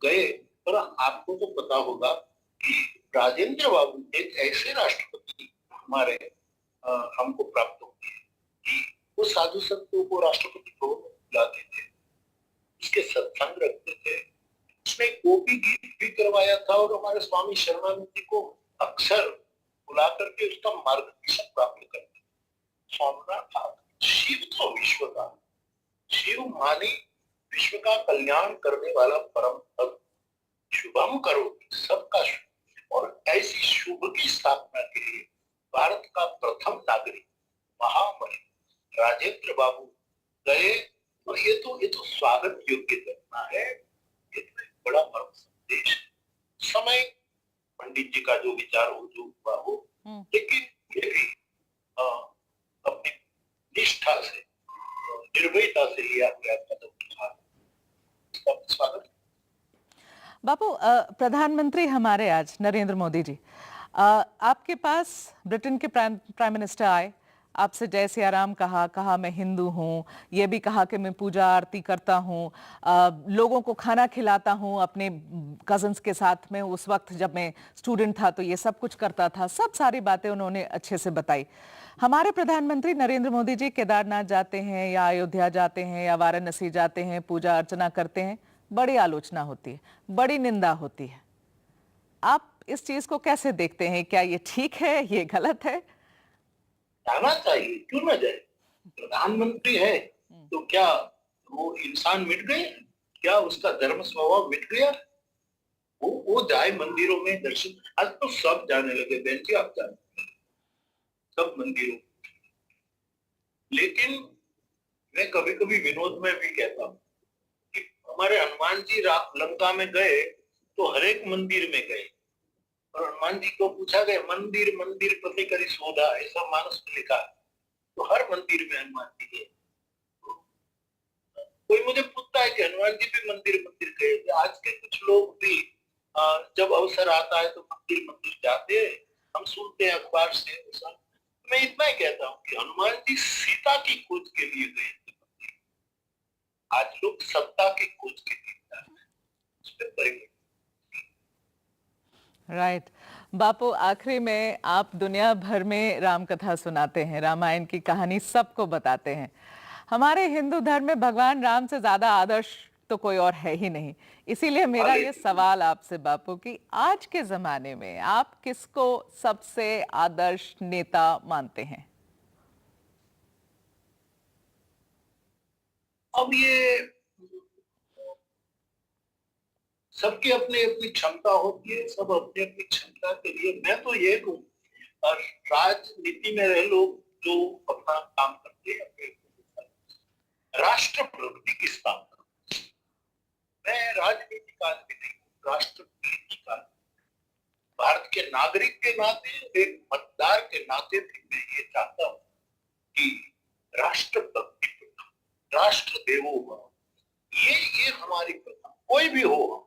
गए, पर आपको तो पता होगा कि राजेंद्र बाबू एक ऐसे राष्ट्रपति हमारे हमको प्राप्त हुए कि वो साधु संतों को राष्ट्रपति भवन में बुलाते थे, उसके सत्संग रखते थे, उसने गोपी गीत भी करवाया था और हमारे स्वामी शर्मानंद जी को अक्सर बुला करके उसका मार्गदर्शन प्राप्त करते थे। सोमनाथ शिव तो विश्व का, शिव मानी विश्व का कल्याण करने वाला परम भक्त, शुभम करो सबका शुभ, और ऐसी शुभ की स्थापना के लिए भारत का प्रथम नागरिक महामहिम राजेंद्र बाबू गए, और ये तो स्वागत योग्य घटना है, ये तो एक बड़ा परम संदेश है। समय पंडित जी का जो विचार हो, जो हुआ हो, लेकिन ये भी अपनी निष्ठा से, निर्भयता से लिया गया कदम था, स्वागत। बापू, प्रधानमंत्री हमारे आज नरेंद्र मोदी जी आपके पास ब्रिटेन के प्राइम मिनिस्टर आए, आपसे जय सिया राम कहा मैं हिंदू हूँ, ये भी कहा कि मैं पूजा आरती करता हूँ, लोगों को खाना खिलाता हूँ अपने कजन्स के साथ में, उस वक्त जब मैं स्टूडेंट था तो ये सब कुछ करता था, सब सारी बातें उन्होंने अच्छे से बताई। हमारे प्रधानमंत्री नरेंद्र मोदी जी केदारनाथ जाते हैं या अयोध्या जाते हैं या वाराणसी जाते हैं, पूजा अर्चना करते हैं, बड़ी आलोचना होती है, बड़ी निंदा होती है। आप इस चीज को कैसे देखते हैं? क्या ये ठीक है, ये गलत है? जाना चाहिए, क्यों ना जाए? प्रधानमंत्री है तो क्या वो इंसान मिट गए? क्या उसका धर्म स्वभाव मिट गया? वो जाए मंदिरों में दर्शन, आज तो सब जाने लगे बहन जी, आप जाने सब मंदिरों। लेकिन मैं कभी कभी विनोद में भी कहता हूँ कि हमारे हनुमान जी लंका में गए तो हर एक मंदिर में गए, और हनुमान जी को पूछा गया मंदिर मंदिर पते करी सोधा, ऐसा मानस में लिखा, तो हर मंदिर में हनुमान जी गए। कोई मुझे पूछता है कि हनुमान जी भी मंदिर मंदिर गए थे, आज के कुछ लोग भी जब अवसर आता है तो मंदिर मंदिर जाते हैं, हम सुनते हैं अखबार से। मैं इतना ही कहता हूँ कि हनुमान जी सीता की खोज के लिए गए थे मंदिर, आज लोग सत्ता की खोज के लिए जा रहे हैं, उसमें परिवर्तन। राइट बापू, आखिरी में आप दुनिया भर में राम कथा सुनाते हैं, रामायण की कहानी सबको बताते हैं। हमारे हिंदू धर्म में भगवान राम से ज्यादा आदर्श तो कोई और है ही नहीं, इसीलिए मेरा ये सवाल आपसे बापू कि आज के जमाने में आप किसको सबसे आदर्श नेता मानते हैं? अब ये सबकी अपनी अपनी क्षमता होती है, सब अपनी अपनी क्षमता के लिए, मैं तो ये कहूँ राजनीति में रहे लोग जो अपना काम करते हैं अपने राष्ट्र प्रगति की स्थापना, मैं राजनीति काल भी नहीं हूँ, राष्ट्र प्रगति काल, भारत के नागरिक के नाते, एक मतदार के नाते भी मैं ये चाहता हूँ कि राष्ट्र भक्ति प्रथा, राष्ट्र देवो भव, ये हमारी प्रथा, कोई भी हो,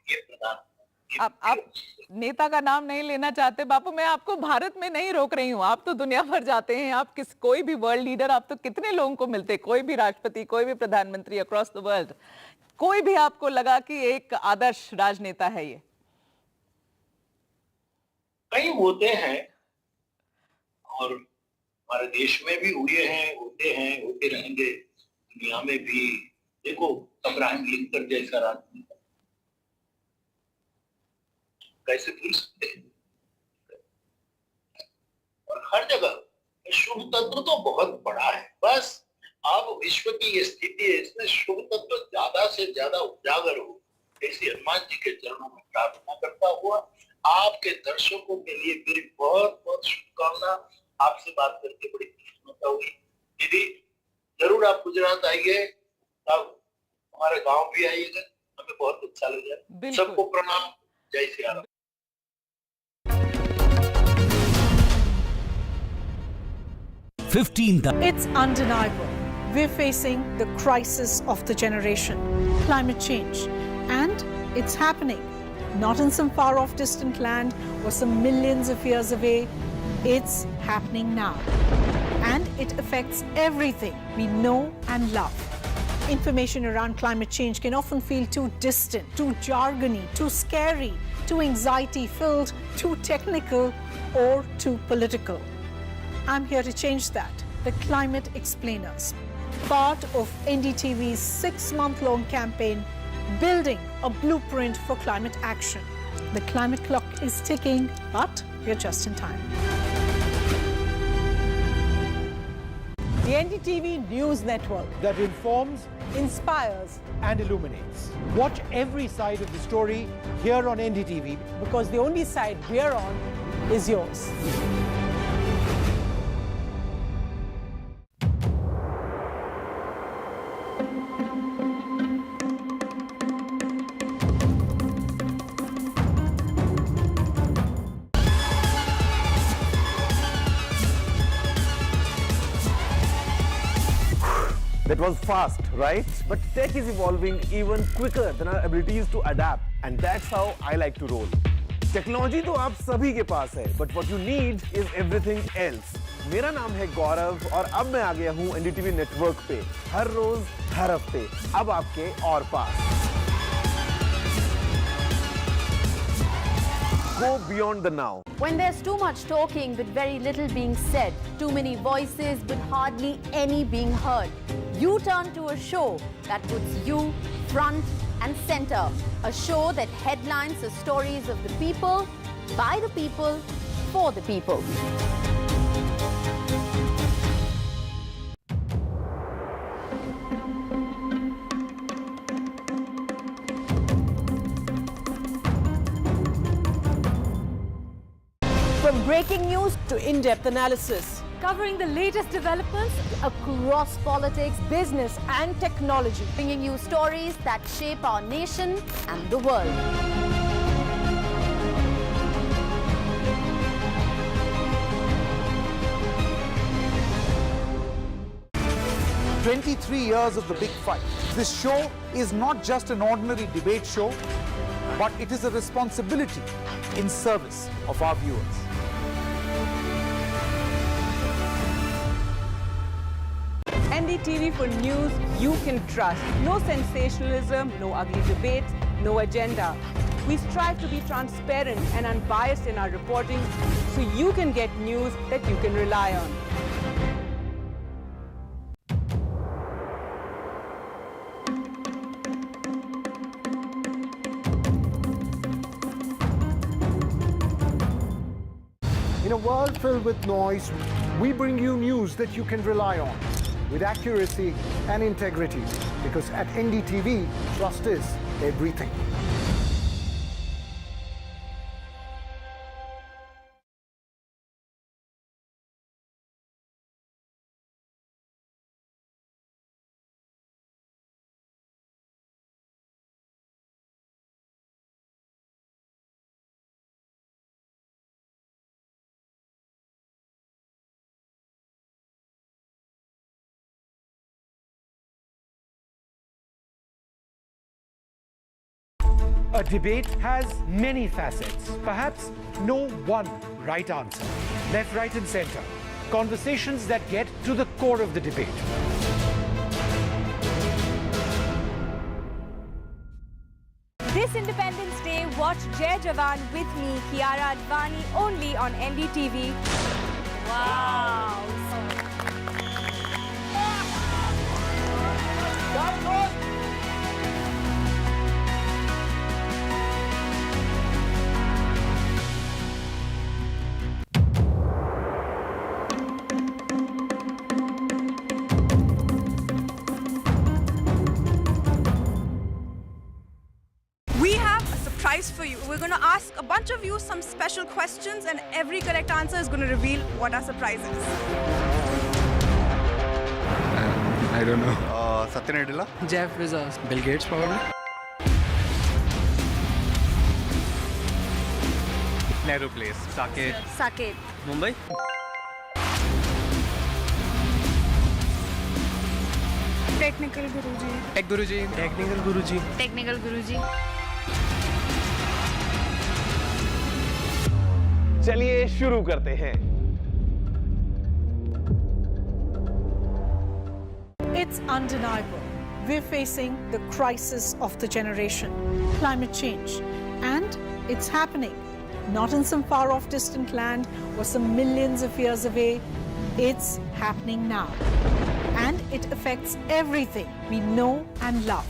ये प्रधान। आप नेता का नाम नहीं लेना चाहते बापू, मैं आपको भारत में नहीं रोक रही हूँ, आप तो दुनिया भर जाते हैं, आप कोई भी वर्ल्ड लीडर, आप तो कितने लोगों को मिलते, कोई भी राष्ट्रपति, कोई भी प्रधानमंत्री अक्रॉस द वर्ल्ड, कोई भी आपको लगा कि एक आदर्श राजनेता है ये? कई होते हैं और हमारे देश में भी हुए हैं, होते रहेंगे, दुनिया में भी। देखो अब्राहम लिंकन जैसा राजनेता कैसे भूल सकते हैं? और हर जगह शुभ तत्व तो बहुत बड़ा है, बस अब विश्व की ये स्थिति है, इसमें शुभ तत्व ज्यादा से ज्यादा उजागर हो, ऐसी हनुमान जी के चरणों में प्रार्थना करता हुआ आपके दर्शकों के लिए मेरी बहुत बहुत शुभकामना। आपसे बात करके बड़ी प्रसन्नता हुई। दीदी जरूर आप गुजरात आइए, तब हमारे गांव भी आइएगा, हमें बहुत अच्छा लगेगा। सबको प्रणाम, जय Shri Ram. It's undeniable. We're facing the crisis of the generation, climate change, and it's happening. Not in some far off distant land or some millions of years away. It's happening now. And it affects everything we know and love. Information around climate change can often feel too distant, too jargony, too scary, too anxiety-filled, too technical, or too political. I'm here to change that. The Climate Explainers, part of NDTV's 6-month-long campaign, building a blueprint for climate action. The climate clock is ticking, but we're just in time. The NDTV News Network that informs inspires and illuminates. Watch every side of the story here on NDTV. because the only side we're on is yours. That was fast, right? But tech is evolving even quicker than our abilities to adapt. And that's how I like to roll. Technology तो आप सभी के पास है, but what you need is everything else. मेरा नाम है गौरव और अब मैं आ गया हूँ NDTV नेटवर्क पे हर रोज हर हफ्ते अब आपके और पास. Go beyond the now. When there's too much talking but very little being said, too many voices but hardly any being heard, you turn to a show that puts you front and center. A show that headlines the stories of the people, by the people, for the people. From breaking news to in-depth analysis, Covering the latest developments across politics, business and technology. bringing you stories that shape our nation and the world. "23 years of the big fight." This show is not just an ordinary debate show, but it is a responsibility in service of our viewers. NDTV for news you can trust. No sensationalism, no ugly debates, no agenda. We strive to be transparent and unbiased in our reporting so you can get news that you can rely on. In a world filled with noise, we bring you news that you can rely on with accuracy and integrity, because at NDTV, trust is everything. A debate has many facets, perhaps no one right answer. Left, right, and center. Conversations that get to the core of the debate. This Independence Day, watch Jai Jawan with me, Kiara Advani, only on NDTV. Wow! We have a surprise for you. We're going to ask a bunch of you some special questions, and every correct answer is going to reveal what our surprise is. I don't know. Satya Nadella? Jeff Bezos. Bill Gates, probably. Nehru Place. Saket. Saket. Mumbai? Technical Guruji. Tech Guruji. Technical Guruji. Technical Guruji. चलिए शुरू करते हैं. It's undeniable. we're facing the crisis of the generation, climate change. And it's happening, not in some far-off distant land or some millions of years away. It's happening now. And it affects everything we know and love.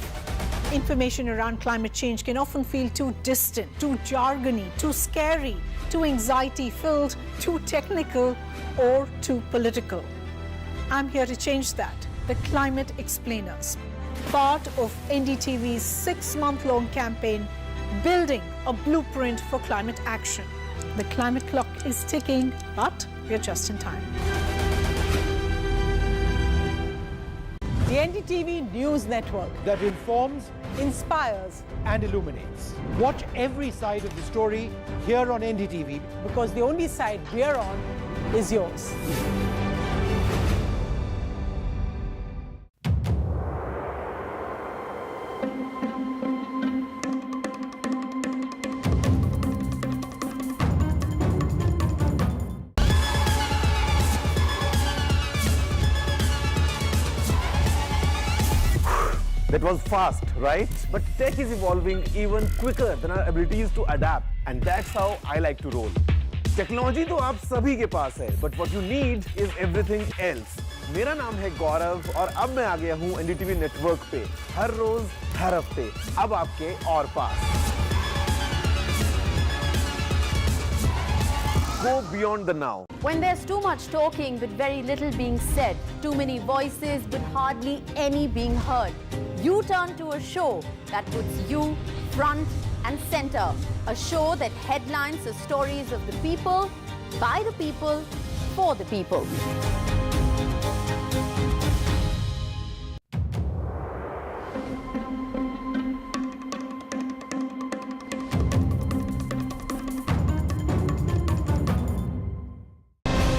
Information around climate change can often feel too distant, too jargony, too scary, too anxiety-filled, too technical, or too political. I'm here to change that. The Climate Explainers, part of NDTV's 6-month-long campaign, building a blueprint for climate action. The climate clock is ticking, but we're just in time. The NDTV News Network that informs inspires and illuminates. Watch every side of the story here on NDTV. because the only side we're on is yours. That was fast, right? But tech is evolving even quicker than our abilities to adapt. And that's how I like to roll. Technology तो आप सभी के पास है, but what you need is everything else. मेरा नाम है गौरव और अब मैं आ गया हूँ NDTV नेटवर्क पे हर रोज हर हफ्ते अब आपके और पास. Go beyond the now. When there's too much talking but very little being said, too many voices but hardly any being heard, you turn to a show that puts you front and center. A show that headlines the stories of the people, by the people, for the people.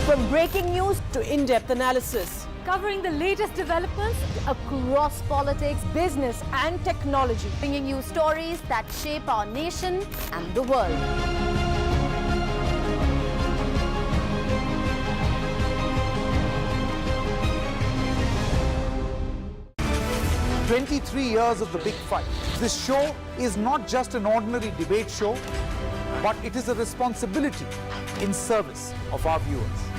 From breaking news to in-depth analysis, Covering the latest developments Across politics, business and technology. bringing you stories that shape our nation and the world. "23 years of the big fight." This show is not just an ordinary debate show, but it is a responsibility in service of our viewers.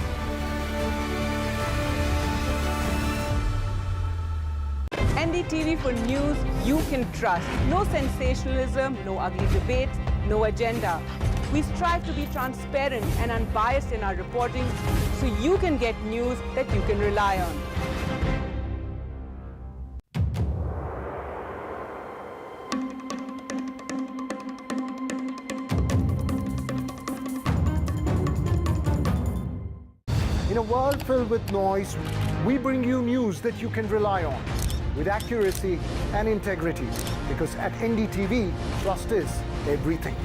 NDTV for news you can trust. No sensationalism, no ugly debates, no agenda. We strive to be transparent and unbiased in our reporting so you can get news that you can rely on. In a world filled with noise, we bring you news that you can rely on with accuracy and integrity, because at NDTV, trust is everything.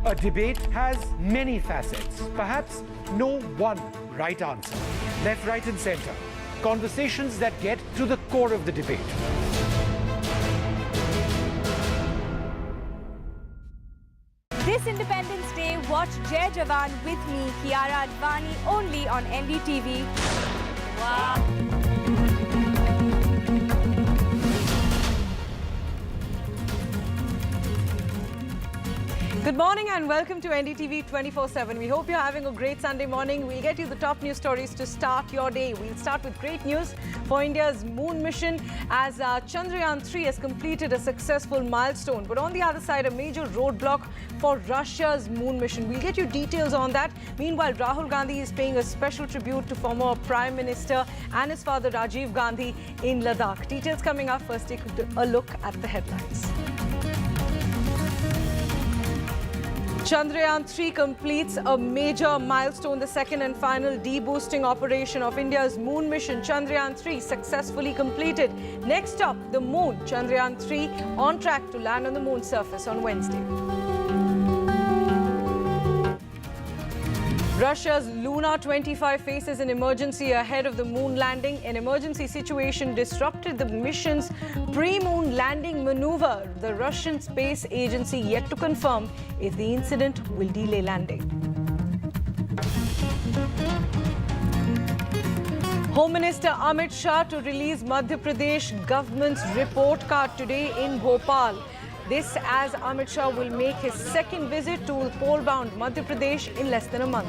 A debate has many facets, perhaps no one right answer. Left, right, and center. Conversations that get to the core of the debate. This Independence Day, watch Jai Jawan with me, Kiara Advani, only on NDTV. Wow. Good morning and welcome to NDTV 24x7. We hope you're having a great Sunday morning. We'll get you the top news stories to start your day. We'll start with great news for India's moon mission as Chandrayaan-3 has completed a successful milestone. But on the other side, a major roadblock for Russia's moon mission. We'll get you details on that. Meanwhile, Rahul Gandhi is paying a special tribute to former Prime Minister and his father Rajiv Gandhi in Ladakh. Details coming up. First, take a look at the headlines. Chandrayaan-3 completes a major milestone, the second and final de-boosting operation of India's moon mission. Chandrayaan-3 successfully completed. Next up, the moon. Chandrayaan-3 on track to land on the moon's surface on Wednesday. Russia's Luna 25 faces an emergency ahead of the moon landing. An emergency situation disrupted the mission's pre-moon landing maneuver. The Russian space agency yet to confirm if the incident will delay landing. Home Minister Amit Shah to release Madhya Pradesh government's report card today in Bhopal. This as Amit Shah will make his second visit to poll-bound Madhya Pradesh in less than a month.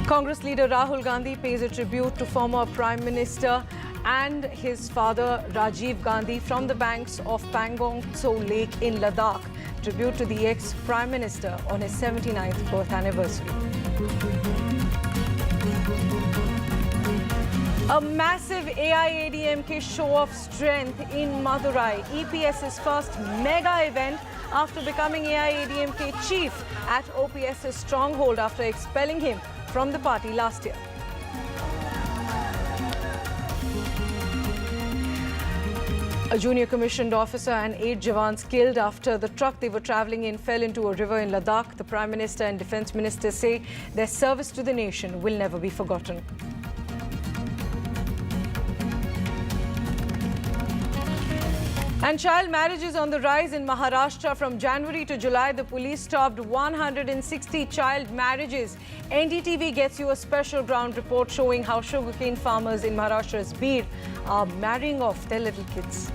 Congress leader Rahul Gandhi pays a tribute to former Prime Minister and his father Rajiv Gandhi from the banks of Pangong Tso Lake in Ladakh. Tribute to the ex-Prime Minister on his 79th birth anniversary. A massive AIADMK show of strength in Madurai. EPS's first mega event after becoming AIADMK chief at OPS's stronghold after expelling him from the party last year. A junior commissioned officer and 8 Jawans killed after the truck they were travelling in fell into a river in Ladakh. The Prime Minister and Defence Minister say their service to the nation will never be forgotten. And child marriage is on the rise in Maharashtra. From January to July, the police stopped 160 child marriages. NDTV gets you a special ground report showing how sugarcane farmers in Maharashtra's Beed are marrying off their little kids.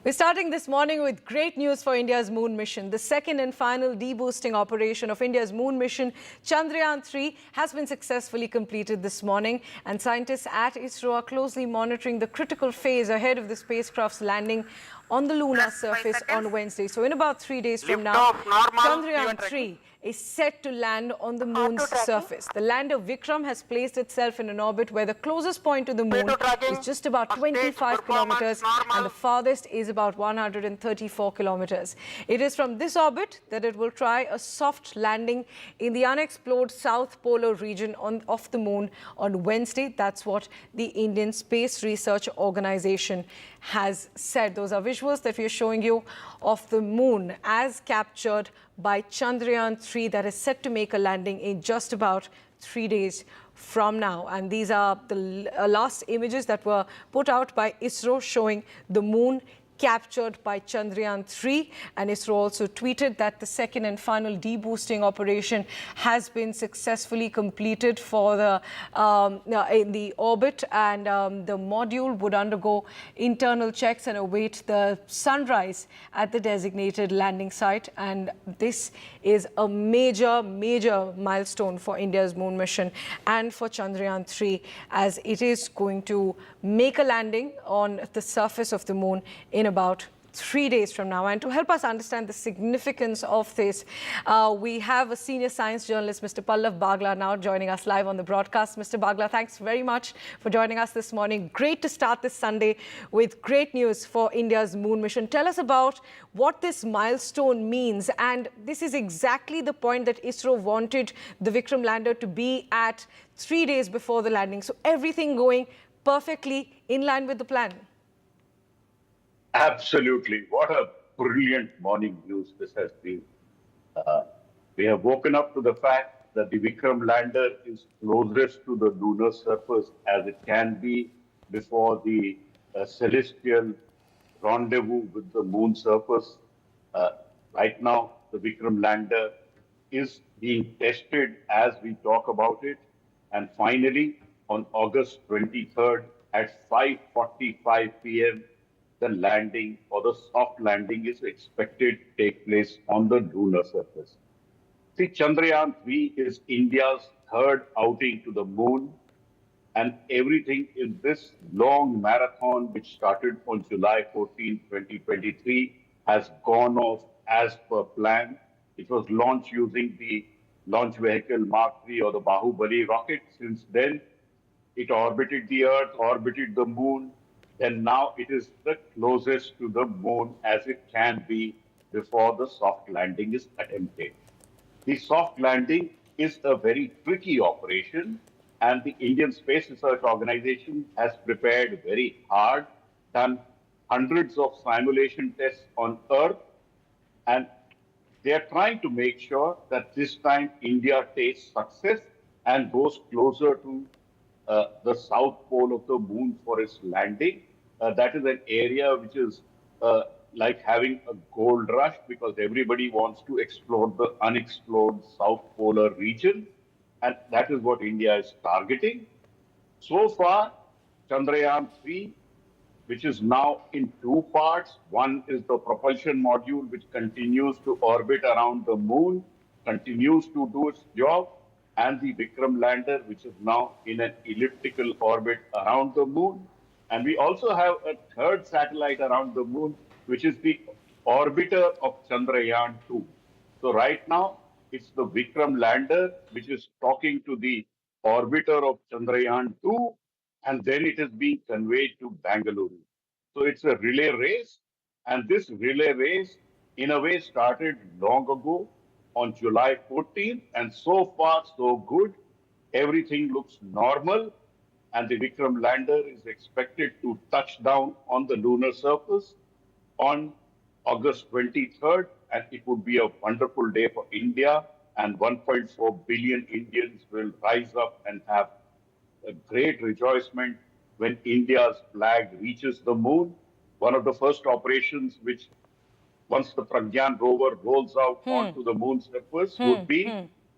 We're starting this morning with great news for India's moon mission. The second and final de-boosting operation of India's moon mission, Chandrayaan-3, has been successfully completed this morning, and scientists at ISRO are closely monitoring the critical phase ahead of the spacecraft's landing on the lunar surface on Wednesday. So in about 3 days from now, Chandrayaan-3 is set to land on the moon's surface. The lander Vikram has placed itself in an orbit where the closest point to the moon is just about 25 kilometers and the farthest is about 134 kilometers. It is from this orbit that it will try a soft landing in the unexplored south polar region of the moon on Wednesday. That's what the Indian Space Research Organization has said. Those are visuals that we are showing you of the moon as captured by Chandrayaan-3 that is set to make a landing in just about 3 days from now. And these are the last images that were put out by ISRO showing the moon captured by Chandrayaan-3, and ISRO also tweeted that the second and final de-boosting operation has been successfully completed for the in the orbit, and the module would undergo internal checks and await the sunrise at the designated landing site. And this is a major milestone for India's moon mission and for Chandrayaan-3, as it is going to make a landing on the surface of the moon in about 3 days from now. And to help us understand the significance of this, we have a senior science journalist, Mr. Pallav Bagla, now joining us live on the broadcast. Mr. Bagla, thanks very much for joining us this morning. Great to start this Sunday with great news for India's moon mission. Tell us about what this milestone means. And this is exactly the point that ISRO wanted the Vikram lander to be at 3 days before the landing. So everything going perfectly in line with the plan. Absolutely. What a brilliant morning news this has been. We have woken up to the fact that the Vikram lander is closest to the lunar surface as it can be before the celestial rendezvous with the moon surface. Right now, the Vikram lander is being tested as we talk about it. And finally, on August 23rd at 5:45 p.m., the landing or the soft landing is expected to take place on the lunar surface. See, Chandrayaan-3 is India's third outing to the moon, and everything in this long marathon, which started on July 14, 2023, has gone off as per plan. It was launched using the launch vehicle Mark III or the Bahubali rocket. Since then, it orbited the Earth, orbited the moon, and now it is the closest to the moon as it can be before the soft landing is attempted. The soft landing is a very tricky operation, And the Indian Space Research Organization has prepared very hard, done hundreds of simulation tests on Earth, and they are trying to make sure that this time India tastes success and goes closer to the south pole of the moon for its landing. That is an area which is like having a gold rush because everybody wants to explore the unexplored south polar region. And that is what India is targeting. So far, Chandrayaan-3, which is now in two parts. One is the propulsion module, which continues to orbit around the moon, continues to do its job, and the Vikram lander, which is now in an elliptical orbit around the moon. And we also have a third satellite around the moon, which is the orbiter of Chandrayaan-2. So right now, it's the Vikram lander, which is talking to the orbiter of Chandrayaan-2, and then it is being conveyed to Bangalore. So it's a relay race, and this relay race, in a way, started long ago on July 14th, and so far, so good. Everything looks normal, and the Vikram lander is expected to touch down on the lunar surface on August 23rd, and it would be a wonderful day for India, and 1.4 billion Indians will rise up and have a great rejoicement when India's flag reaches the moon. One of the first operations which, once the Pragyan rover rolls out onto the moon surface, would be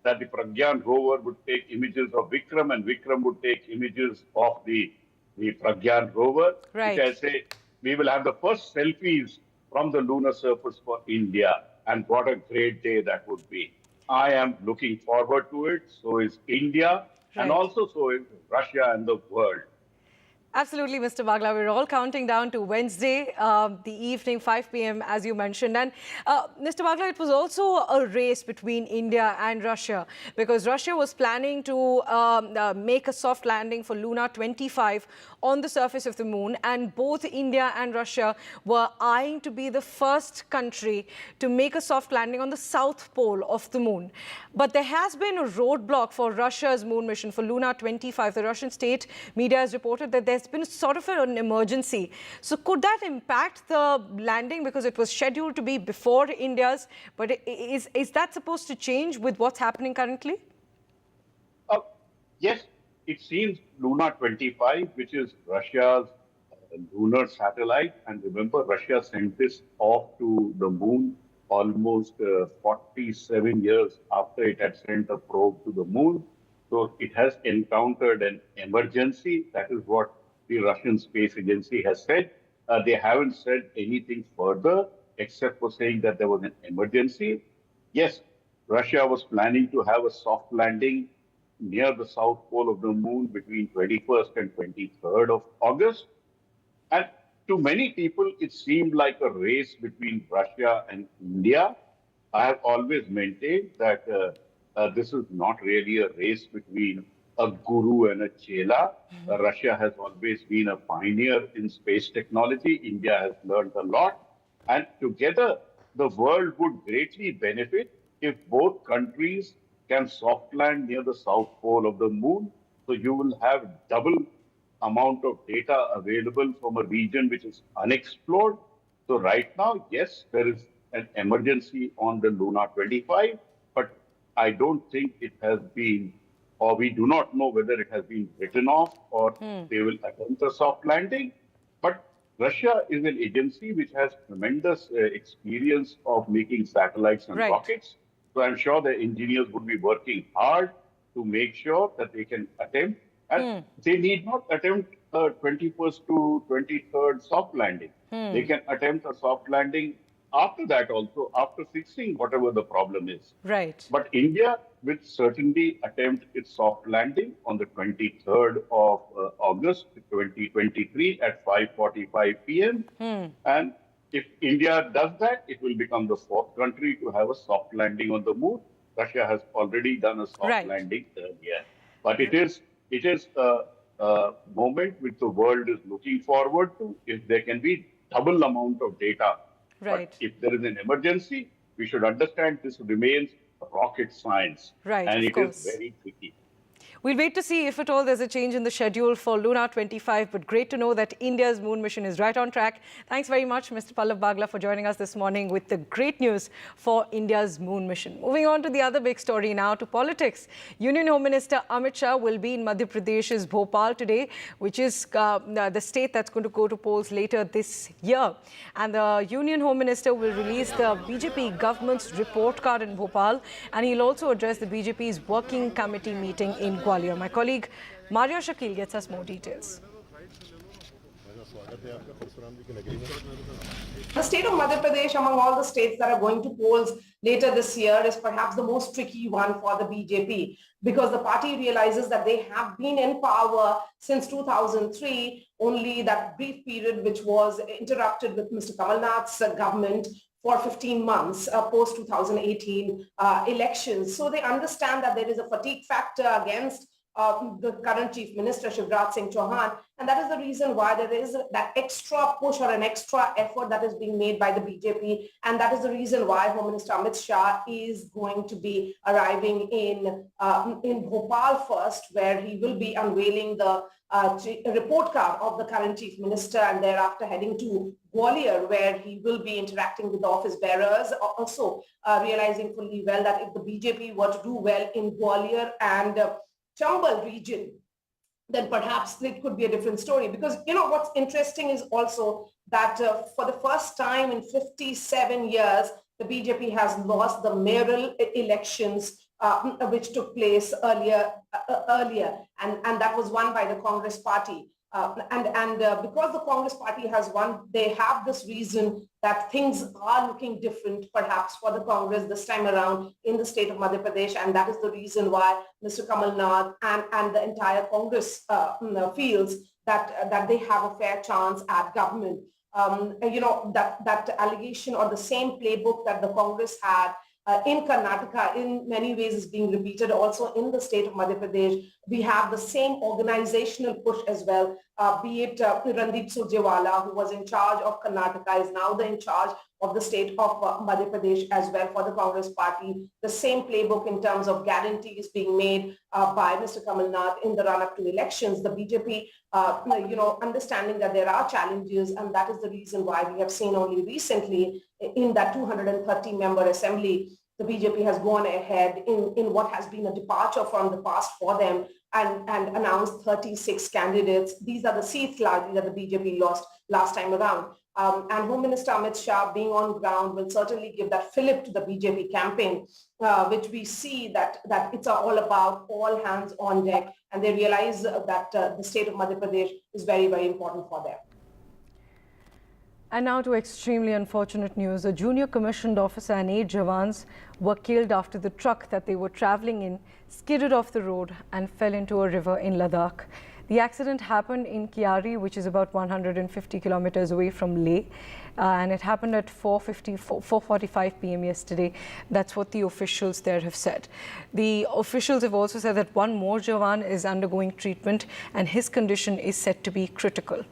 that the Pragyan rover would take images of Vikram, and Vikram would take images of the Pragyan rover. Right. Which I say, we will have the first selfies from the lunar surface for India, and what a great day that would be. I am looking forward to it. So is India, and also so is Russia and the world. Absolutely, Mr. Bagla. We're all counting down to Wednesday, the evening, 5 p.m., as you mentioned. And Mr. Bagla, it was also a race between India and Russia, because Russia was planning to make a soft landing for Luna 25 on the surface of the moon. And both India and Russia were eyeing to be the first country to make a soft landing on the south pole of the moon. But there has been a roadblock for Russia's moon mission, for Luna 25. The Russian state media has reported that there's been sort of an emergency. So could that impact the landing, because it was scheduled to be before India's, but is that supposed to change with what's happening currently? Yes, it seems Luna 25, which is Russia's lunar satellite, and remember, Russia sent this off to the moon almost 47 years after it had sent a probe to the moon. So it has encountered an emergency. That is what the Russian Space Agency has said. They haven't said anything further except for saying that there was an emergency. Yes, Russia was planning to have a soft landing near the south pole of the moon between 21st and 23rd of August. And to many people, it seemed like a race between Russia and India. I have always maintained that this is not really a race between a guru and a chela. Russia has always been a pioneer in space technology. India has learned a lot. And together, the world would greatly benefit if both countries can soft land near the south pole of the moon. So you will have double amount of data available from a region which is unexplored. So right now, yes, there is an emergency on the Luna 25, but I don't think it has been, or we do not know whether it has been written off or they will attempt a soft landing. But Russia is an agency which has tremendous experience of making satellites and rockets. So I'm sure the engineers would be working hard to make sure that they can attempt. And they need not attempt a 21st to 23rd soft landing. They can attempt a soft landing after that also, after fixing whatever the problem is. Right. But India will certainly attempt its soft landing on the 23rd of August 2023 at 5:45 p.m. And if India does that, it will become the fourth country to have a soft landing on the moon. Russia has already done a soft landing earlier. But it is a moment which the world is looking forward to, if there can be double amount of data. Right. But if there is an emergency, we should understand this remains rocket science. Right, And of it course. is very tricky. We'll wait to see if at all there's a change in the schedule for Luna 25, but great to know that India's moon mission is right on track. Thanks very much, Mr. Pallav Bagla, for joining us this morning with the great news for India's moon mission. Moving on to the other big story now, to politics. Union Home Minister Amit Shah will be in Madhya Pradesh's Bhopal today, which is the state that's going to go to polls later this year. And the Union Home Minister will release the BJP government's report card in Bhopal, and he'll also address the BJP's working committee meeting in Gwalior. My colleague Mario Shakil gets us more details. The state of Madhya Pradesh, among all the states that are going to polls later this year, is perhaps the most tricky one for the BJP, because the party realizes that they have been in power since 2003, only that brief period which was interrupted with Mr. Kamal Nath's government for 15 months post 2018 elections. So they understand that there is a fatigue factor against the current Chief Minister, Shivraj Singh Chauhan, and that is the reason why there is that extra push or an extra effort that is being made by the BJP, and that is the reason why Home Minister Amit Shah is going to be arriving in Bhopal first, where he will be unveiling the report card of the current Chief Minister, and thereafter heading to Gwalior, where he will be interacting with the office bearers, also realizing fully well that if the BJP were to do well in Gwalior and Chambal region, then perhaps it could be a different story. Because, you know, what's interesting is also that for the first time in 57 years, the BJP has lost the mayoral elections which took place earlier, and that was won by the Congress party. Because the Congress party has won, they have this reason that things are looking different perhaps for the Congress this time around in the state of Madhya Pradesh, and that is the reason why Mr. Kamal Nath and the entire Congress feels that they have a fair chance at government. You know, that allegation or the same playbook that the Congress had in Karnataka in many ways is being repeated also in the state of Madhya Pradesh. We have the same organizational push as well, be it Randeep Surjewala, who was in charge of Karnataka, is now in charge of the state of Madhya Pradesh as well for the Congress party. The same playbook in terms of guarantees being made by Mr. Kamal Nath in the run-up to elections. The BJP, you know, understanding that there are challenges, and that is the reason why we have seen only recently in that 230-member assembly, the BJP has gone ahead in what has been a departure from the past for them and announced 36 candidates. These are the seats largely that the BJP lost last time around. And Home Minister Amit Shah being on ground will certainly give that fillip to the BJP campaign, which we see that it's all about all hands on deck, and they realize that the state of Madhya Pradesh is very, very important for them. And now to extremely unfortunate news. A junior commissioned officer and 8 Jawans were killed after the truck that they were travelling in skidded off the road and fell into a river in Ladakh. The accident happened in Kiari, which is about 150 kilometers away from Leh, and it happened at 4:45 p.m. yesterday. That's what the officials there have said. The officials have also said that one more Jawan is undergoing treatment and his condition is said to be critical.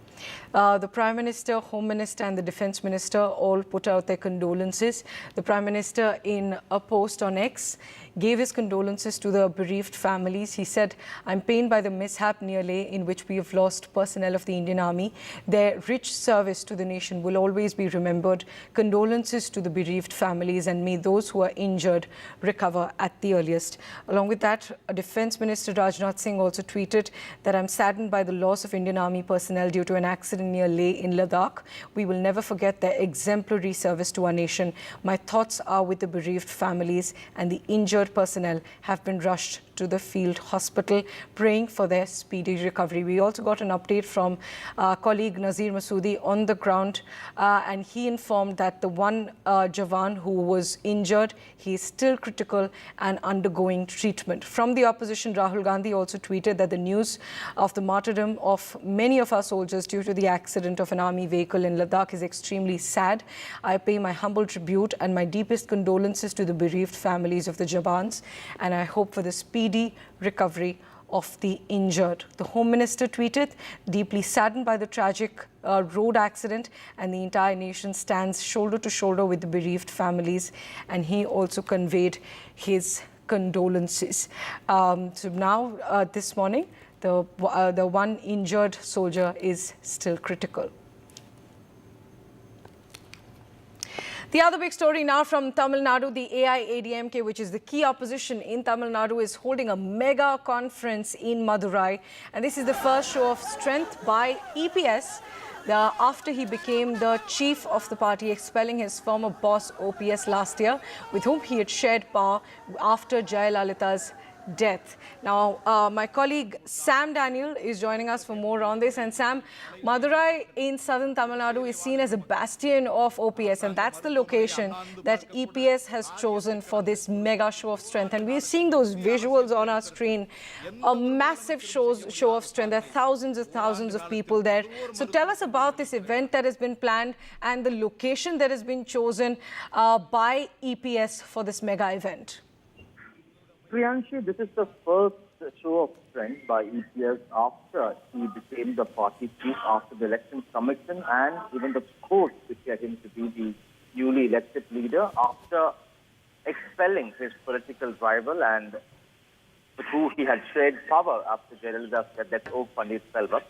The Prime Minister, Home Minister and the Defence Minister all put out their condolences. The Prime Minister, in a post on X, gave his condolences to the bereaved families. He said, "I'm pained by the mishap near Leh in which we have lost personnel of the Indian Army. Their rich service to the nation will always be remembered. Condolences to the bereaved families, and may those who are injured recover at the earliest." Along with that, Defence Minister Rajnath Singh also tweeted that, "I'm saddened by the loss of Indian Army personnel due to an accident near Leh in Ladakh. We will never forget their exemplary service to our nation. My thoughts are with the bereaved families, and the injured personnel have been rushed to the field hospital, praying for their speedy recovery." We also got an update from our colleague Nazir Masoodi on the ground, and he informed that the one Jawan who was injured, he is still critical and undergoing treatment. From the opposition, Rahul Gandhi also tweeted that the news of the martyrdom of many of our soldiers due to the accident of an army vehicle in Ladakh is extremely sad. I pay my humble tribute and my deepest condolences to the bereaved families of the Jawans, and I hope for the speedy recovery of the injured. The Home Minister tweeted, "Deeply saddened by the tragic road accident, and the entire nation stands shoulder to shoulder with the bereaved families," and he also conveyed his condolences. So now, this morning, the one injured soldier is still critical. The other big story now from Tamil Nadu, the AIADMK, which is the key opposition in Tamil Nadu, is holding a mega conference in Madurai. And this is the first show of strength by EPS after he became the chief of the party, expelling his former boss OPS last year, with whom he had shared power after Jayalalita's death. Now, my colleague Sam Daniel is joining us for more on this. And Sam, Madurai in southern Tamil Nadu is seen as a bastion of OPS, and that's the location that EPS has chosen for this mega show of strength. And we're seeing those visuals on our screen, a massive show of strength. There are thousands of people there. So tell us about this event that has been planned and the location that has been chosen by EPS for this mega event. Priyanshu, this is the first show of strength by EPS after he became the party chief after the election commission and even the court declared him to be the newly elected leader after expelling his political rival and with who he had shared power after Jayalalitha's death, O. Paneerselvam.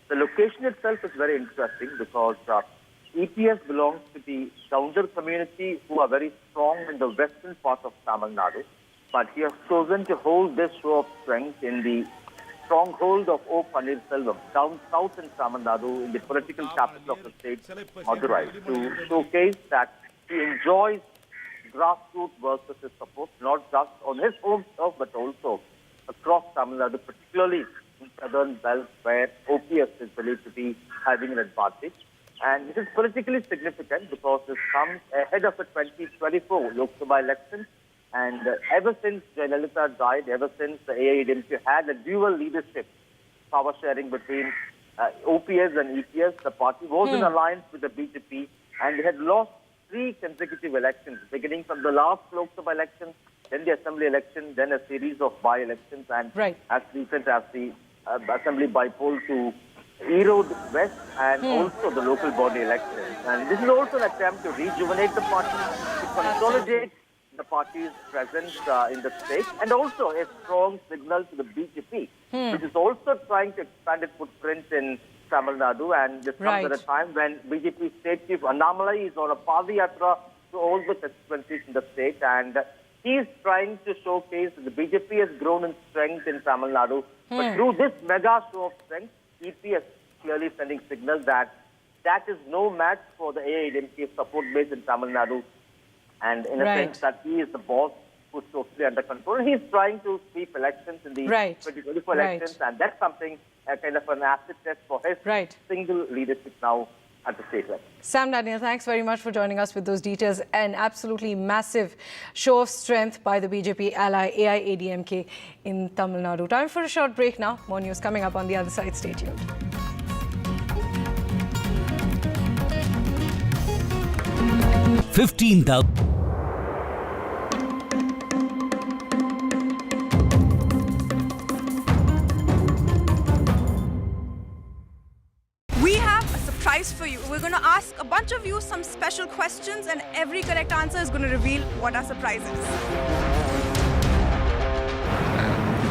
The location itself is very interesting because EPS belongs to the Gounder community who are very strong in the western part of Tamil Nadu. But he has chosen to hold this show of strength in the stronghold of O. Paneerselvam, down south in Tamil Nadu, in the political capital of the state, Madurai, to showcase that he enjoys grassroots workers' support, not just on his home turf, but also across Tamil Nadu, particularly in southern belt, where OPS is believed to be having an advantage. And this is politically significant because this comes ahead of the 2024 Lok Sabha elections. And ever since Jayalalitha died, ever since the AIADMK had a dual leadership, power sharing between OPS and EPS, the party was in alliance with the BJP and they had lost 3 consecutive elections, beginning from the last Lok Sabha election, then the assembly election, then a series of by-elections, and as recent as the assembly by-poll to Erode West and also the local body elections. And this is also an attempt to rejuvenate the party, to consolidate the party's presence in the state, and also a strong signal to the BJP, which is also trying to expand its footprint in Tamil Nadu. And this comes at a time when BJP state chief Annamalai is on a Padayatra to all the constituencies in the state, and he is trying to showcase that the BJP has grown in strength in Tamil Nadu. But through this mega show of strength, EPS clearly sending signals that that is no match for the AIADMK support base in Tamil Nadu. And in a sense that he is the boss who's totally under control. He's trying to sweep elections in the 2024 elections, and that's something, kind of an acid test for his single leadership now at the state level. Sam Daniel, thanks very much for joining us with those details. An absolutely massive show of strength by the BJP ally AIADMK in Tamil Nadu. Time for a short break now. More news coming up on the other side. Stay tuned. 15,000. We have a surprise for you. We're going to ask a bunch of you some special questions, and every correct answer is going to reveal what our surprise is.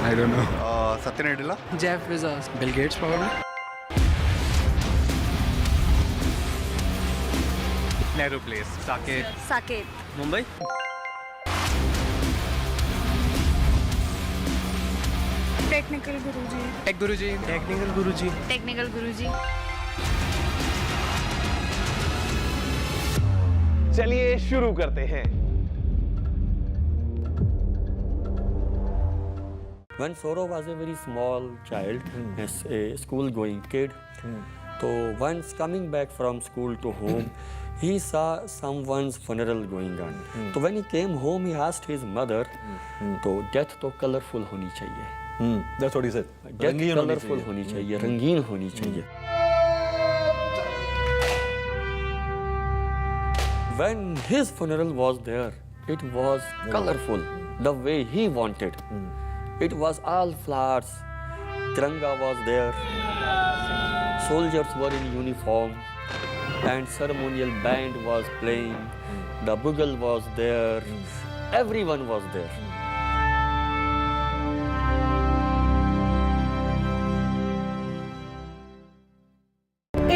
I don't know. Satya Nadella? Jeff Bezos. Bill Gates, probably. Nehru Place. Saket. Saket. Mumbai. Technical Guruji. Tech Guruji. Technical Guruji. Technical Guruji. चलिए शुरू करते हैं. When Saurav was a very small child, a school-going kid, so once coming back from school to home, he saw someone's funeral going on. So when he came home, he asked his mother, "तो death तो colorful होनी चाहिए." That's what he said. Death colorful होनी चाहिए, रंगीन होनी चाहिए. When his funeral was there, it was colorful, the way he wanted. It was all flowers. Tiranga was there. Soldiers were in uniform. And ceremonial band was playing. The bugle was there. Everyone was there.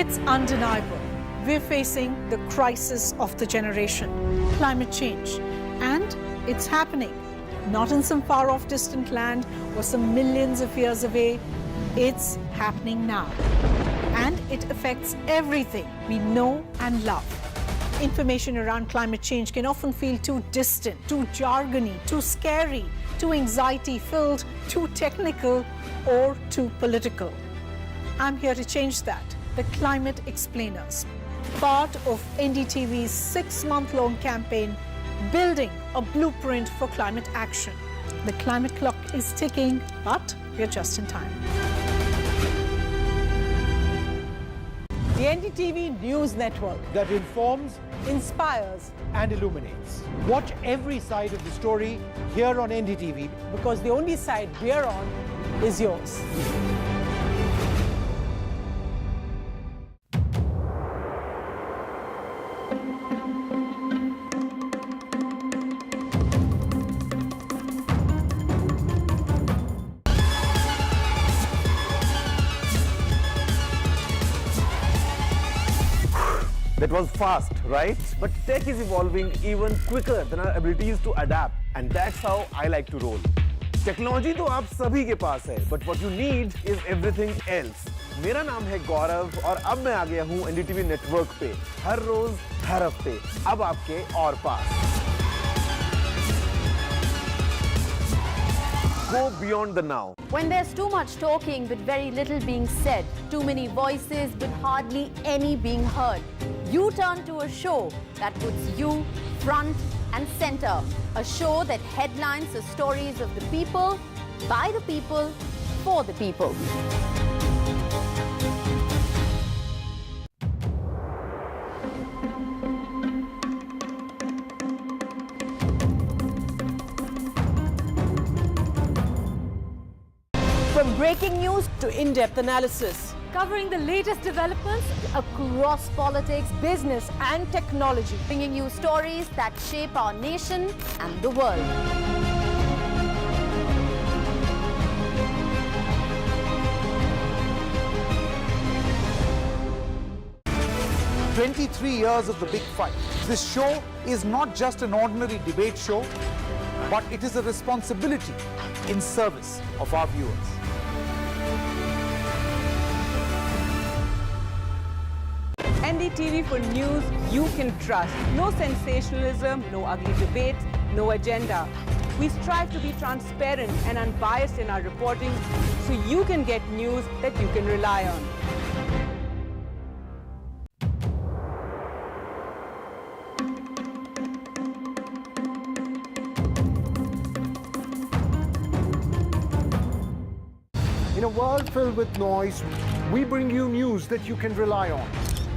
It's undeniable. We're facing the crisis of the generation, climate change. And it's happening. Not in some far-off distant land or some millions of years away. It's happening now. And it affects everything we know and love. Information around climate change can often feel too distant, too jargony, too scary, too anxiety-filled, too technical, or too political. I'm here to change that. The Climate Explainers, part of NDTV's 6-month-long campaign, building a blueprint for climate action. The climate clock is ticking, but we're just in time. The NDTV News Network that informs, inspires, and illuminates. Watch every side of the story here on NDTV, because the only side we're on is yours. That was fast, right? But tech is evolving even quicker than our abilities to adapt. And that's how I like to roll. Technology तो आप सभी के पास है, but what you need is everything else. मेरा नाम है गौरव और अब मैं आ गया हूँ NDTV नेटवर्क पे, हर रोज, हर हफ्ते, अब आपके और पास. Go beyond the now. When there's too much talking but very little being said, too many voices but hardly any being heard, you turn to a show that puts you front and center. A show that headlines the stories of the people, by the people, for the people. From breaking news to in-depth analysis, covering the latest developments across politics, business, and technology, bringing you stories that shape our nation and the world. "23 years of the big fight." This show is not just an ordinary debate show, but it is a responsibility in service of our viewers. NDTV for news you can trust. No sensationalism, no ugly debates, no agenda. We strive to be transparent and unbiased in our reporting so you can get news that you can rely on. In a world filled with noise, we bring you news that you can rely on,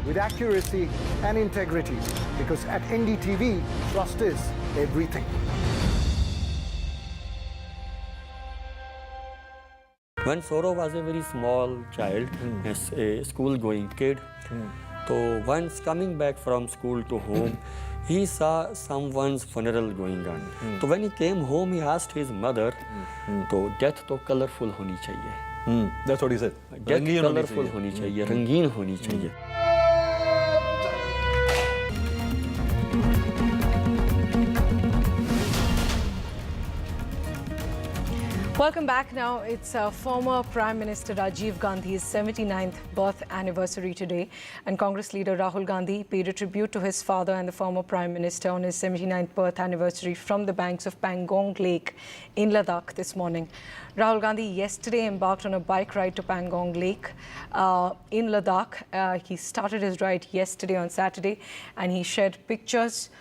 with accuracy and integrity, because at NDTV, trust is everything. When Saurav was a very small child, a school-going kid, so once coming back from school to home, he saw someone's funeral going on. So when he came home, he asked his mother, तो death तो colorful होनी चाहिए. That's what he said. Death colorful होनी चाहिए, रंगीन होनी चाहिए. Welcome back. Now, it's former Prime Minister Rajiv Gandhi's 79th birth anniversary today, and Congress leader Rahul Gandhi paid a tribute to his father and the former Prime Minister on his 79th birth anniversary from the banks of Pangong Lake in Ladakh this morning. Rahul Gandhi yesterday embarked on a bike ride to Pangong Lake in Ladakh. He started his ride yesterday on Saturday, and he shared pictures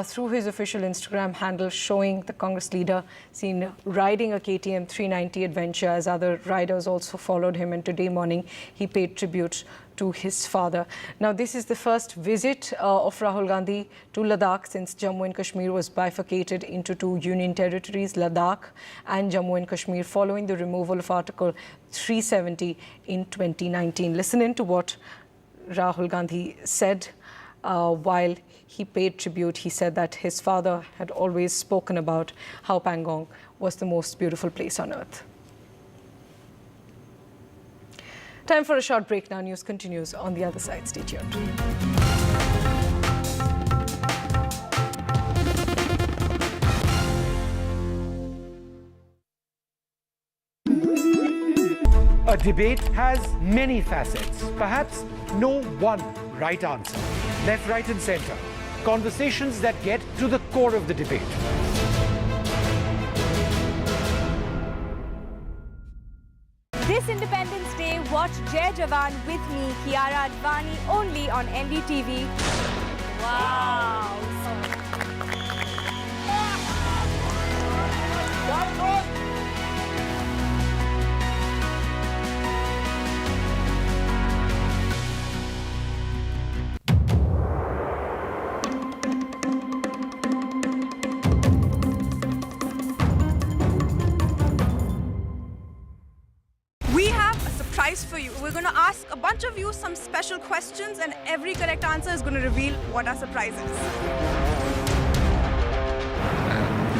through his official Instagram handle showing the Congress leader seen riding a KTM 390 adventure as other riders also followed him, and today morning he paid tribute to his father. Now, this is the first visit of Rahul Gandhi to Ladakh since Jammu and Kashmir was bifurcated into two union territories, Ladakh and Jammu and Kashmir, following the removal of Article 370 in 2019. Listen in to what Rahul Gandhi said while he paid tribute. He said that his father had always spoken about how Pangong was the most beautiful place on earth. Time for a short break now. News continues on the other side. Stay tuned. A debate has many facets, perhaps no one right answer. Left, right, and center. Conversations that get to the core of the debate. This Independence Day, watch Jai Jawan with me, Kiara Advani, only on NDTV. Wow! For you. We're going to ask a bunch of you some special questions, and every correct answer is going to reveal what our surprise is.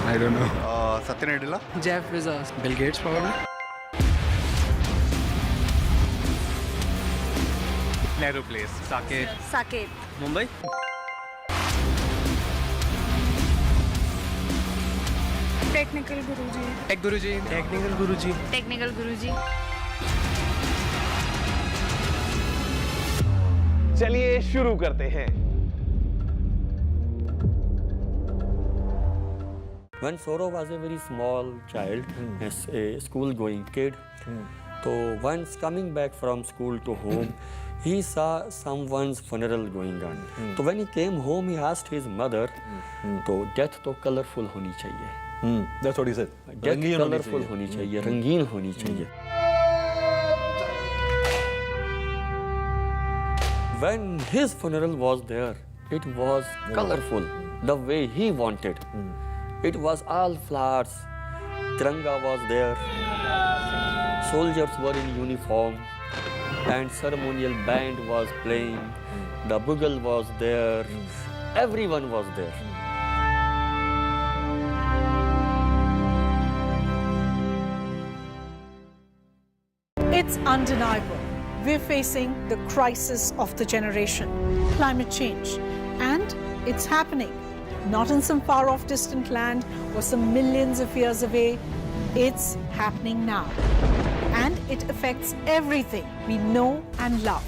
I don't know. Satya Jeff Bezos. Bill Gates, probably. Nadu place. Saket. Saket. Mumbai. Technical Guruji. Tech Guruji. Technical Guruji. Technical Guruji. चलिए शुरू करते हैं। When Soro was a very small child, a school-going kid, so once coming back from school to home, he saw someone's funeral going on. So when he came home, he asked his mother, "तो death तो colorful होनी चाहिए." That's what he said. Death colorful होनी चाहिए, रंगीन होनी चाहिए. When his funeral was there, it was colorful, the way he wanted. It was all flowers. Tiranga was there. Soldiers were in uniform, and ceremonial band was playing. The bugle was there. Everyone was there. It's undeniable. We're facing the crisis of the generation, climate change. And it's happening. Not in some far-off distant land or some millions of years away. It's happening now. And it affects everything we know and love.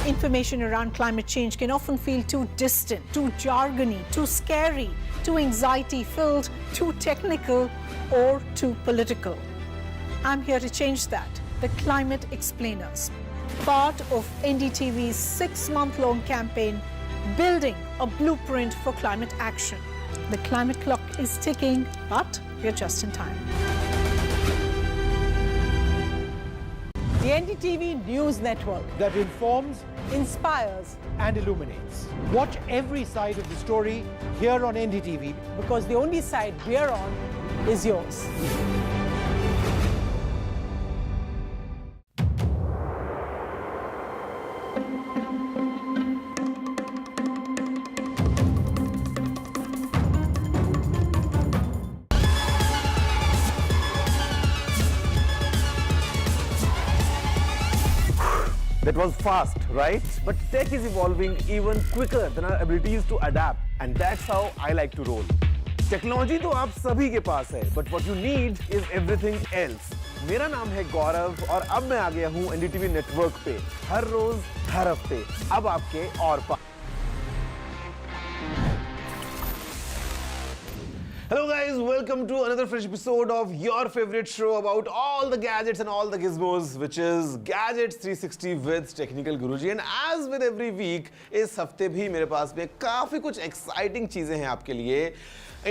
Information around climate change can often feel too distant, too jargony, too scary, too anxiety-filled, too technical, or too political. I'm here to change that. The Climate Explainers. Part of NDTV's 6-month-long campaign, Building a Blueprint for Climate Action. The climate clock is ticking, but we're just in time. The NDTV News Network that informs, inspires, and illuminates. Watch every side of the story here on NDTV, because the only side we're on is yours. That was fast, right? But tech is evolving even quicker than our abilities to adapt, and that's how I like to roll. Technology तो आप सभी के पास है, but what you need is everything else. मेरा नाम है गौरव और अब मैं आ गया हूँ NDTV नेटवर्क पे हर रोज हर हफ्ते, अब आपके और पास. Hello guys, welcome to another fresh episode of your favorite show about all the gadgets and all the gizmos, which is Gadget 360 with Technical Guruji. And as with every week, इस हफ्ते भी मेरे पास में काफी कुछ exciting चीजें हैं आपके लिए.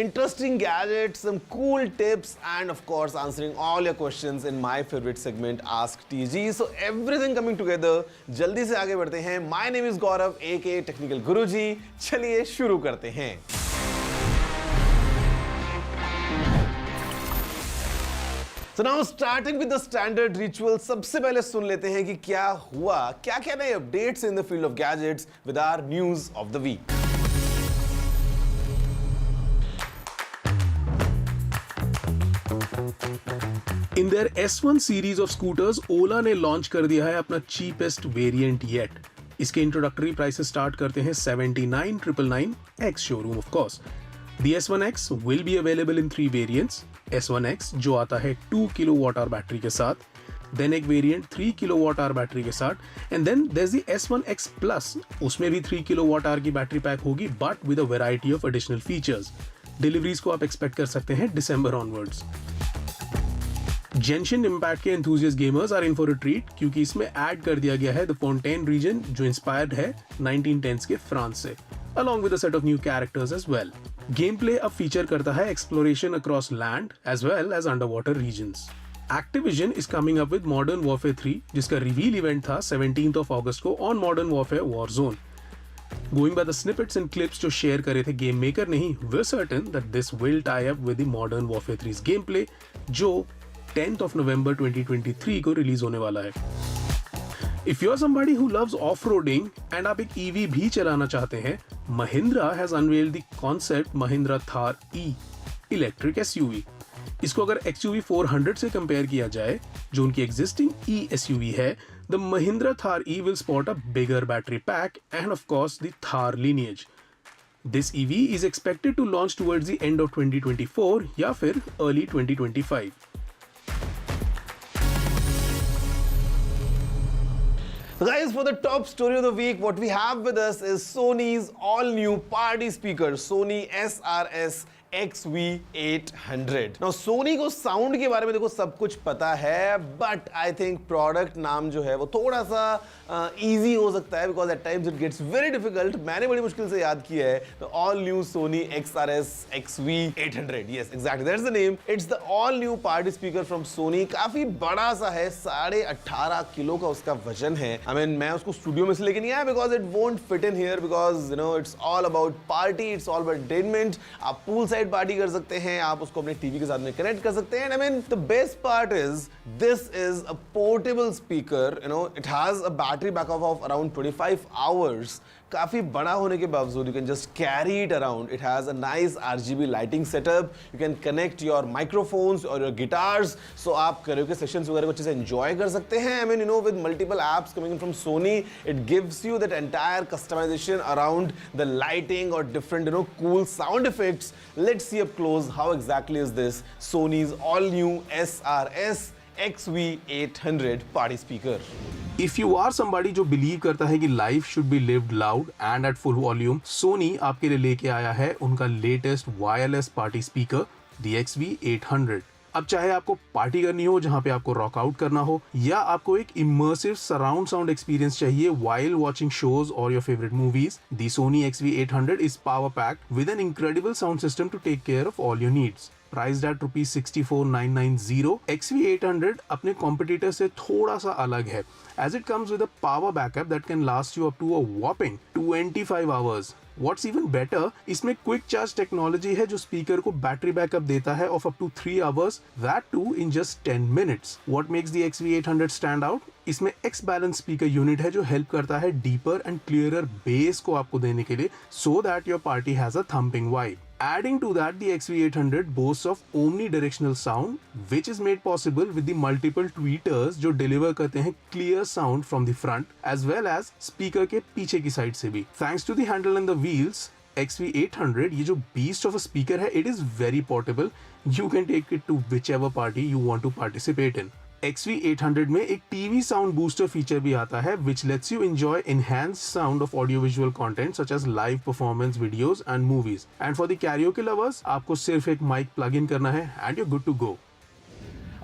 Interesting gadgets, some cool tips, and of course answering all your questions in my favorite segment, Ask TG. So everything coming together. जल्दी से आगे बढ़ते हैं. My name is Gaurav, aka Technical Guruji. चलिए शुरू करते हैं. So now starting with the standard ritual, सबसे पहले सुन लेते हैं कि क्या हुआ, क्या-क्या नए updates in the field of gadgets with our news of the week. In their S1 series of scooters, Ola ने लॉन्च कर दिया है अपना cheapest variant yet. इसके इंट्रोडक्टरी प्राइसेस स्टार्ट करते हैं 79,999 X showroom of course. The S1X will be available in 3 variants. S1X जो आता है 2 kWh बैटरी के साथ, then एक वेरिएंट 3 kWh बैटरी के साथ, and then there's the S1X Plus. उसमें भी 3 kWh की बैटरी पैक होगी but with a variety of additional features. Deliveries को आप एक्सपेक्ट कर सकते हैं दिसंबर ऑनवर्ड्स. जेंशिन इम्पैक्ट के enthusiast gamers are in for a treat क्योंकि इसमें ऐड कर दिया गया है द फोंटेन रीजन जो इंस्पायर्ड है 1910s के फ्रांस से, along with a set of new characters as well. Game play अब फीचर करता है exploration across land as well as underwater regions. Activision is coming up with Modern Warfare 3 जिसका reveal event था 17th of August को on Modern Warfare Warzone. Going by the snippets and clips जो share करे थे game maker ने ही, we're certain that this will tie up with the Modern Warfare 3's gameplay जो 10th of November 2023 को release होने वाला है. If you're somebody who loves off-roading and आप एक EV भी चलाना चाहते हैं, Mahindra has unveiled the concept Mahindra Thar E electric SUV. इसको अगर XUV 400 से कंपेयर किया जाए जो उनकी एग्जिस्टिंग E SUV है, the Mahindra Thar E will sport a bigger battery pack and of course the Thar lineage. This EV is expected to launch towards the end of 2024 या फिर early 2025. Guys, for the top story of the week, what we have with us is Sony's all-new party speaker, Sony SRS XV800. Now, Sony को sound के बारे में देखो सब कुछ पता है, but I think प्रोडक्ट नाम जो है वो थोड़ा सा easy हो सकता है because at times it gets very difficult. मैंने बड़ी मुश्किल से याद किया है the all new Sony XRS XV800. Yes, exactly, that's the name. It's the all new party speaker from Sony. काफी बड़ा सा है, 18.5 किलो का उसका वजन है. I mean, मैं उसको स्टूडियो में से लेके नहीं आया because it won't fit in here because you know it's all about party, it's all about entertainment. आप पूल साइड पार्टी कर सकते हैं, आप उसको अपने टीवी के साथ में कनेक्ट कर सकते हैं. I mean, the best part is this is a portable speaker. You know, it has a battery backup of around 25 hours. काफी बड़ा होने के बावजूद you can just carry it around. It has a nice RGB lighting setup. You can connect your microphones or your guitars. So आप karaoke sessions वगैरह को अच्छे से enjoy कर सकते हैं. I mean, you know, with multiple apps coming in from Sony, it gives you that entire customization around the lighting or different, you know, cool sound effects. Let's see up close how exactly is this Sony's all-new SRS XV800 party speaker. If you are somebody जो believe करता है कि life should be lived loud and at full volume, Sony आपके लिए लेके आया है उनका latest wireless party speaker, the XV800. अब चाहे आपको पार्टी करनी हो जहां पे आपको रॉक आउट करना हो या आपको एक इमर्सिव सराउंड साउंड एक्सपीरियंस चाहिए while watching shows or your favorite movies, the Sony XV800 is power packed with an incredible sound system to take care of all your needs. Priced at ₹64,990, XV800 अपने competitor से थोड़ा सा अलग है as it comes with a power backup that can last you up to a whopping 25 hours. What's even better, इसमें quick charge technology है जो speaker को बैटरी बैकअप देता है of up to 3 hours, that too in just 10 minutes. What makes the XV800 stand out? इसमें X balance speaker unit है जो help करता है डीपर एंड क्लियरर बेस को आपको देने के लिए so that your party has a thumping vibe. Adding to that, the XV800 boasts of omnidirectional sound, which is made possible with the multiple tweeters जो deliver करते हैं clear sound from the front as well as speaker के पीछे की side से भी. Thanks to the handle and the wheels, XV800 ये जो beast of a speaker है, it is very portable. You can take it to whichever party you want to participate in. XV800 में एक TV sound booster feature भी आता है which lets you enjoy enhanced sound of audiovisual content such as live performance videos and movies. And for the karaoke lovers, आपको सिर्फ एक mic plug in करना है and you're good to go.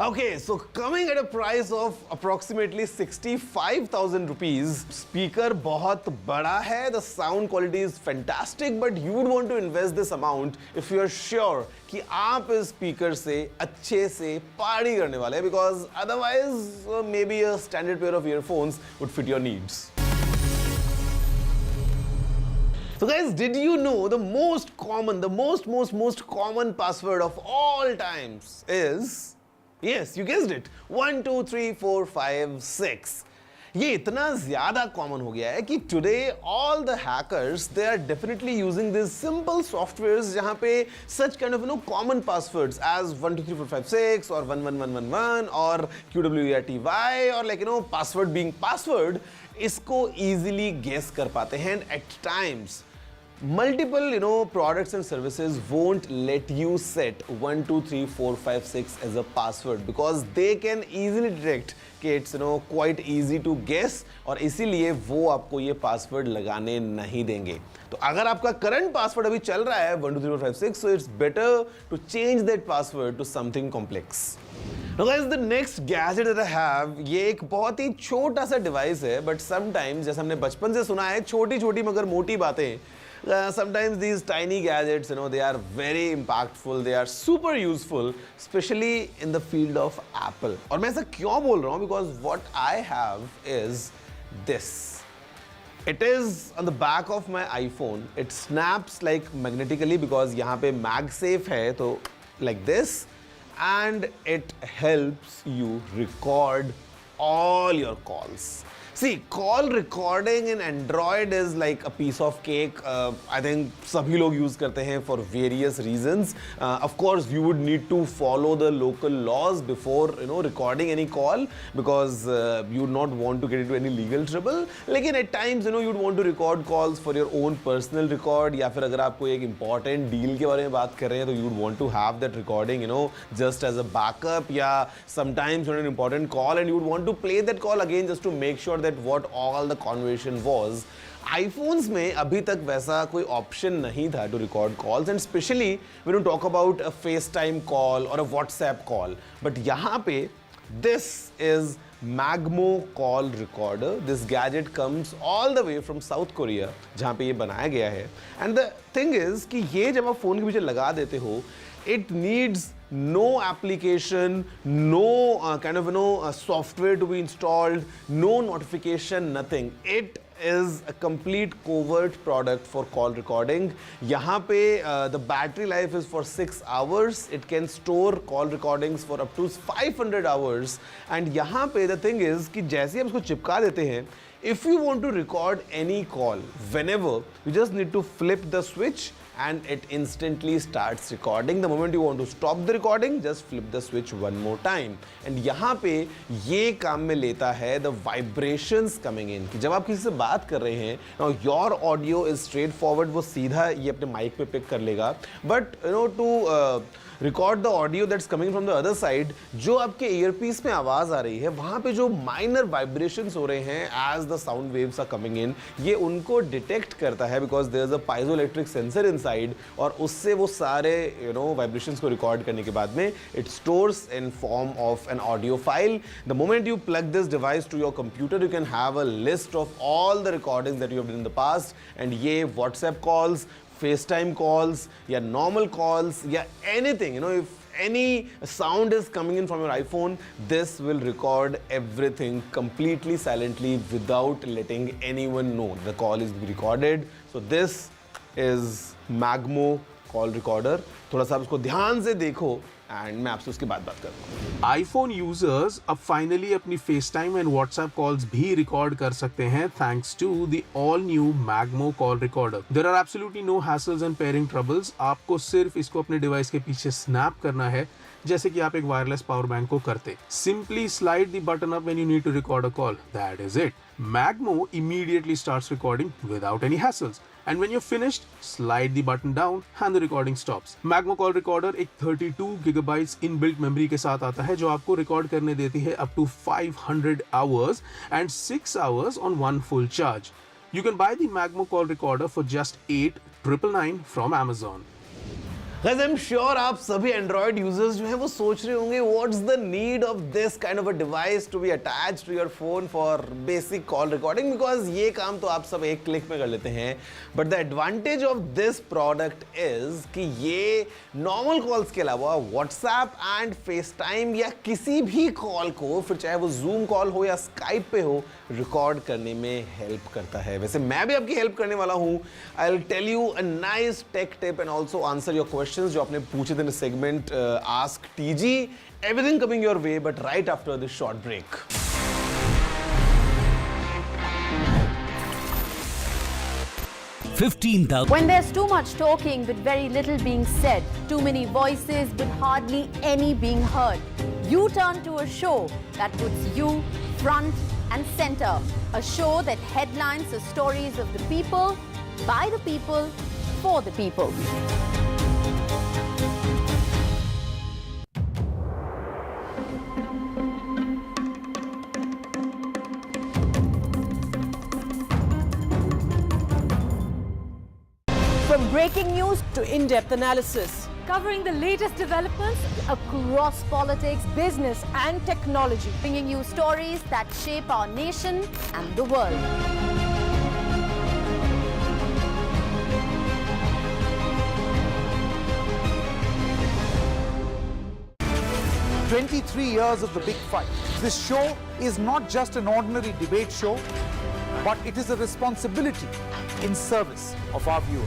Okay, so coming at a price of approximately 65,000 rupees, speaker बहुत बड़ा है, the sound quality is fantastic, but you would want to invest this amount if you are sure कि आप इस speaker से अच्छे से party करने वाले हैं, because otherwise maybe a standard pair of earphones would fit your needs. So guys, did you know the most common password of all times is, yes, you guessed it, 1 2 3 4 5 6. ये इतना ज्यादा common हो गया है कि today all the hackers they are definitely using this simple softwares जहां पे such kind of common passwords as 1 2 3 4 5 6 और 11111 और QWERTY और पासवर्ड बीइंग पासवर्ड इसको इजीली गेस कर पाते हैं. At times multiple products and services won't let you set 1 2 3 4 5 6 as a password because they can easily detect कि it's quite easy to guess और इसीलिए वो आपको ये पासवर्ड लगाने नहीं देंगे. तो अगर आपका करंट पासवर्ड अभी चल रहा है 1 2 3 4 5 6 so it's better to change that password to something complex. Now guys, the next gadget that I have ये एक बहुत ही छोटा सा डिवाइस है बट समटाइम्स जैसे हमने बचपन से सुना है छोटी छोटी मगर मोटी बातें. Sometimes these tiny gadgets, they are very impactful, they are super useful, especially in the field of Apple. और मैं ऐसा क्यों बोल रहा हूँ? Because what I have is this. It is on the back of my iPhone. It snaps like magnetically because यहाँ पे MagSafe है तो like this, and it helps you record all your calls. See, call recording in Android is like a piece of cake. I think सभी लोग use करते हैं for various reasons. Of course, you would need to follow the local laws before recording any call because you would not want to get into any legal trouble. लेकिन at times you'd want to record calls for your own personal record या फिर अगर आप कोई एक important deal के बारे में बात कर रहे हैं तो you'd want to have that recording just as a backup या sometimes an important call and you would want to play that call again just to make sure that what all the conversation was. iPhones में अभी तक वैसा कोई option नहीं था to record calls and especially when you talk about a FaceTime call or a WhatsApp call. But यहाँ पे this is Magmo call recorder. This gadget comes all the way from South Korea जहाँ पे ये बनाया गया है. And the thing is कि ये जब आप फोन के पीछे लगा देते हो it needs no application, no kind of software to be installed, no notification, nothing. It is a complete covert product for call recording. यहाँ पे the battery life is for 6 hours. It can store call recordings for up to 500 hours. And यहाँ पे the thing is कि जैसे आप इसको चिपका देते हैं, if you want to record any call, whenever, you just need to flip the switch and it instantly starts recording. The moment you want to stop the recording, just flip the switch one more time. And यहाँ पे ये काम में लेता है the vibrations coming in. कि जब आप किसी से बात कर रहे हैं, now your audio is straightforward, वो सीधा ये अपने माइक पे पिक कर लेगा. But to record the audio that's coming from the other side, जो आपके earpiece में आवाज आ रही है, वहाँ पे जो minor vibrations हो रहे हैं as the sound waves are coming in, ये उनको detect करता है because there's a piezoelectric sensor inside और उससे वो सारे vibrations को record करने के बाद में it stores in form of an audio file. The moment you plug this device to your computer, you can have a list of all the recordings that you have done in the past and ये WhatsApp calls, FaceTime calls, या normal calls, या anything, if any sound is coming in from your iPhone, this will record everything completely silently without letting anyone know the call is being recorded. So this is Magmo call recorder. थोड़ा सा इसको ध्यान से देखो and मैं आपसे उसके बाद बात करूंगा. iPhone यूजर्स अब फाइनली अपनी FaceTime एंड WhatsApp कॉल्स भी रिकॉर्ड कर सकते हैं thanks to the all new Magmo call recorder. There are absolutely no hassles and pairing troubles. आपको सिर्फ इसको अपने डिवाइस के पीछे स्नैप करना है जैसे कि आप एक वायरलेस पावर बैंक को करते. Simply slide the button up when you need to record a call. That is it. Magmo immediately starts recording without any hassles. And when you're finished, slide the button down and the recording stops. Magmo Call Recorder एक 32 GB inbuilt memory के साथ आता है जो आपको record करने देती है up to 500 hours and 6 hours on one full charge. You can buy the Magmo Call Recorder for just $8,999 from Amazon. Guys, I'm sure आप सभी Android users जो हैं वो सोच रहे होंगे what's the need of this kind of a device to be attached to your phone for basic call recording because ये काम तो आप सब एक क्लिक में कर लेते हैं. But the advantage of this product is कि ये normal calls के अलावा WhatsApp and FaceTime या किसी भी कॉल को फिर चाहे वो Zoom कॉल हो या Skype पे हो रिकॉर्ड करने में हेल्प करता है. वैसे मैं भी आपकी हेल्प करने वाला हूँ. I'll tell you a nice tech tip and also answer your questions जो आपने पूछे थे segment ask TG. Everything coming your way but right after this short break. 15,000. When there's too much talking but very little being said, too many voices but hardly any being heard, you turn to a show that puts you front and center. A show that headlines the stories of the people, by the people, for the people. From breaking news to in-depth analysis, Covering the latest developments across politics, business and technology, bringing you stories that shape our nation and the world. Years of the big fight. This show is not just an ordinary debate show, but it is a responsibility in service of our viewers.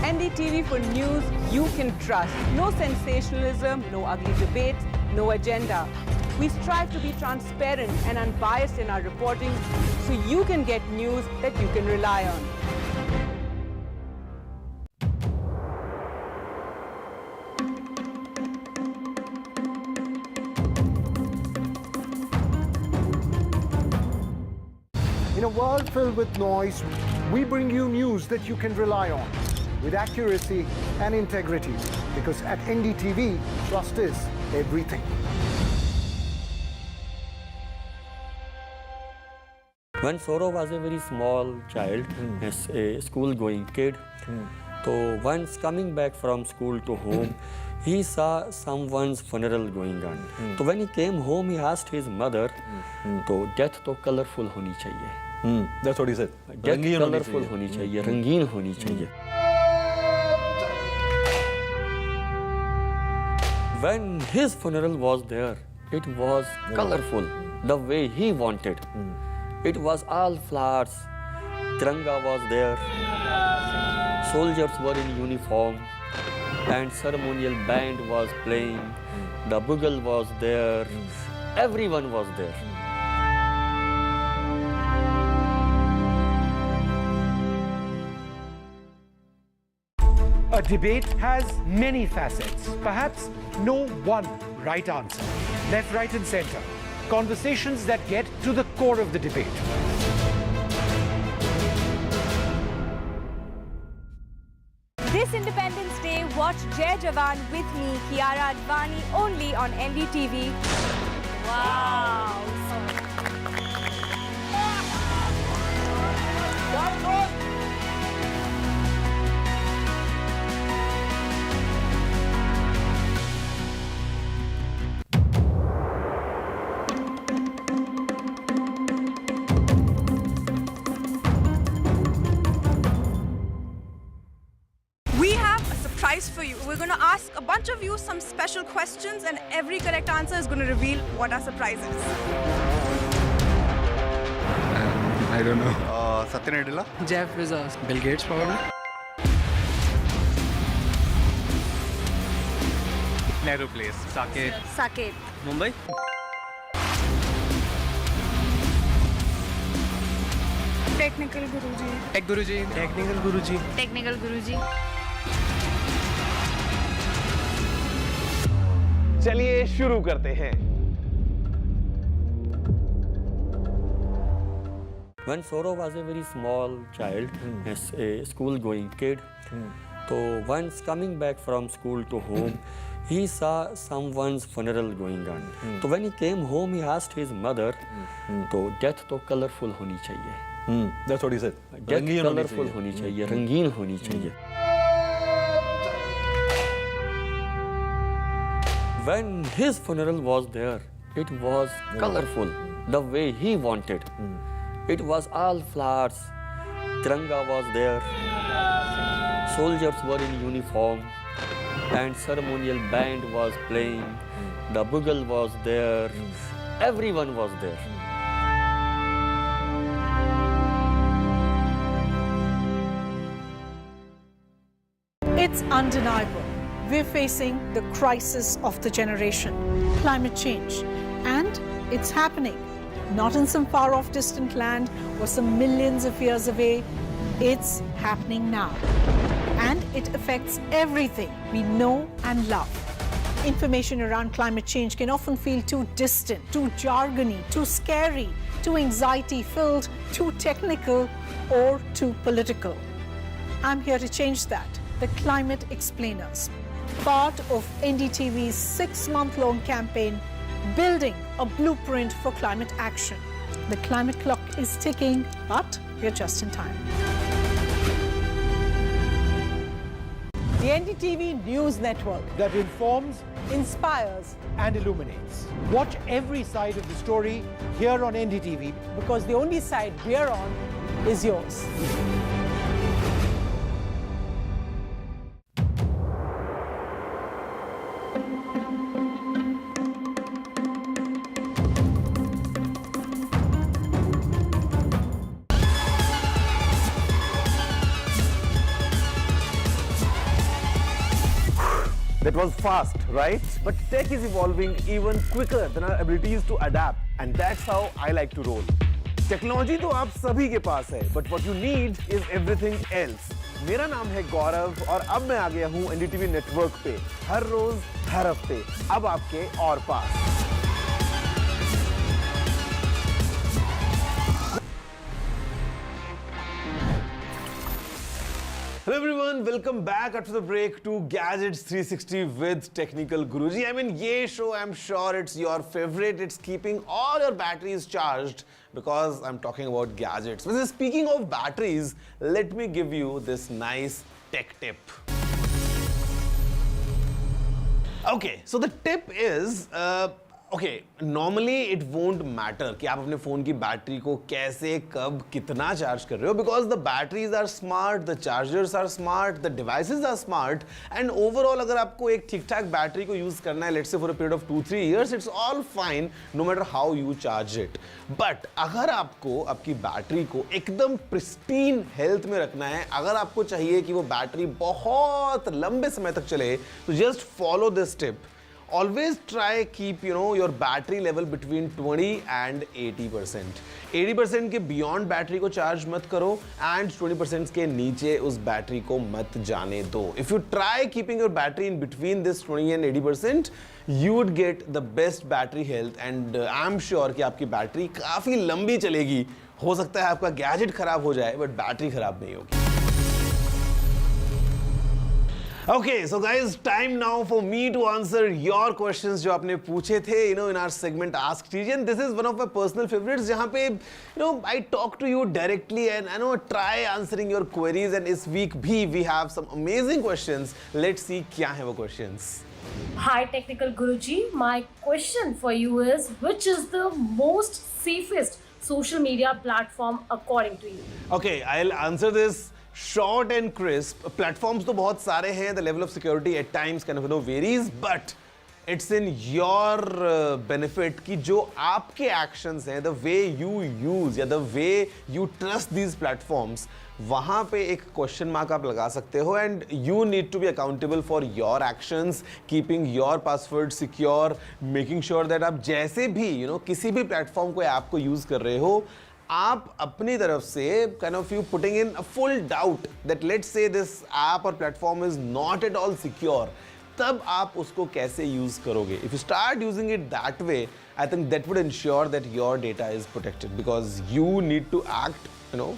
NDTV for news you can trust. No sensationalism, no ugly debates, no agenda. We strive to be transparent and unbiased in our reporting so you can get news that you can rely on. In a world filled with noise, we bring you news that you can rely on with accuracy and integrity, because at NDTV, trust is everything. When Saurav was a very small child, a school-going kid, so once coming back from school to home, he saw someone's funeral going on. So when he came home, he asked his mother, तो death तो colorful होनी चाहिए. That's what he said. Death colorful होनी चाहिए, रंगीन होनी चाहिए. When his funeral was there, it was colorful, the way he wanted. It was all flowers. Tiranga was there. Soldiers were in uniform. And ceremonial band was playing. The bugle was there. Everyone was there. A debate has many facets. Perhaps no one right answer. Left, right, and center. Conversations that get to the core of the debate. This Independence Day, watch Jai Jawan with me, Kiara Advani, only on NDTV. Wow! For you. We're going to ask a bunch of you some special questions, and every correct answer is going to reveal what our surprise is. I don't know. Satya Jeff Bezos. Bill Gates probably. Nehru Place. Saket. Saket. Mumbai. Technical Guruji. Tech Guruji. Technical Guruji. Technical Guruji. चलिए शुरू करते हैं. When Saurav was a very small child, a school-going kid, so once coming back from school to home, he saw someone's funeral going on. So when he came home, he asked his mother, तो death तो colorful होनी चाहिए. That's what he said. Death colorful होनी चाहिए, रंगीन होनी चाहिए. When his funeral was there, it was colorful, the way he wanted. It was all flowers. Tiranga was there. Soldiers were in uniform. And ceremonial band was playing. The bugle was there. Everyone was there. It's undeniable. We're facing the crisis of the generation, climate change, and it's happening, not in some far off distant land or some millions of years away. It's happening now. And it affects everything we know and love. Information around climate change can often feel too distant, too jargony, too scary, too anxiety-filled, too technical, or too political. I'm here to change that. The Climate Explainers, part of NDTV's 6-month-long campaign, building a blueprint for climate action. The climate clock is ticking, but we're just in time. The NDTV News Network that informs, inspires, and illuminates. Watch every side of the story here on NDTV, because the only side we're on is yours. That was fast, right? But tech is evolving even quicker than our abilities to adapt. And that's how I like to roll. Technology तो आप सभी के पास है, but what you need is everything else. मेरा नाम है गौरव और अब मैं आ गया हूँ NDTV नेटवर्क पे हर रोज हर हफ्ते अब आपके और पास. Hello everyone, welcome back after the break to Gadgets 360 with Technical Guruji. I mean, ये show, I'm sure it's your favorite. It's keeping all your batteries charged because I'm talking about gadgets. But speaking of batteries, let me give you this nice tech tip. Okay, so the tip is, okay, normally it won't matter कि आप अपने phone की battery को कैसे कब कितना charge कर रहे हो because the batteries are smart, the chargers are smart, the devices are smart and overall अगर आपको एक ठीक ठाक बैटरी को यूज करना है let's say for a period of 2-3 years it's all fine no matter how you charge it. But अगर आपको आपकी बैटरी को एकदम pristine health में रखना है, अगर आपको चाहिए कि वो बैटरी बहुत लंबे समय तक चले तो just follow this tip. Always try keep your battery level between 20 and 80%. 80% के beyond बैटरी को चार्ज मत करो and 20% के नीचे उस बैटरी को मत जाने दो. If you try keeping your battery in between this 20 and 80%, you would get the best battery health and I'm sure कि आपकी बैटरी काफी लंबी चलेगी. हो सकता है आपका गैजेट खराब हो जाए but बैटरी खराब नहीं होगी. Okay, so guys, time now for me to answer your questions जो आपने पूछे थे, in our segment Ask TG, and this is one of my personal favorites जहाँ पे, I talk to you directly and try answering your queries. And this week भी we have some amazing questions. Let's see क्या है वो questions. Hi, Technical Guruji. My question for you is, which is the most safest social media platform according to you? Okay, I'll answer this short and crisp. Platforms तो बहुत सारे हैं. The level of security at times kind of varies, but it's in your benefit कि जो आपके actions हैं, the way you use या the way you trust these platforms, वहाँ पे एक question mark आप लगा सकते हो and you need to be accountable for your actions, keeping your password secure, making sure that आप जैसे भी किसी भी platform को app को use कर रहे हो, आप अपनी तरफ से kind of you putting in a full doubt that let's say this app or platform is not at all secure, तब आप उसको कैसे use करोगे? If you start using it that way, I think that would ensure that your data is protected because you need to act,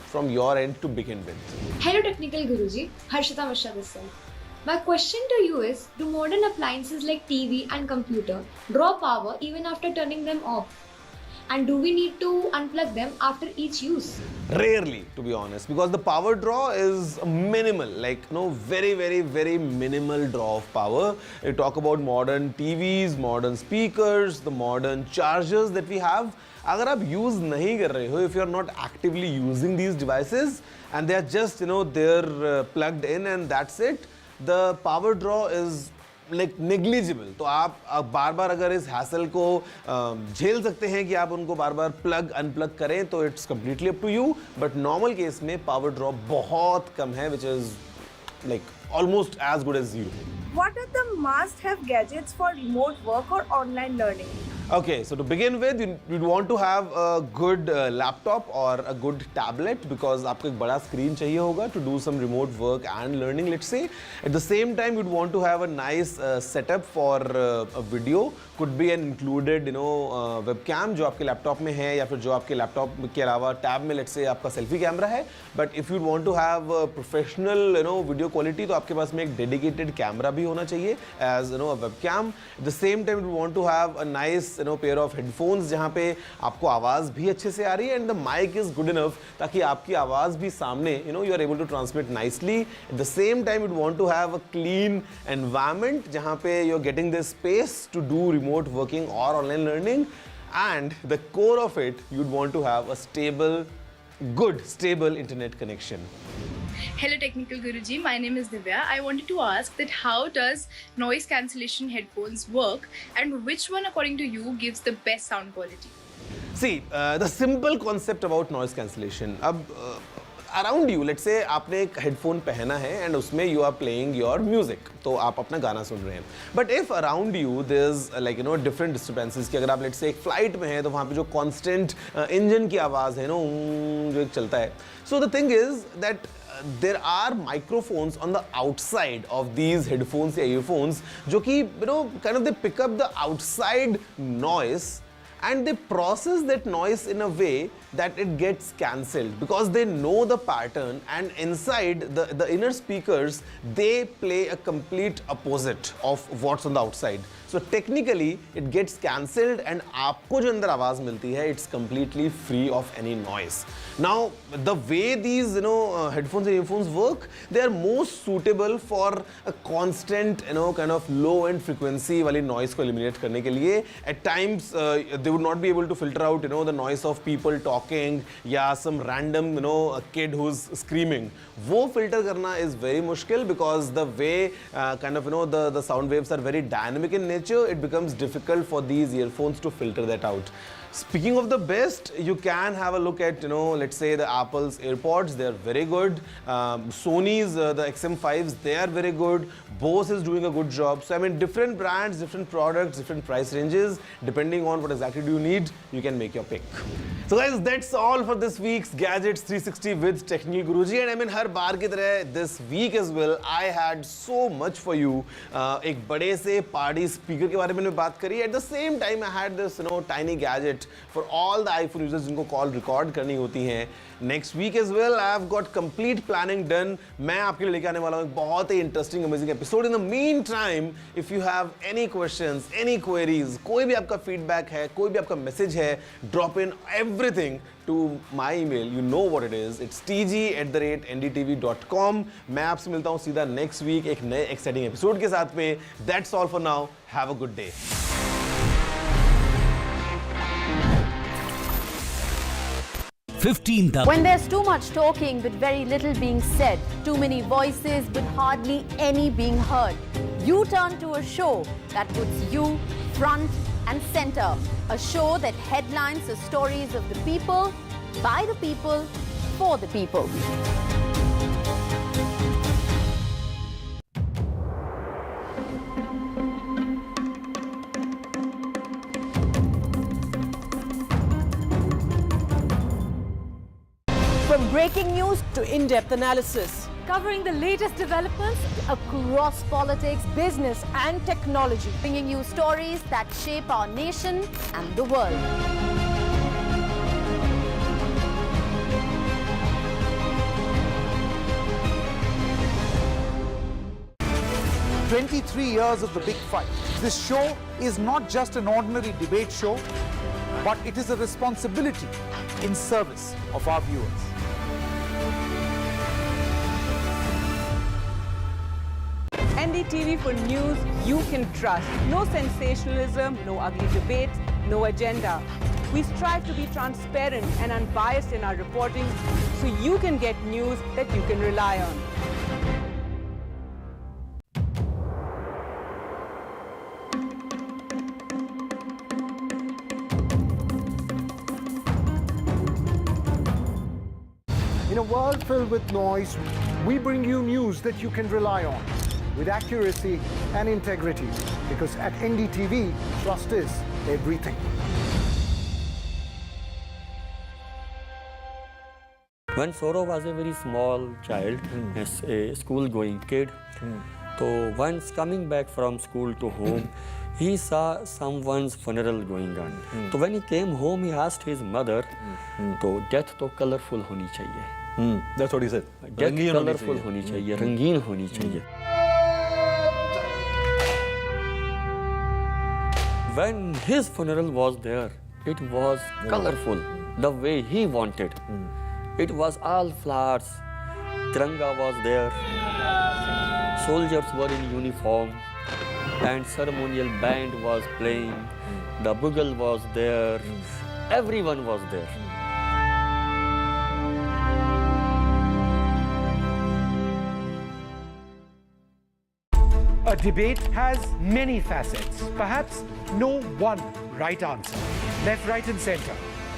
from your end to begin with. Hello, Technical Guruji. Harshita Mishra this side. My question to you is, do modern appliances like TV and computer draw power even after turning them off? And do we need to unplug them after each use? Rarely, to be honest, because the power draw is minimal, very, very, very minimal draw of power. You talk about modern TVs, modern speakers, the modern chargers that we have. अगर आप use नहीं कर रहे हो, if you are not actively using these devices and they are just, they're plugged in and that's it, the power draw is like negligible. तो आप बार-बार अगर इस hassle को झेल सकते हैं कि आप उनको बार-बार plug unplug करें तो it's completely up to you. But normal case में power draw बहुत कम है, which is like almost as good as zero. What are the must-have gadgets for remote work or online learning? Okay, so to begin with, you'd want to have a good laptop or a good tablet because आपको एक बड़ा screen चाहिए होगा to do some remote work and learning, let's say. At the same time, you'd want to have a nice setup for a video. Could be an included, webcam जो आपके laptop में है या फिर जो आपके laptop के अलावा tab में, let's say, आपका selfie camera है. But if you want to have a professional, video quality, तो आपके पास में एक dedicated camera भी होना चाहिए as, a webcam. At the same time, you want to have a nice, pair of headphones जहाँ पे आपको आवाज़ भी अच्छे से आ रही है and the mic is good enough ताकि आपकी आवाज़ भी सामने, you are able to transmit nicely. At the same time, you want to have a clean environment जहाँ पे you're getting this space to do remote working or online learning, and the core of it, you'd want to have a stable internet connection. Hello Technical Guruji, my name is Divya. I wanted to ask that how does noise cancellation headphones work and which one according to you gives the best sound quality? See, the simple concept about noise cancellation. Around you, let's say आपने एक headphone पहना है and उसमें you are playing your music, तो आप अपना गाना सुन रहे हैं. But if around you there's different disturbances कि अगर आप let's say एक flight में हैं तो वहाँ पे जो constant engine की आवाज़ है जो एक चलता है. So the thing is that there are microphones on the outside of these headphones या earphones जो कि kind of they pick up the outside noise and they process that noise in a way that it gets cancelled because they know the pattern, and inside the inner speakers they play a complete opposite of what's on the outside. So technically it gets cancelled and आपको जो अंदर आवाज़ मिलती है it's completely free of any noise. Now the way these headphones and earphones work, they are most suitable for a constant kind of low end frequency वाली noise को eliminate करने के लिए. At times they would not be able to filter out the noise of people talking या some random kid who's screaming. वो filter करना is very मुश्किल because the way kind of the sound waves are very dynamic in nature. It becomes difficult for these earphones to filter that out. Speaking of the best, you can have a look at, let's say the Apple's AirPods, they are very good. Sony's, the XM5s, they are very good. Bose is doing a good job. So, I mean, different brands, different products, different price ranges, depending on what exactly do you need, you can make your pick. So guys, that's all for this week's Gadgets 360 with Technical Guruji. And I mean, हर बार की तरह this week as well, I had so much for you. एक बड़े से party speaker के बारे में मैंने बात करी. At the same time, I had this, tiny gadget for all the iPhone users जिनको call record करनी होती हैं. Next week as well, I have got complete planning done. मैं आपके लिए लेके आने वाला हूँ एक बहुत ही interesting, amazing episode. In the meantime, if you have any questions, any queries, कोई भी आपका feedback है, कोई भी आपका message है, drop in everything to my email. You know what it is. It's tg@ndtv.com. मैं आपसे मिलता हूँ सीधा next week एक नए exciting episode के साथ में. That's all for now. Have a good day. When there's too much talking but very little being said, too many voices but hardly any being heard, you turn to a show that puts you front and center. A show that headlines the stories of the people, by the people, for the people. From breaking news to in-depth analysis, covering the latest developments across politics, business and technology, bringing you stories that shape our nation and the world. Years of the big fight. This show is not just an ordinary debate show, but it is a responsibility in service of our viewers. NDTV for news you can trust. No sensationalism, no ugly debates, no agenda. We strive to be transparent and unbiased in our reporting so you can get news that you can rely on. In a world filled with noise, we bring you news that you can rely on with accuracy and integrity. Because at NDTV, trust is everything. When Saurav was a very small child, as a school-going kid, so once coming back from school to home, he saw someone's funeral going on. So when he came home, he asked his mother, "तो death तो colorful होनी चाहिए." That's what he said. Death colorful होनी चाहिए, रंगीन होनी चाहिए. When his funeral was there, it was colorful, the way he wanted. It was all flowers. Tiranga was there. Soldiers were in uniform. And ceremonial band was playing. The bugle was there. Everyone was there. A debate has many facets. Perhaps no one right answer. Left, right, and center.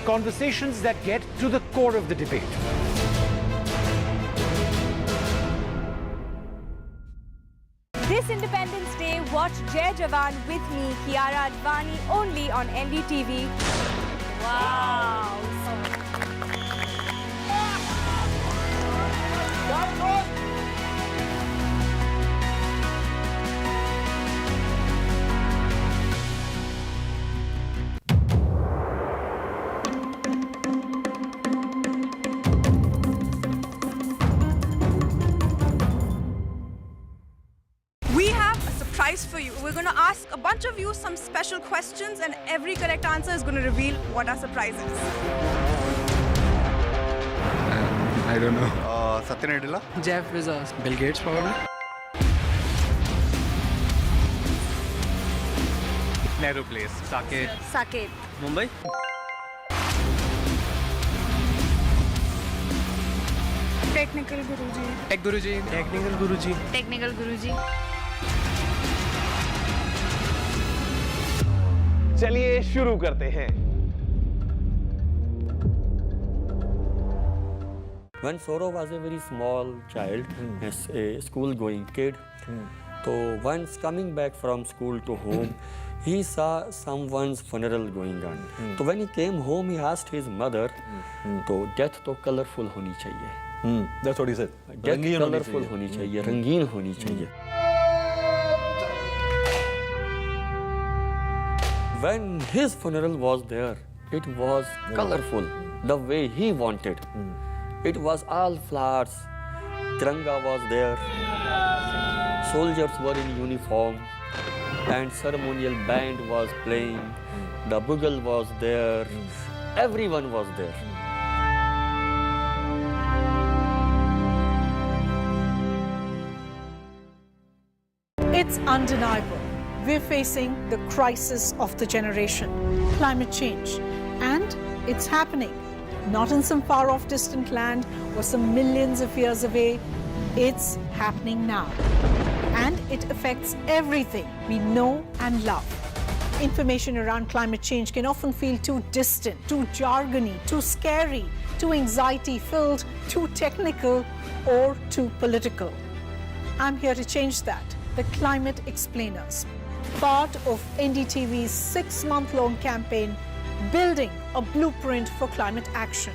Conversations that get to the core of the debate. This Independence Day, watch Jai Jawan with me, Kiara Advani, only on NDTV. Wow! For you. We're going to ask a bunch of you some special questions, and every correct answer is going to reveal what our surprise is. I don't know. Satya Jeff Bezos. Bill Gates probably. Nadu place. Saket. Saket. Mumbai. Technical Guruji. Tech Guruji. Technical Guruji. Technical Guruji. चलिए शुरू करते हैं. When Saurav was a very small child, as a school-going kid, so once coming back from school to home, he saw someone's funeral going on. So when he came home, he asked his mother, "तो death तो colorful होनी चाहिए." That's what he said. Death colorful होनी चाहिए, रंगीन होनी चाहिए. When his funeral was there, it was colorful, the way he wanted. It was all flowers. Tiranga was there. Soldiers were in uniform. And ceremonial band was playing. The bugle was there. Everyone was there. It's undeniable. We're facing the crisis of the generation, climate change. And it's happening. Not in some far-off distant land or some millions of years away. It's happening now. And it affects everything we know and love. Information around climate change can often feel too distant, too jargony, too scary, too anxiety-filled, too technical, or too political. I'm here to change that. The Climate Explainers. Part of NDTV's 6-month-long campaign, Building a Blueprint for Climate Action.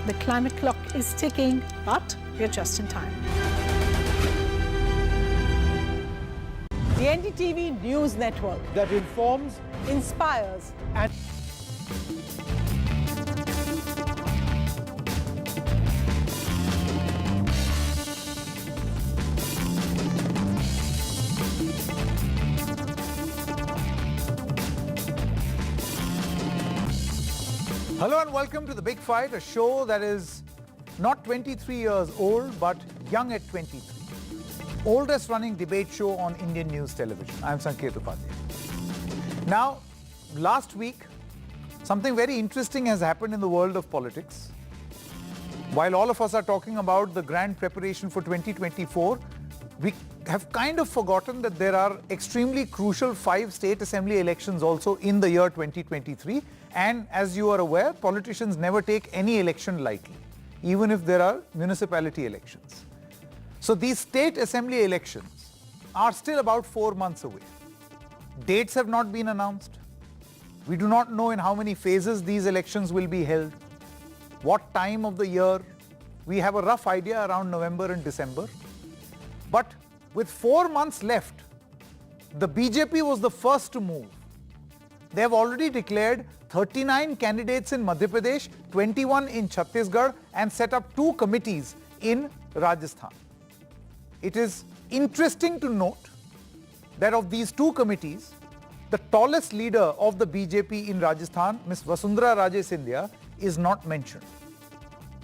The climate clock is ticking, but we're just in time. The NDTV News Network that informs, inspires, and Hello and welcome to The Big Fight, a show that is not 23 years old, but young at 23. Oldest running debate show on Indian news television. I'm Sanket Upadhyay. Now, last week, something very interesting has happened in the world of politics. While all of us are talking about the grand preparation for 2024, we have kind of forgotten that there are extremely crucial 5 state assembly elections also in the year 2023. And as you are aware, politicians never take any election lightly, even if there are municipality elections. So these state assembly elections are still about 4 months away. Dates have not been announced. We do not know in how many phases these elections will be held, what time of the year. We have a rough idea around November and December. But with 4 months left, the BJP was the first to move. They have already declared 39 candidates in Madhya Pradesh, 21 in Chhattisgarh, and set up 2 committees in Rajasthan. It is interesting to note that of these 2 committees, the tallest leader of the BJP in Rajasthan, Ms. Vasundhara Raje Scindia, is not mentioned.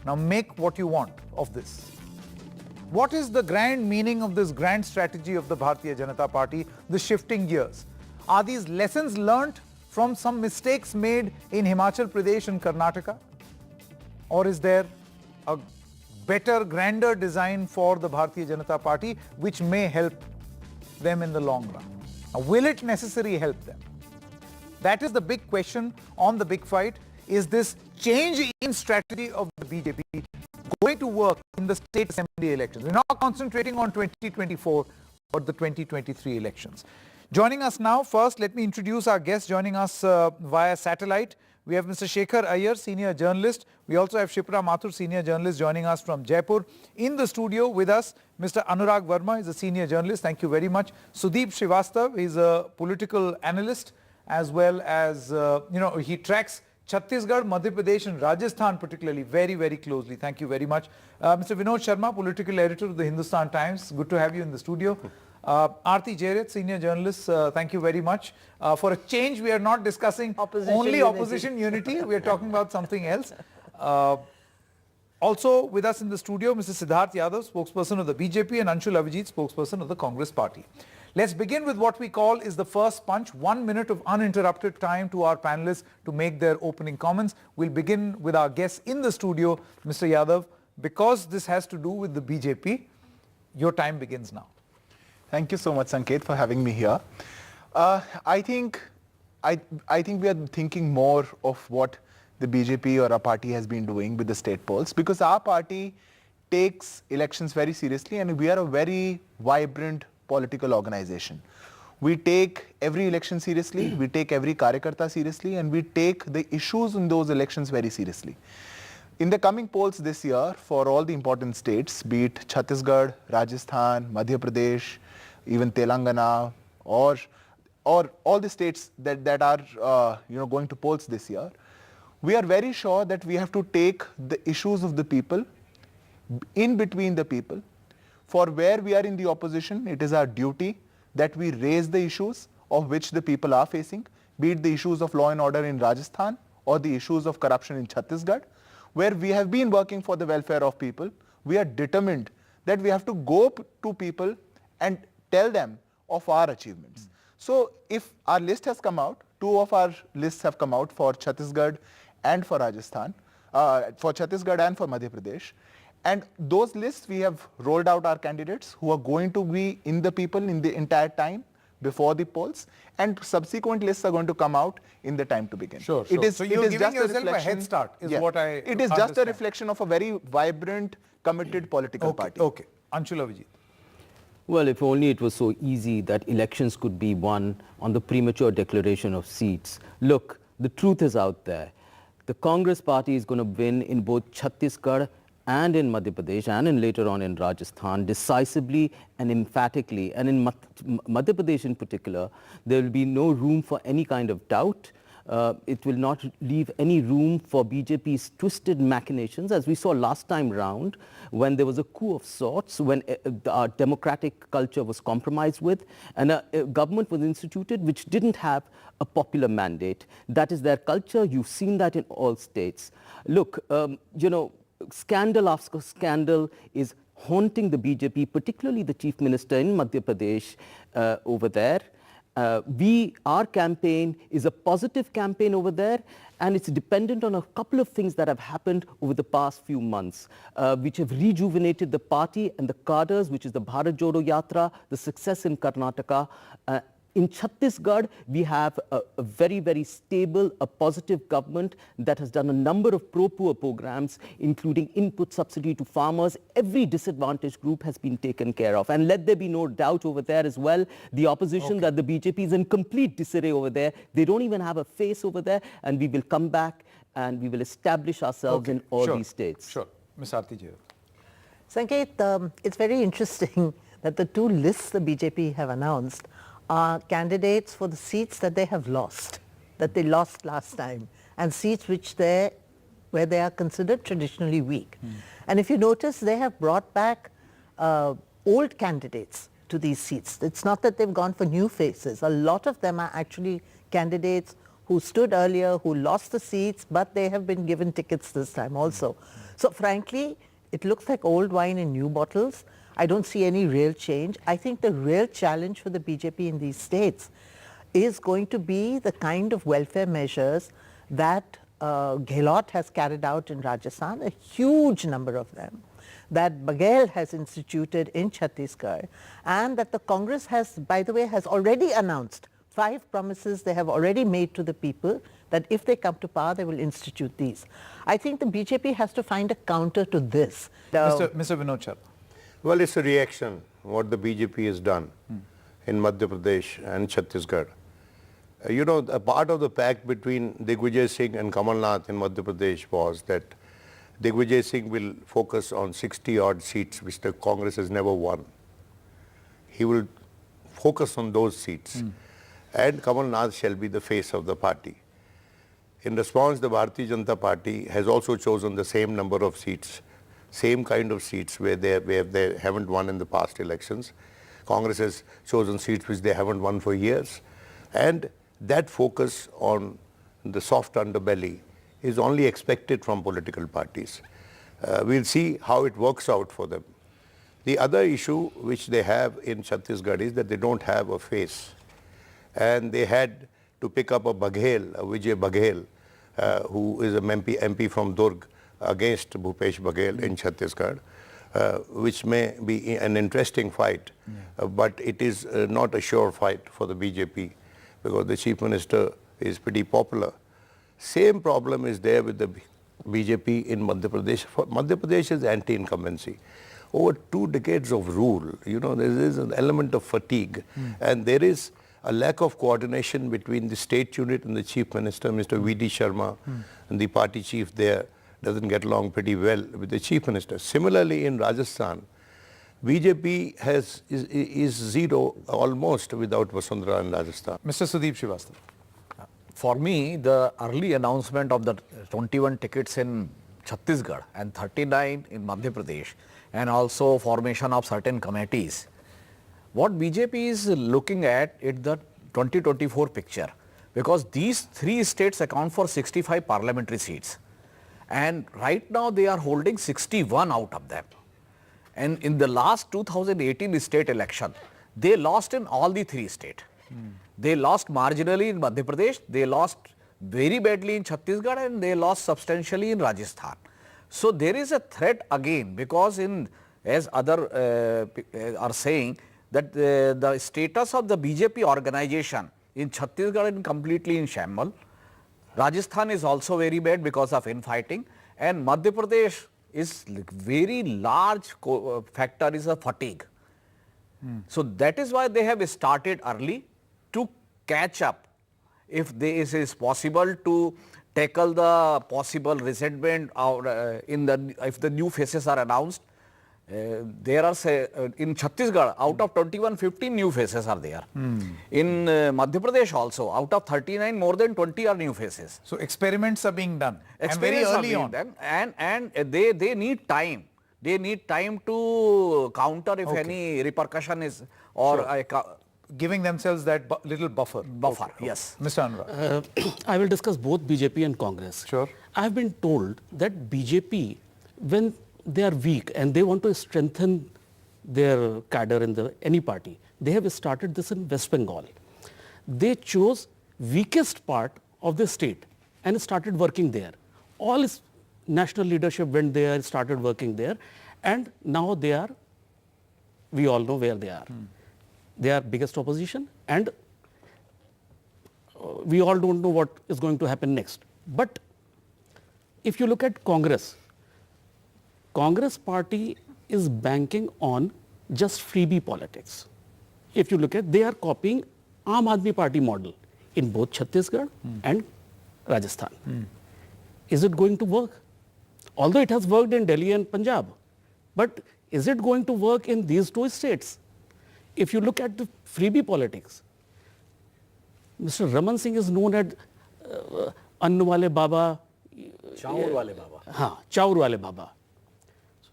Now make what you want of this. What is the grand meaning of this grand strategy of the Bharatiya Janata Party, the shifting gears? Are these lessons learnt from some mistakes made in Himachal Pradesh and Karnataka? Or is there a better, grander design for the Bharatiya Janata Party which may help them in the long run? Now, will it necessarily help them? That is the big question on the big fight. Is this change in strategy of the BJP going to work in the state assembly elections? We're not concentrating on 2024, but the 2023 elections. Joining us now, first, let me introduce our guests joining us via satellite. We have Mr. Shekhar Iyer, senior journalist. We also have Shipra Mathur, senior journalist, joining us from Jaipur. In the studio with us, Mr. Anurag Verma is a senior journalist. Thank you very much. Sudeep Srivastav is a political analyst, as well as, he tracks Chhattisgarh, Madhya Pradesh and Rajasthan particularly very, very closely. Thank you very much. Mr. Vinod Sharma, political editor of the Hindustan Times. Good to have you in the studio. Aarti Jairath, senior journalist, thank you very much. For a change, we are not discussing only opposition unity. We are talking about something else. Also with us in the studio, Mr. Siddharth Yadav, spokesperson of the BJP, and Anshul Avijit, spokesperson of the Congress Party. Let's begin with what we call is the first punch, 1 minute of uninterrupted time to our panelists to make their opening comments. We'll begin with our guests in the studio, Mr. Yadav. Because this has to do with the BJP, your time begins now. Thank you so much, Sanket, for having me here. I think we are thinking more of what the BJP or our party has been doing with the state polls, because our party takes elections very seriously and we are a very vibrant political organization. We take every election seriously, we take every Karyakarta seriously, and we take the issues in those elections very seriously. In the coming polls this year, for all the important states, be it Chhattisgarh, Rajasthan, Madhya Pradesh, even Telangana, or all the states that are going to polls this year, we are very sure that we have to take the issues of the people in between the people. For where we are in the opposition, it is our duty that we raise the issues of which the people are facing, be it the issues of law and order in Rajasthan or the issues of corruption in Chhattisgarh. Where we have been working for the welfare of people, we are determined that we have to go to people and tell them of our achievements. So if our list has come out, 2 of our lists have come out for Chhattisgarh and for Rajasthan, for Chhattisgarh and for Madhya Pradesh. And those lists, we have rolled out our candidates who are going to be in the people in the entire time before the polls, and subsequent lists are going to come out in the time to begin. Sure. It is, so you're it is giving just yourself a head start, is what I It is just a reflection of a very vibrant, committed political party. Okay. Anshul Avijit. Well, if only it was so easy that elections could be won on the premature declaration of seats. Look, the truth is out there. The Congress party is going to win in both Chhattisgarh and in Madhya Pradesh and later on in Rajasthan decisively and emphatically. And in Madhya Pradesh in particular, there will be no room for any kind of doubt. It will not leave any room for BJP's twisted machinations, as we saw last time round when there was a coup of sorts, when our democratic culture was compromised with, and a government was instituted which didn't have a popular mandate. That is their culture. You've seen that in all states. Look, scandal after scandal is haunting the BJP, particularly the Chief Minister in Madhya Pradesh over there. Our campaign is a positive campaign over there, and it's dependent on a couple of things that have happened over the past few months, which have rejuvenated the party and the cadres, which is the Bharat Jodo Yatra, the success in Karnataka, In Chhattisgarh, we have a very, very stable, a positive government that has done a number of pro-poor programs, including input subsidy to farmers. Every disadvantaged group has been taken care of. And let there be no doubt over there as well, the opposition that the BJP is in complete disarray over there. They don't even have a face over there. And we will come back and we will establish ourselves in all these states. Sure. Ms. Aarti Ji. Sanket, it's very interesting that the two lists the BJP have announced are candidates for the seats that they have lost, that they lost last time, and seats where they are considered traditionally weak. And if you notice, they have brought back old candidates to these seats. It's not that they've gone for new faces. A lot of them are actually candidates who stood earlier, who lost the seats, but they have been given tickets this time also. So frankly, it looks like old wine in new bottles. I don't see any real change. I think the real challenge for the BJP in these states is going to be the kind of welfare measures that Gehlot has carried out in Rajasthan, a huge number of them, that Baghel has instituted in Chhattisgarh, and that the Congress has, by the way, has already announced 5 promises they have already made to the people that if they come to power, they will institute these. I think the BJP has to find a counter to this. Mr. Vinod Sharma. Well, it's a reaction, what the BJP has done in Madhya Pradesh and Chhattisgarh. You know, a part of the pact between Digvijay Singh and Kamal Nath in Madhya Pradesh was that Digvijay Singh will focus on 60-odd seats, which the Congress has never won. He will focus on those seats. And Kamal Nath shall be the face of the party. In response, the Bharatiya Janata Party has also chosen the same number of seats, same kind of seats where they haven't won in the past elections. Congress has chosen seats which they haven't won for years. And that focus on the soft underbelly is only expected from political parties. We'll see how it works out for them. The other issue which they have in Chhattisgarh is that they don't have a face. And they had to pick up a Baghel, a Vijay Baghel, who is an MP from Durg, against Bhupesh Baghel in Chhattisgarh, which may be an interesting fight, but it is not a sure fight for the BJP because the Chief Minister is pretty popular. Same problem is there with the BJP in Madhya Pradesh. Madhya Pradesh is anti-incumbency. Over 2 decades of rule, you know, there is an element of fatigue and there is a lack of coordination between the state unit and the Chief Minister, Mr. V.D. Sharma, and the party chief there doesn't get along pretty well with the Chief Minister. Similarly, in Rajasthan, BJP is zero almost without Vasundhara in Rajasthan. Mr. Sudeep Srivastava. For me, the early announcement of the 21 tickets in Chhattisgarh and 39 in Madhya Pradesh and also formation of certain committees, what BJP is looking at is the 2024 picture because these 3 states account for 65 parliamentary seats. And right now they are holding 61 out of them. And in the last 2018 state election, they lost in all the 3 states. They lost marginally in Madhya Pradesh, they lost very badly in Chhattisgarh, and they lost substantially in Rajasthan. So there is a threat again because as other are saying that the status of the BJP organization in Chhattisgarh is completely in shambles. Rajasthan is also very bad because of infighting, and Madhya Pradesh is very large factor is a fatigue. So that is why they have started early to catch up. If it is possible to tackle the possible resentment if the new faces are announced, there are in Chhattisgarh out of 21, 15 new faces are there. In Madhya Pradesh also out of 39 more than 20 are new faces. So experiments are being done and very early on. And they need time. They need time to counter if any repercussion is or giving themselves that little buffer. Yes. Mr. Anurag. I will discuss both BJP and Congress. Sure. I have been told that BJP, when they are weak and they want to strengthen their cadre in any party, they have started this in West Bengal. They chose weakest part of the state and started working there. All its national leadership went there, started working there, and now we all know where they are. They are biggest opposition, and we all don't know what is going to happen next. But if you look at Congress party is banking on just freebie politics. If you look at, they are copying Aam Aadmi Party model in both Chhattisgarh and Rajasthan. Is it going to work? Although it has worked in Delhi and Punjab, but is it going to work in these two states? If you look at the freebie politics, Mr. Raman Singh is known as Ann Wale Baba, Chaur Wale Baba. Chaur Wale Baba.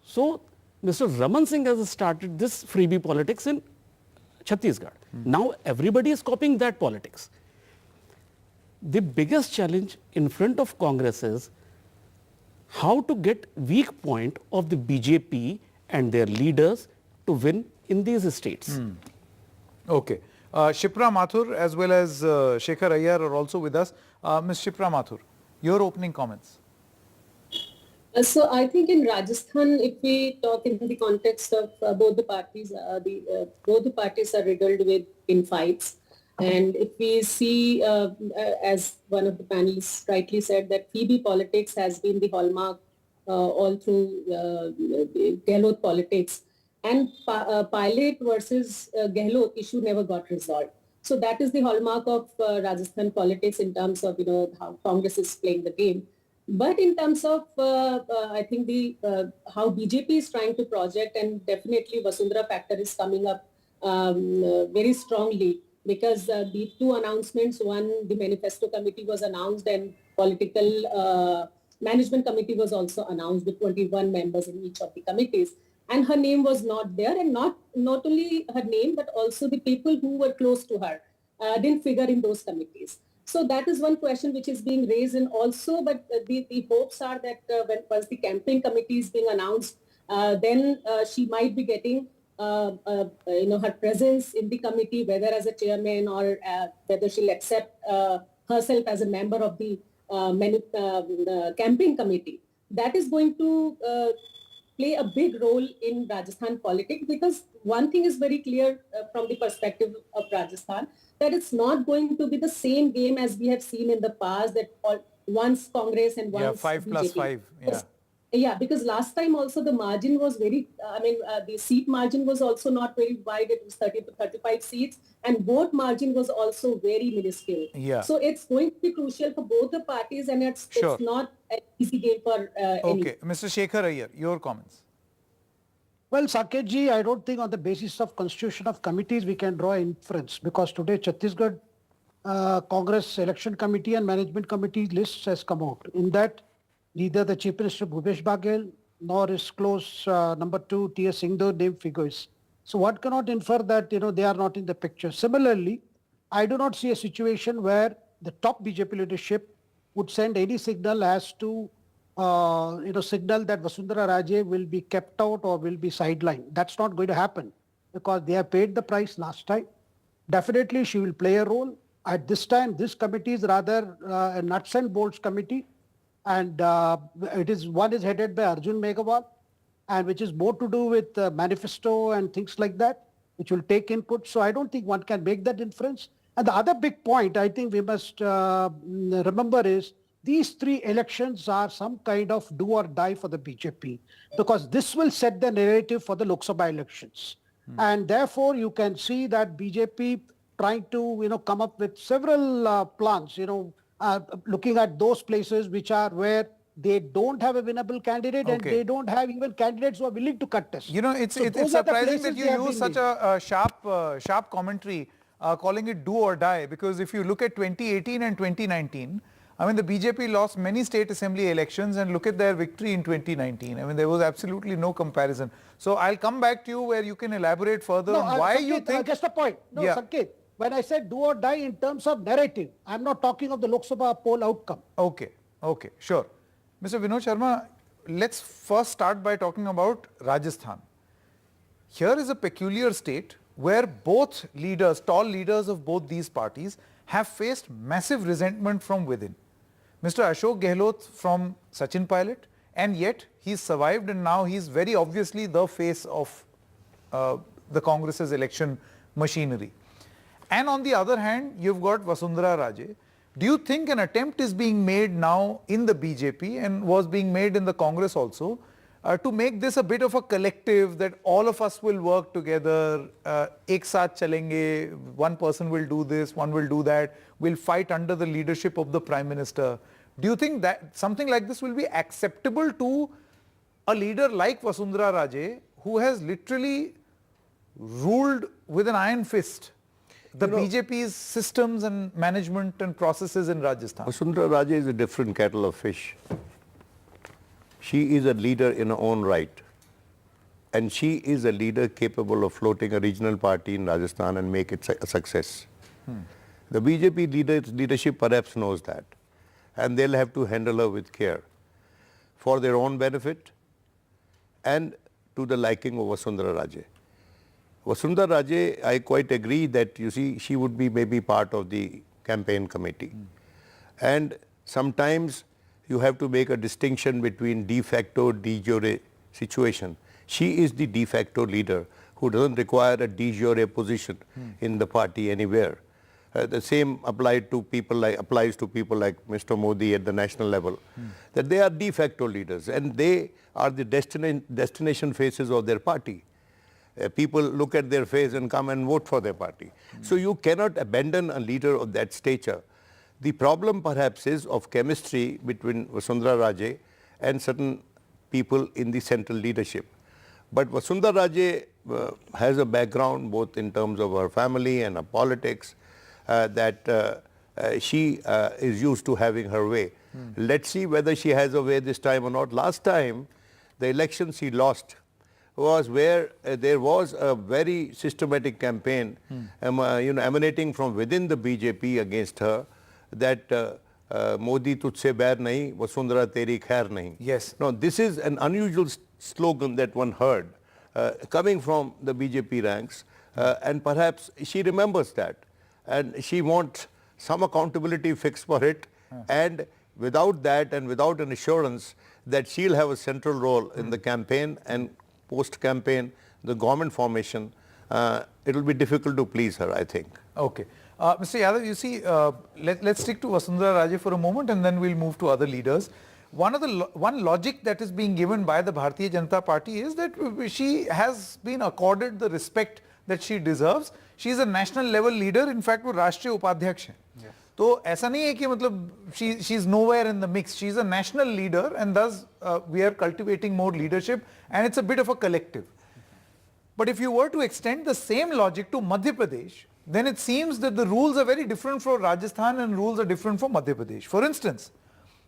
So, Mr. Raman Singh has started this freebie politics in Chhattisgarh. Now everybody is copying that politics. The biggest challenge in front of Congress is how to get weak point of the BJP and their leaders to win in these states. Okay. Shipra Mathur as well as Shekhar Iyer are also with us. Ms. Shipra Mathur, your opening comments. So I think in Rajasthan, if we talk in the context of both the parties, both the parties are riddled with infights. And if we see, as one of the panelists rightly said, that freebie politics has been the hallmark all through Gehlot politics. And Pilot versus Gehlot issue never got resolved. So that is the hallmark of Rajasthan politics in terms of, how Congress is playing the game. But in terms of, I think how BJP is trying to project, and definitely Vasundhara factor is coming up very strongly, because the two announcements, one, the manifesto committee was announced and political management committee was also announced with 21 members in each of the committees. And her name was not there, and not only her name, but also the people who were close to her didn't figure in those committees. So that is one question which is being raised, and also, but the hopes are that once the campaign committee is being announced, then she might be getting her presence in the committee, whether as a chairman or whether she'll accept herself as a member of the campaign committee. That is going to play a big role in Rajasthan politics, because one thing is very clear from the perspective of Rajasthan, that it's not going to be the same game as we have seen in the past, that once Congress and once 5 plus 5. Yeah, because last time also the margin was very, the seat margin was also not very wide. It was 30 to 35 seats, and vote margin was also very minuscule. Yeah. So it's going to be crucial for both the parties, and it's not an easy game for any. Okay, Mr. Shekhar Iyer, your comments. Well, Saket ji, I don't think on the basis of constitution of committees we can draw inference, because today Chhattisgarh Congress Election Committee and Management Committee lists has come out. In that, neither the Chief Minister Bhupesh Baghel nor his close number 2 T.S. Singhdeo name figures. So one cannot infer that they are not in the picture. Similarly, I do not see a situation where the top BJP leadership would send any signal as to signal that Vasundhara Raje will be kept out or will be sidelined. That's not going to happen, because they have paid the price last time. Definitely she will play a role. At this time, this committee is rather a nuts and bolts committee, and one is headed by Arjun Meghwal, and which is more to do with manifesto and things like that, which will take input. So I don't think one can make that inference. And the other big point I think we must remember is, these 3 elections are some kind of do or die for the BJP, because this will set the narrative for the Lok Sabha elections. And therefore, you can see that BJP trying to, come up with several plans, looking at those places which are where they don't have a winnable candidate, and they don't have even candidates who are willing to contest. It's surprising that you use such a sharp commentary, calling it do or die, because if you look at 2018 and 2019, the BJP lost many state assembly elections, and look at their victory in 2019. There was absolutely no comparison. So I'll come back to you where you can elaborate further on why you think... Just a point. No, Sanket, when I said do or die in terms of narrative, I'm not talking of the Lok Sabha poll outcome. Okay, sure. Mr. Vinod Sharma, let's first start by talking about Rajasthan. Here is a peculiar state where both leaders, tall leaders of both these parties, have faced massive resentment from within. Mr. Ashok Gehlot from Sachin Pilot, and yet he's survived, and now he's very obviously the face of the Congress's election machinery. And on the other hand, you've got Vasundhara Raje. Do you think an attempt is being made now in the BJP and was being made in the Congress also to make this a bit of a collective, that all of us will work together, ek saath chalenge, one person will do this, one will do that, we'll fight under the leadership of the Prime Minister? Do you think that something like this will be acceptable to a leader like Vasundhara Raje, who has literally ruled with an iron fist the BJP's systems and management and processes in Rajasthan? Vasundhara Raje is a different kettle of fish. She is a leader in her own right. And she is a leader capable of floating a regional party in Rajasthan and make it a success. The BJP leadership perhaps knows that. And they'll have to handle her with care for their own benefit and to the liking of Vasundhara Raje. Vasundhara Raje, I quite agree that, you see, she would be maybe part of the campaign committee. And sometimes you have to make a distinction between de facto, de jure situation. She is the de facto leader who doesn't require a de jure position in the party anywhere. The same applies to people like Mr. Modi at the national level, that they are de facto leaders and they are the destination faces of their party. People look at their face and come and vote for their party. So you cannot abandon a leader of that stature. The problem perhaps is of chemistry between Vasundhara Raje and certain people in the central leadership. But Vasundhara Raje has a background both in terms of her family and her politics that she is used to having her way. Let's see whether she has a way this time or not. Last time, the election she lost was where there was a very systematic campaign emanating from within the BJP against her, that Modi tujhse bair nahi, Vasundhara teri khair nahi. Yes. Now this is an unusual slogan that one heard coming from the BJP ranks, and perhaps she remembers that and she wants some accountability fixed for it, and without that and without an assurance that she'll have a central role in the campaign and post-campaign, the government formation, it will be difficult to please her, I think. Okay. Mr. Yadav, you see, let's stick to Vasundhara Raje for a moment and then we'll move to other leaders. One logic that is being given by the Bharatiya Janata Party is that she has been accorded the respect that she deserves. She is a national level leader. In fact, वो राष्ट्रीय उपाध्यक्ष है. तो ऐसा नहीं है कि मतलब she is nowhere in the mix. She is a national leader and thus we are cultivating more leadership and it's a bit of a collective. But if you were to extend the same logic to Madhya Pradesh, then it seems that the rules are very different for Rajasthan and rules are different for Madhya Pradesh. For instance,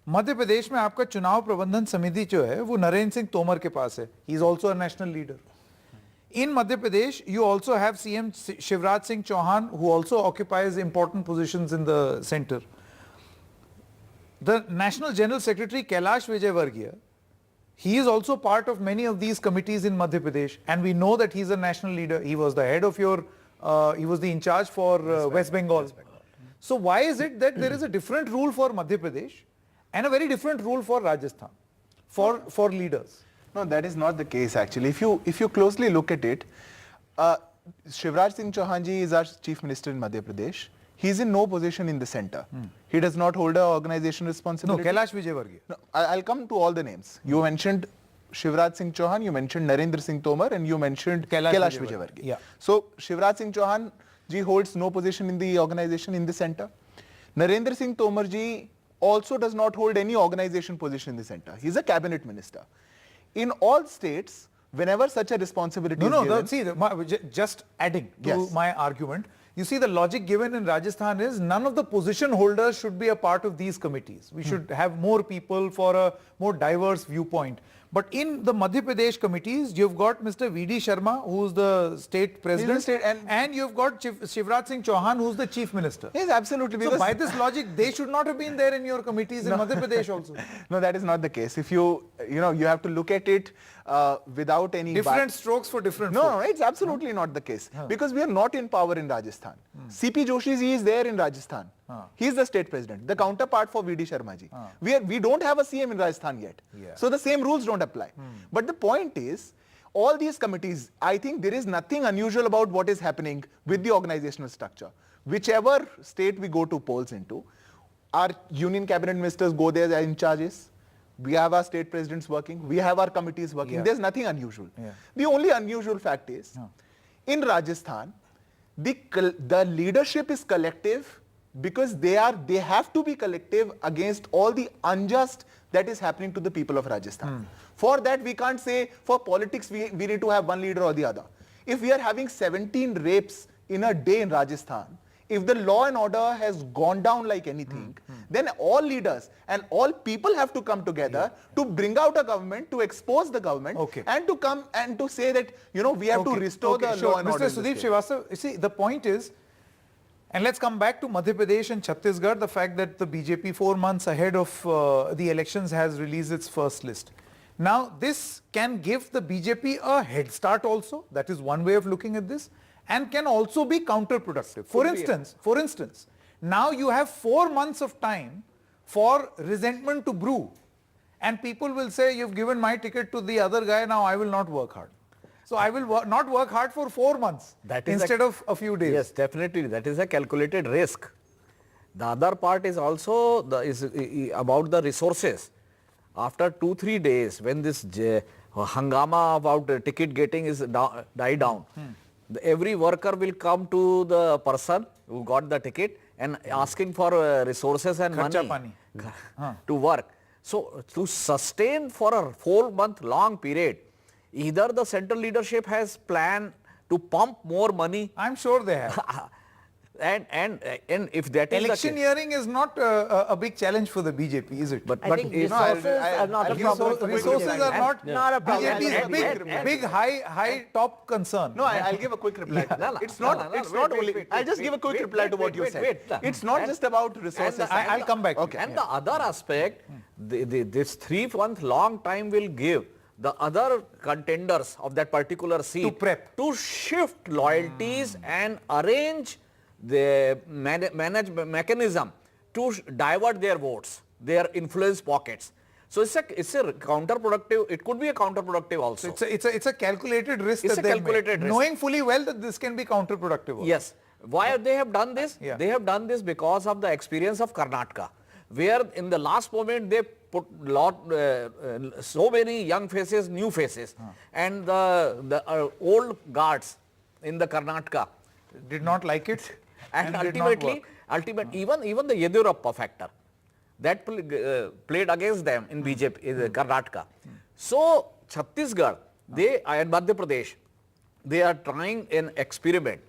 Madhya Pradesh में आपका चुनाव प्रबंधन समिति जो है वो नरेंद्र सिंह तोमर के पास है. He is also a national leader. In Madhya Pradesh, you also have CM Shivraj Singh Chauhan, who also occupies important positions in the center. The National General Secretary Kailash Vijayvargiya, he is also part of many of these committees in Madhya Pradesh, and we know that he is a national leader. He was the head of he was the in charge for West Bengal. So why is it that there is a different rule for Madhya Pradesh and a very different rule for Rajasthan, for leaders? No, that is not the case actually. If you closely look at it, Shivraj Singh Chauhan ji is our Chief Minister in Madhya Pradesh. He is in no position in the center. He does not hold an organization responsibility. No, Kailash Vijayvargiya. No, I'll come to all the names. You mentioned Shivraj Singh Chauhan, you mentioned Narendra Singh Tomar, and you mentioned Kailash Vijayvargiya. Yeah. So Shivraj Singh Chauhan ji holds no position in the organization in the center. Narendra Singh Tomar ji also does not hold any organization position in the center. He is a cabinet minister. In all states, whenever such a responsibility is given... Just adding to my argument, you see the logic given in Rajasthan is none of the position holders should be a part of these committees. We should have more people for a more diverse viewpoint. But in the Madhya Pradesh committees, you've got Mr. V.D. Sharma, who's the state president, and you've got Shivraj Singh Chauhan, who's the chief minister. Yes, absolutely. So by this logic, they should not have been there in your committees in Madhya Pradesh also. No, that is not the case. If you have to look at it without any... Different strokes for different No, folks. it's absolutely not the case. Because we are not in power in Rajasthan. C.P. Joshi ji is there in Rajasthan. He is the state president, the counterpart for V.D. Sharma ji. We don't have a CM in Rajasthan yet. So the same rules don't apply. But the point is, all these committees, I think there is nothing unusual about what is happening with the organizational structure. whichever state we go to polls into, our union cabinet ministers go there in charges. We have our state presidents working. We have our committees working. Yeah. There's nothing unusual. Yeah. The only unusual fact is, in Rajasthan, the leadership is collective because they have to be collective against all the unjust that is happening to the people of Rajasthan. For that, we can't say for politics we need to have one leader or the other. If we are having 17 rapes in a day in Rajasthan, if the law and order has gone down like anything, then all leaders and all people have to come together to bring out a government, to expose the government, and to come and to say that, we have to restore the law and order. Mr. Sudeep Srivastava, you see, the point is, and let's come back to Madhya Pradesh and Chhattisgarh, the fact that the BJP 4 months ahead of the elections has released its first list. Now, this can give the BJP a head start also. That is one way of looking at this. And can also be counterproductive. For instance, now you have 4 months of time for resentment to brew. And people will say, you've given my ticket to the other guy, now I will not work hard. So I will not work hard for 4 months instead of a few days. Yes, definitely. That is a calculated risk. The other part is also about the resources. After 2-3 days, when this hangama about ticket getting is die down, every worker will come to the person who got the ticket and asking for resources and money to work. So to sustain for a 4-month long period, either the central leadership has planned to pump more money. I'm sure they have. And if that is electioneering is not a big challenge for the BJP, is it? But resources are not a problem. Resources are not a problem. BJP's big high top concern. No, I'll give a quick reply. It's not only. I'll just give a quick reply to what you said. It's not just about resources. I'll come back. Okay. And the other aspect, this 3-month long time will give the other contenders of that particular seat to shift loyalties and arrange the mechanism to divert their votes, their influence pockets. So it's a counterproductive. It could be a counterproductive also. So it's a calculated risk. It's a calculated risk, knowing fully well that this can be counterproductive also. Yes. Why they have done this? They have done this because of the experience of Karnataka, where in the last moment they put so many young faces, new faces, and the old guards in the Karnataka did not like it. And ultimately, even the Yediyurappa factor that played against them in BJP, in Karnataka. So Chhattisgarh, and Madhya Pradesh, they are trying an experiment.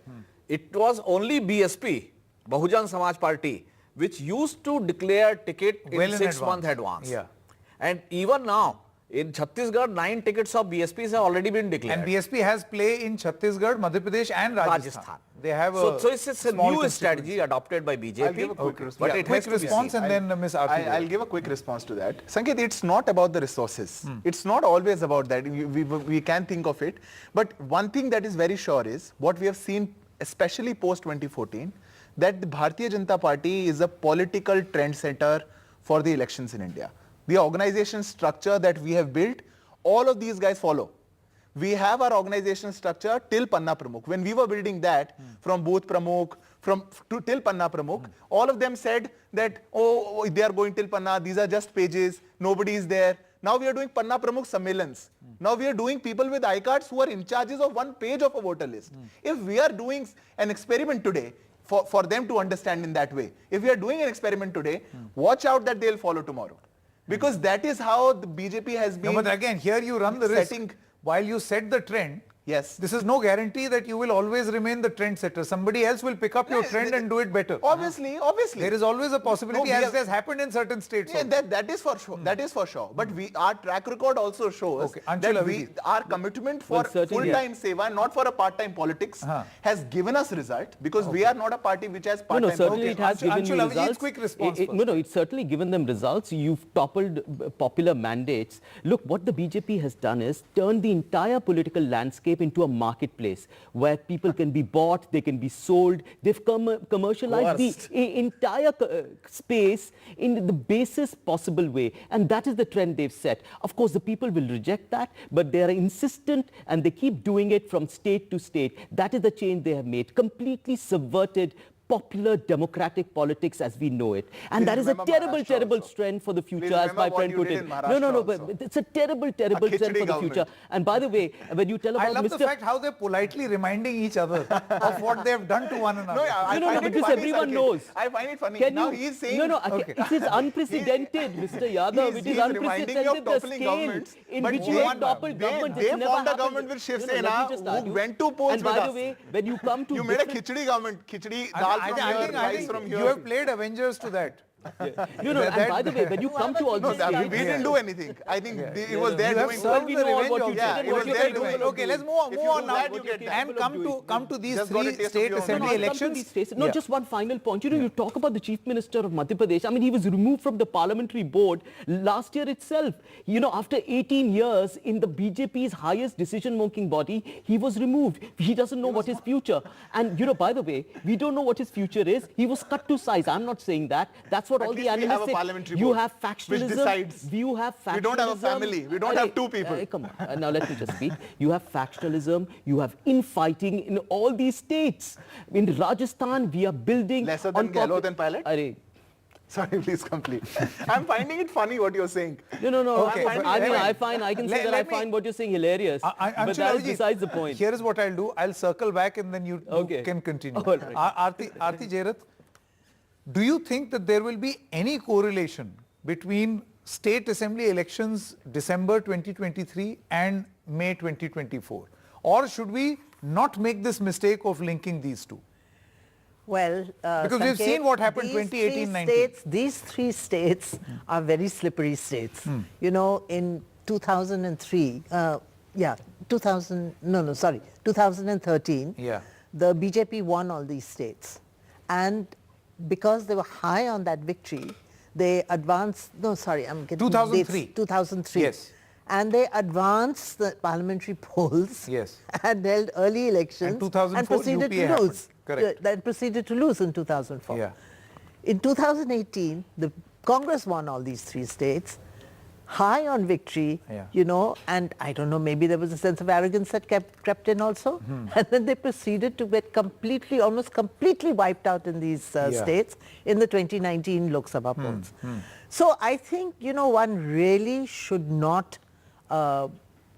It was only BSP, Bahujan Samaj Party, which used to declare ticket in 6 months advance. And even now, in Chhattisgarh, 9 tickets of BSPs have already been declared. And BSP has play in Chhattisgarh, Madhya Pradesh and Rajasthan. They have so it's a new strategy adopted by BJP. I'll give a quick response. But it has response and then Ms. Aarti. I'll give a quick response to that. Sanket, it's not about the resources. It's not always about that. We can think of it. But one thing that is very sure is what we have seen, especially post 2014, that the Bharatiya Janata Party is a political trendsetter for the elections in India. The organization structure that we have built, all of these guys follow. We have our organization structure till Panna Pramukh. When we were building that, from Booth Pramukh, till Panna Pramukh, all of them said that, oh, they are going till Panna, these are just pages, nobody is there. Now we are doing Panna Pramukh Sammelans. Now we are doing people with iCards who are in charges of 1 page of a voter list. If we are doing an experiment today, for them to understand in that way, if we are doing an experiment today, watch out that they'll follow tomorrow. Because that is how the BJP has been. No, but again, here you run the risk. While you set the trend, yes, this is no guarantee that you will always remain the trendsetter. Somebody else will pick up your trend and do it better. Obviously. There is always a possibility, as has happened in certain states. Yeah, that is for sure. That is for sure. But our track record also shows that our commitment for full-time seva, not for a part-time politics, has given us result, because we are not a party which has part-time. No, certainly it has given you results. Quick response. It's certainly given them results. You've toppled popular mandates. Look, what the BJP has done is turned the entire political landscape into a marketplace where people can be bought, they can be sold. They've commercialized the entire space in the basest possible way, and that is the trend they've set. Of course, the people will reject that, but they are insistent and they keep doing it from state to state. That is the change they have made, completely subverted popular democratic politics as we know it. And that is a terrible, terrible trend for the future, as my friend put it. No, but it's a terrible, terrible trend for the future. And by the way, when you tell about I love the fact how they're politely reminding each other of what they've done to one another. No, because everyone knows. I find it funny. Can now you, he's saying... it is unprecedented, Mr. Yadav. It is unprecedented, the scale in which you have toppled governments. They formed a government with Shiv Sena who went to polls with us. And by the way, when you come to... You made a khichdi government. Khichdi, dal from here, rice from here. You have played Avengers to that. No, and by the way, when you come to all these we didn't do anything. I think it was there doing well, we know what you did. It was there doing. Okay, let's move on now. And come to these three state assembly elections. No, just one final point. You talk about the Chief Minister of Madhya Pradesh. I mean, he was removed from the parliamentary board last year itself. After 18 years in the BJP's highest decision-making body, he was removed. He doesn't know what his future. And, by the way, we don't know what his future is. He was cut to size. I'm not saying that. That's what all the analysts say. You have factionalism. Which decides. You have factionalism. We don't have a family. We don't have two people. Come on. Now let me just speak. You have factionalism. You have infighting in all these states. In Rajasthan, we are building... Lesser than Gehlot and Pilot? Sorry, please complete. I'm finding it funny what you're saying. No. Okay. I find what you're saying hilarious. But that's besides the point. Here is what I'll do. I'll circle back and then you can continue. Right. Aarti Jairath, do you think that there will be any correlation between state assembly elections December 2023 and May 2024? Or should we not make this mistake of linking these two? Well, because we've seen what happened 2018-19. These three states are very slippery states. In 2003, 2013, the BJP won all these states. And because they were high on that victory, they advanced, I'm getting 2003. Dates, 2003. Yes. And they advanced the parliamentary polls and held early elections and proceeded to lose. Correct. Then proceeded to lose in 2004. Yeah. In 2018, the Congress won all these three states, high on victory, and I don't know, maybe there was a sense of arrogance that crept in also. And then they proceeded to get almost completely wiped out in these states in the 2019 Lok Sabha polls. So I think, one really should not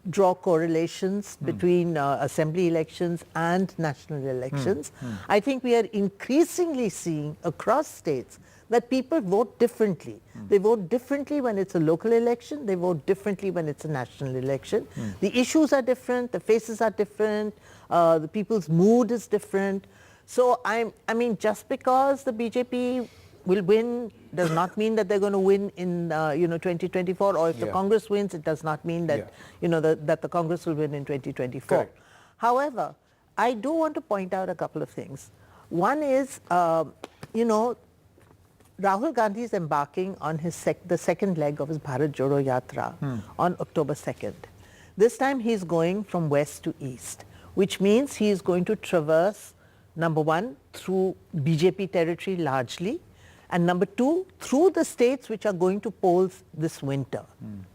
draw correlations between assembly elections and national elections. I think we are increasingly seeing across states that people vote differently. They vote differently when it's a local election. They vote differently when it's a national election. The issues are different. The faces are different. The people's mood is different. So I mean, just because the BJP will win does not mean that they're going to win in 2024, or if the Congress wins, it does not mean that that the Congress will win in 2024. Correct. However, I do want to point out a couple of things. One is, Rahul Gandhi is embarking on the second leg of his Bharat Jodo Yatra on October 2nd. This time he's going from west to east, which means he is going to traverse, number one, through BJP territory largely, and number two, through the states which are going to polls this winter,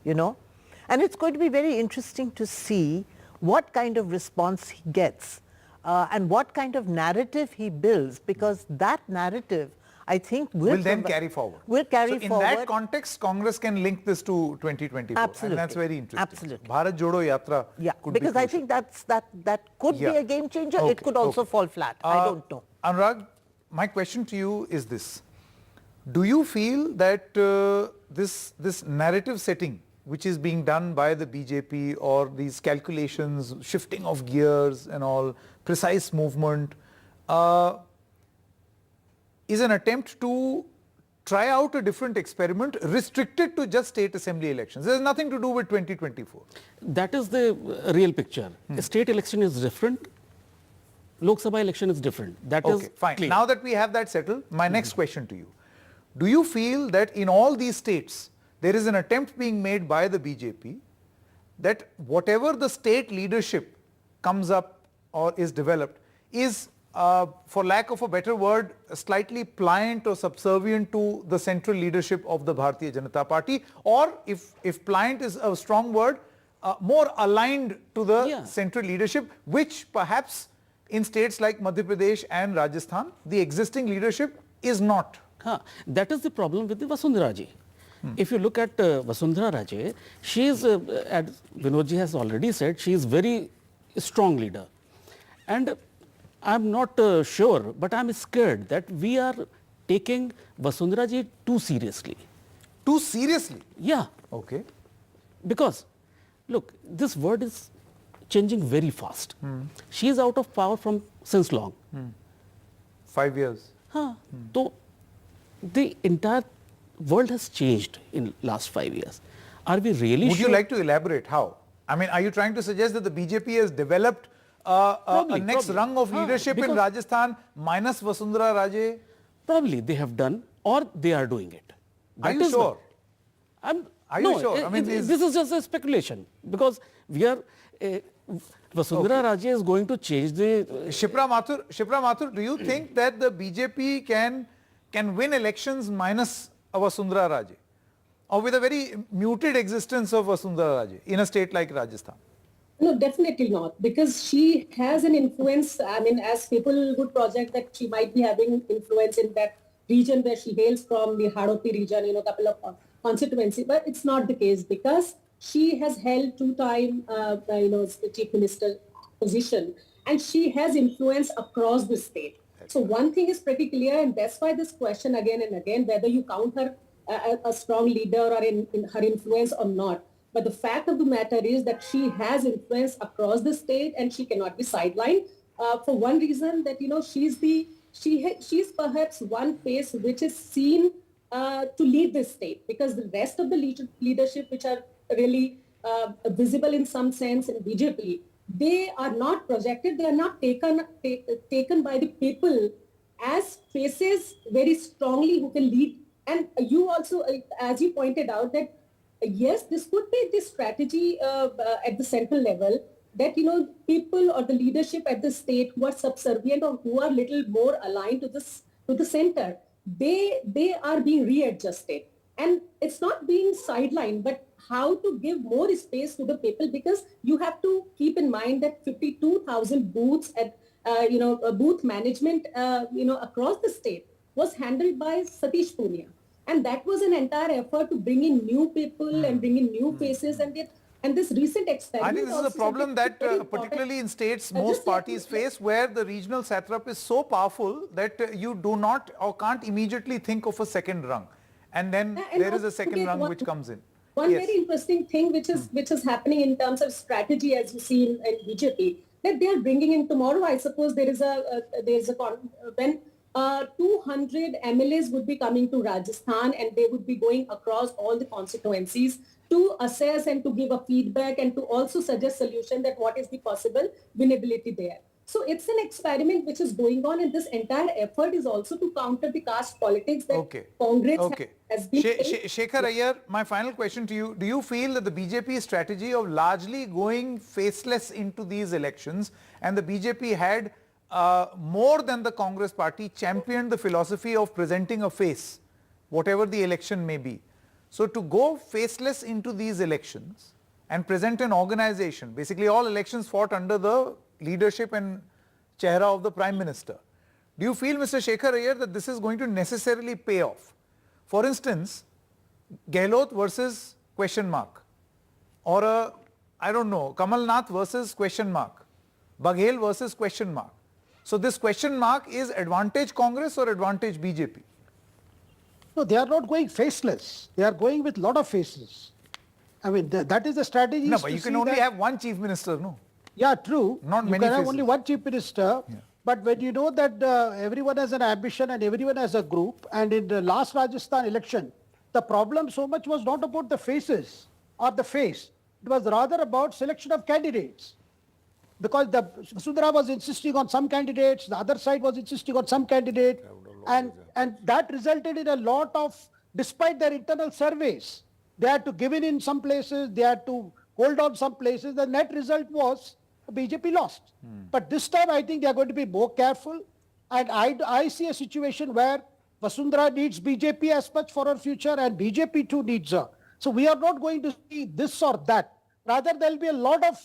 And it's going to be very interesting to see what kind of response he gets and what kind of narrative he builds, because that narrative, I think, will then carry forward. Will carry so forward. In that context, Congress can link this to 2024. Absolutely. And that's very interesting. Absolutely. Bharat Jodo Yatra could because be I think that could be a game changer. Okay. It could also fall flat. I don't know. Anurag, my question to you is this. Do you feel that this narrative setting, which is being done by the BJP, or these calculations, shifting of gears and all, precise movement, is an attempt to try out a different experiment restricted to just state assembly elections? There's nothing to do with 2024. That is the real picture. A state election is different. Lok Sabha election is different. That is fine. clear. Now that we have that settled, my next question to you. Do you feel that in all these states, there is an attempt being made by the BJP that whatever the state leadership comes up or is developed is, for lack of a better word, slightly pliant or subservient to the central leadership of the Bharatiya Janata Party, or if pliant is a strong word, more aligned to the central leadership, which perhaps in states like Madhya Pradesh and Rajasthan, the existing leadership is not. That is the problem with the Vasundhara ji. If you look at Vasundhara Raje, she is, as Vinodji has already said, she is very strong leader. And I'm not sure, but I'm scared that we are taking Vasundhara ji too seriously. Too seriously? Yeah. Okay. Because, look, this world is changing very fast. She is out of power from since long. 5 years. So, the entire world has changed in last 5 years. Are we really Would sure? you like to elaborate how? I mean, are you trying to suggest that the BJP has developed a next rung of leadership in Rajasthan minus Vasundhara Raje? Probably they have done or they are doing it. Are you sure? Are you sure? I mean, this is just a speculation because we are. Vasundhara Raje is going to change the. Shipra Mathur, do you think that the BJP can win elections minus a Vasundhara Raje, or with a very muted existence of Vasundhara Raje in a state like Rajasthan? No, definitely not, because she has an influence. I mean, as people would project that she might be having influence in that region where she hails from, the Hadoti region, couple of constituencies, but it's not the case because she has held two-time, the chief minister position, and she has influence across the state. So one thing is pretty clear, and that's why this question again and again, whether you count her a strong leader or in her influence or not. But the fact of the matter is that she has influence across the state, and she cannot be sidelined for one reason that she's perhaps one face which is seen to lead this state, because the rest of the leadership which are really visible in some sense in BJP, they are not projected, they are not taken by the people as faces very strongly who can lead. And you also, as you pointed out, that yes, this could be the strategy at the central level, that people or the leadership at the state who are subservient or who are little more aligned to the center, they are being readjusted, and it's not being sidelined, but how to give more space to the people, because you have to keep in mind that 52,000 booths at booth management across the state was handled by Satish Punia, and that was an entire effort to bring in new people and bring in new faces, and this recent experiment. I think this is a problem that particularly in states most parties face, where the regional satrap is so powerful that you do not or can't immediately think of a second rung, and then there is a second rung which comes in. One very interesting thing which is happening in terms of strategy, as you see in BJP, that they are bringing in tomorrow. I suppose when 200 MLAs would be coming to Rajasthan, and they would be going across all the constituencies to assess and to give a feedback and to also suggest solution that what is the possible winnability there. So it's an experiment which is going on, and this entire effort is also to counter the caste politics that Congress has been. Shekhar Iyer, my final question to you. Do you feel that the BJP strategy of largely going faceless into these elections, and the BJP had more than the Congress party championed the philosophy of presenting a face, whatever the election may be? So to go faceless into these elections and present an organization, basically all elections fought under the leadership and chehra of the Prime Minister. Do you feel, Mr. Shekhar Iyer, that this is going to necessarily pay off? For instance, Gehlot versus question mark, or I don't know, Kamal Nath versus question mark, Baghel versus question mark. So this question mark is advantage Congress or advantage BJP? No, they are not going faceless. They are going with lot of faces. I mean, that is the strategy. No, but you can only have one chief minister, no? Yeah, true. Not you many can have faces. only one chief minister. Yeah. But when you know that everyone has an ambition and everyone has a group, and in the last Rajasthan election, the problem so much was not about the faces or the face. It was rather about selection of candidates. Because the Vasundhara was insisting on some candidates, the other side was insisting on some candidate, and that resulted in a lot of, despite their internal surveys, they had to give in some places, they had to hold on some places. The net result was BJP lost. But this time I think they are going to be more careful, and I see a situation where Vasundhara needs BJP as much for her future, and BJP too needs her. So we are not going to see this or that. Rather, there will be a lot of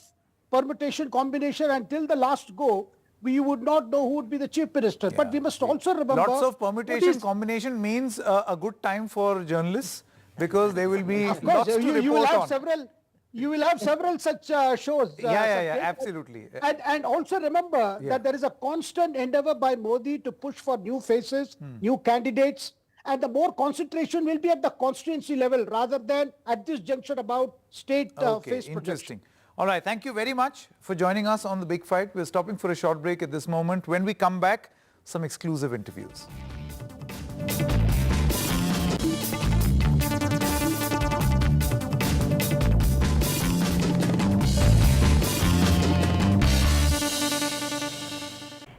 permutation, combination until the last go. we would not know who would be the chief minister. But we must also remember... Lots of what permutation, is- combination means a good time for journalists because there will be Of course, lots to you will report have on. several... You will have several such shows. Yeah, Sanket. absolutely. And also remember that there is a constant endeavor by Modi to push for new faces, new candidates, and the more concentration will be at the constituency level rather than at this junction about state face projection. Interesting. All right, thank you very much for joining us on The Big Fight. We're stopping for a short break at this moment. When we come back, some exclusive interviews.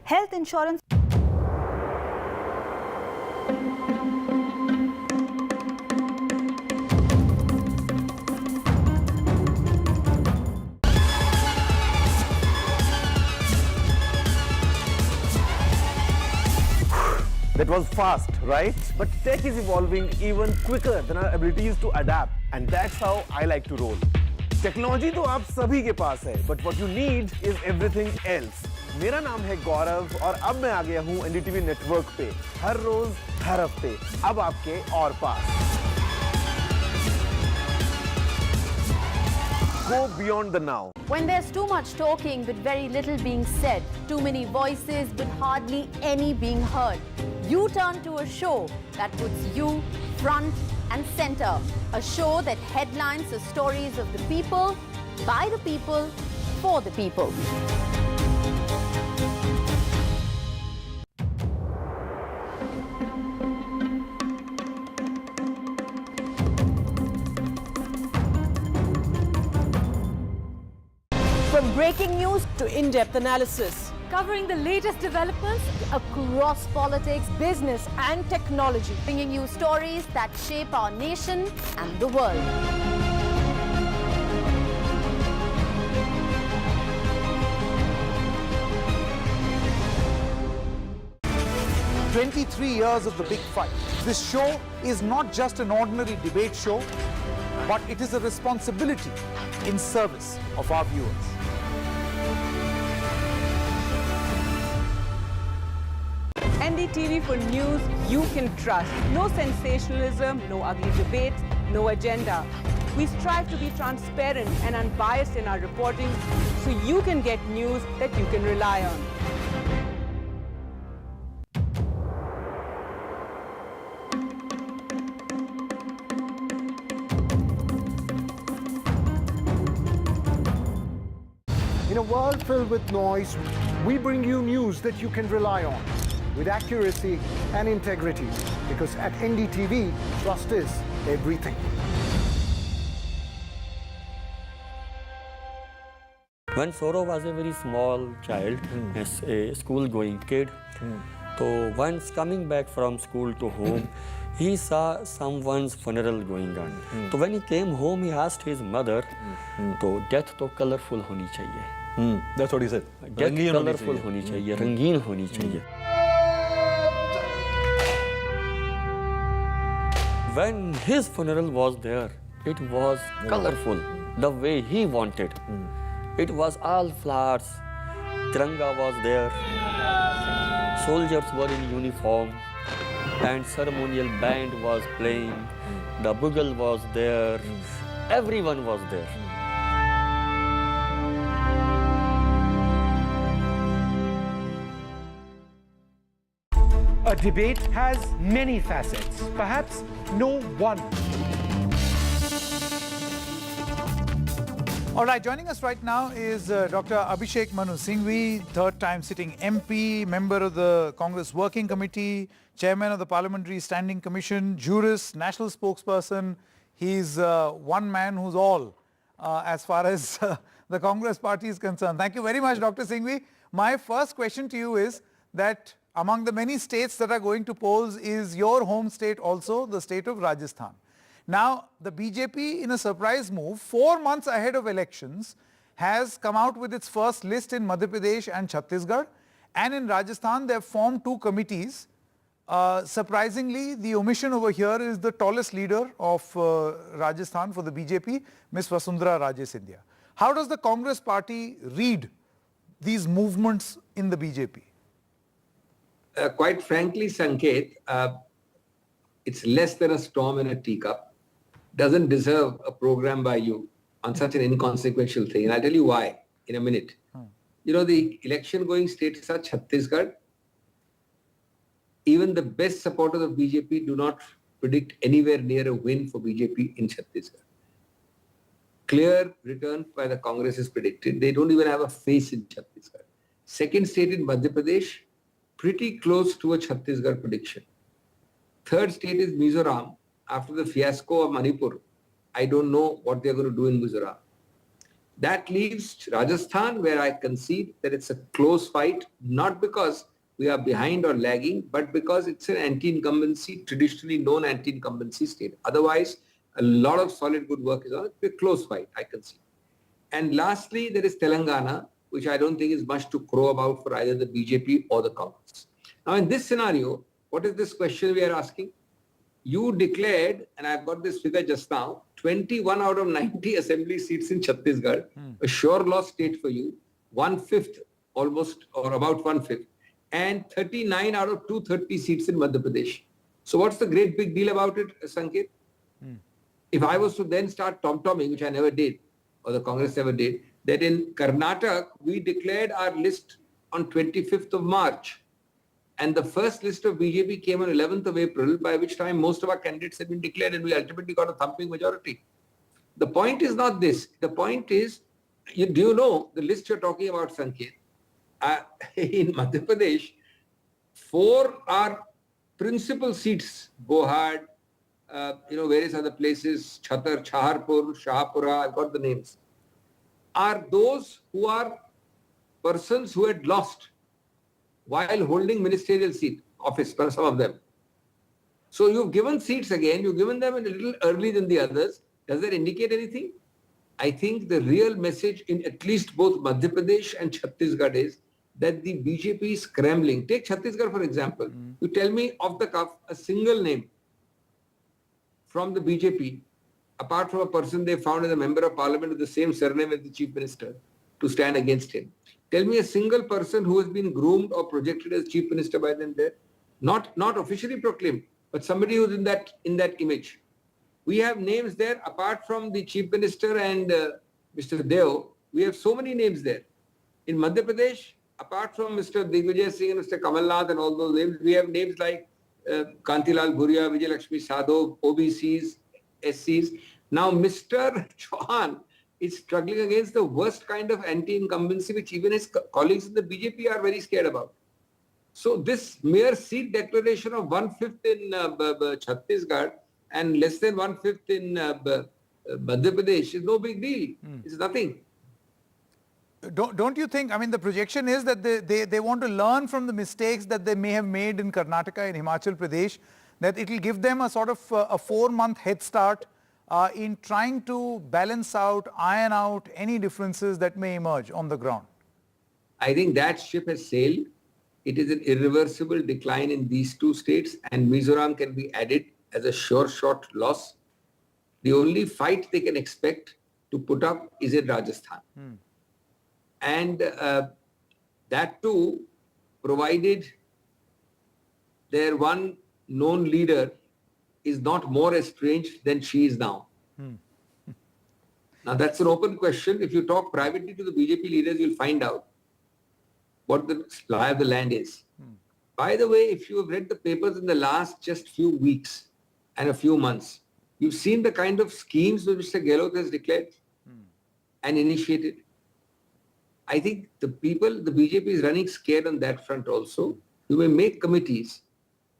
Health insurance. That was fast, right? But tech is evolving even quicker than our abilities to adapt. And that's how I like to roll. Technology तो आप सभी के पास है, but what you need is everything else. मेरा नाम है गौरव और अब मैं आ गया हूँ NDTV नेटवर्क पे हर रोज हर हफ्ते अब आपके और पास. Go beyond the now. When there's too much talking but very little being said, too many voices but hardly any being heard, you turn to a show that puts you front and center. A show that headlines the stories of the people, by the people, for the people. From breaking news to in-depth analysis, Covering the latest developments across politics, business and technology. Bringing you stories that shape our nation and the world. Years of The Big Fight. This show is not just an ordinary debate show, but it is a responsibility in service of our viewers. NDTV for news you can trust. No sensationalism, no ugly debates, no agenda. We strive to be transparent and unbiased in our reporting so you can get news that you can rely on. In a world filled with noise, we bring you news that you can rely on with accuracy and integrity. Because at NDTV, trust is everything. When Saurav was a very small child, a school-going kid, so once coming back from school to home, he saw someone's funeral going on. So when he came home, he asked his mother, "तो death तो colorful होनी चाहिए." That's what he said. Death रंगीन होनी colorful चाहिए। होनी चाहिए, रंगीन होनी चाहिए. When his funeral was there, it was colorful, the way he wanted. It was all flowers. Tiranga was there. Soldiers were in uniform. And ceremonial band was playing. The bugle was there. Everyone was there. A debate has many facets, perhaps no one. All right, joining us right now is Dr. Abhishek Manu Singhvi, third time sitting MP, member of the Congress Working Committee, chairman of the Parliamentary Standing Commission, jurist, national spokesperson. He's one man who's all as far as the Congress party is concerned. Thank you very much, Dr. Singhvi. My first question to you is that among the many states that are going to polls is your home state also, the state of Rajasthan. Now, the BJP, in a surprise move, 4 months ahead of elections, has come out with its first list in Madhya Pradesh and Chhattisgarh. And in Rajasthan, they have formed 2 committees. Surprisingly, the omission over here is the tallest leader of Rajasthan for the BJP, Ms. Vasundhara Raje Scindia. How does the Congress party read these movements in the BJP? Quite frankly, Sanket, it's less than a storm in a teacup. Doesn't deserve a program by you on such an inconsequential thing. And I'll tell you why in a minute. You know, the election going states are Chhattisgarh. Even the best supporters of BJP do not predict anywhere near a win for BJP in Chhattisgarh. Clear return by the Congress is predicted. They don't even have a face in Chhattisgarh. Second state in Madhya Pradesh, pretty close to a Chhattisgarh prediction. Third state is Mizoram. After the fiasco of Manipur, I don't know what they're going to do in Mizoram. That leaves Rajasthan, where I concede that it's a close fight, not because we are behind or lagging, but because it's an anti-incumbency, traditionally known anti-incumbency state. Otherwise, a lot of solid good work is on it. It's a close fight, I concede. And lastly, there is Telangana, which I don't think is much to crow about for either the BJP or the Congress. Now, in this scenario, what is this question we are asking? You declared, and I've got this figure just now, 21 out of 90 assembly seats in Chhattisgarh, a sure loss state for you, 1/5 almost, or about 1/5, and 39 out of 230 seats in Madhya Pradesh. So what's the great big deal about it, Sanket? If I was to then start tom-tomming, which I never did, or the Congress never did, that in Karnataka, we declared our list on 25th of March. And the first list of BJP came on 11th of April, by which time most of our candidates had been declared and we ultimately got a thumping majority. The point is not this. The point is, do you know the list you're talking about, Sanket? In Madhya Pradesh, 4 are principal seats, Bohad, various other places, Chhatar, Chaharpur, Shahpura, I've got the names, are those who are persons who had lost while holding ministerial seat office for some of them. So you've given seats again, you've given them a little early than the others. Does that indicate anything? I think the real message in at least both Madhya Pradesh and Chhattisgarh is that the BJP is scrambling. Take Chhattisgarh, for example. You tell me off the cuff a single name from the BJP, apart from a person they found as a member of parliament with the same surname as the chief minister, to stand against him. Tell me a single person who has been groomed or projected as chief minister by them there. Not officially proclaimed, but somebody who's in that image. We have names there apart from the chief minister and Mr. Deo. We have so many names there. In Madhya Pradesh, apart from Mr. Digvijay Singh and Mr. Kamal Nath and all those names, we have names like Kantilal Bhuria, Vijay Lakshmi Sadho, OBCs, SCs. Now, Mr. Chauhan is struggling against the worst kind of anti-incumbency, which even his colleagues in the BJP are very scared about. So this mere seat declaration of 1/5 in Chhattisgarh and less than 1/5 in Madhya Pradesh is no big deal. It's nothing. Don't you think, I mean, the projection is that they want to learn from the mistakes that they may have made in Karnataka and Himachal Pradesh, that it will give them a sort of a 4-month head start in trying to balance out, iron out any differences that may emerge on the ground? I think that ship has sailed. It is an irreversible decline in these 2 states, and Mizoram can be added as a sure shot loss. The only fight they can expect to put up is in Rajasthan. And that too, provided their one known leader is not more estranged than she is now. Now that's an open question. If you talk privately to the BJP leaders, you'll find out what the lie of the land is. By the way, if you have read the papers in the last just few weeks and a few months, you've seen the kind of schemes which Mr. Gehlot has declared and initiated. I think the BJP is running scared on that front also. You may make committees,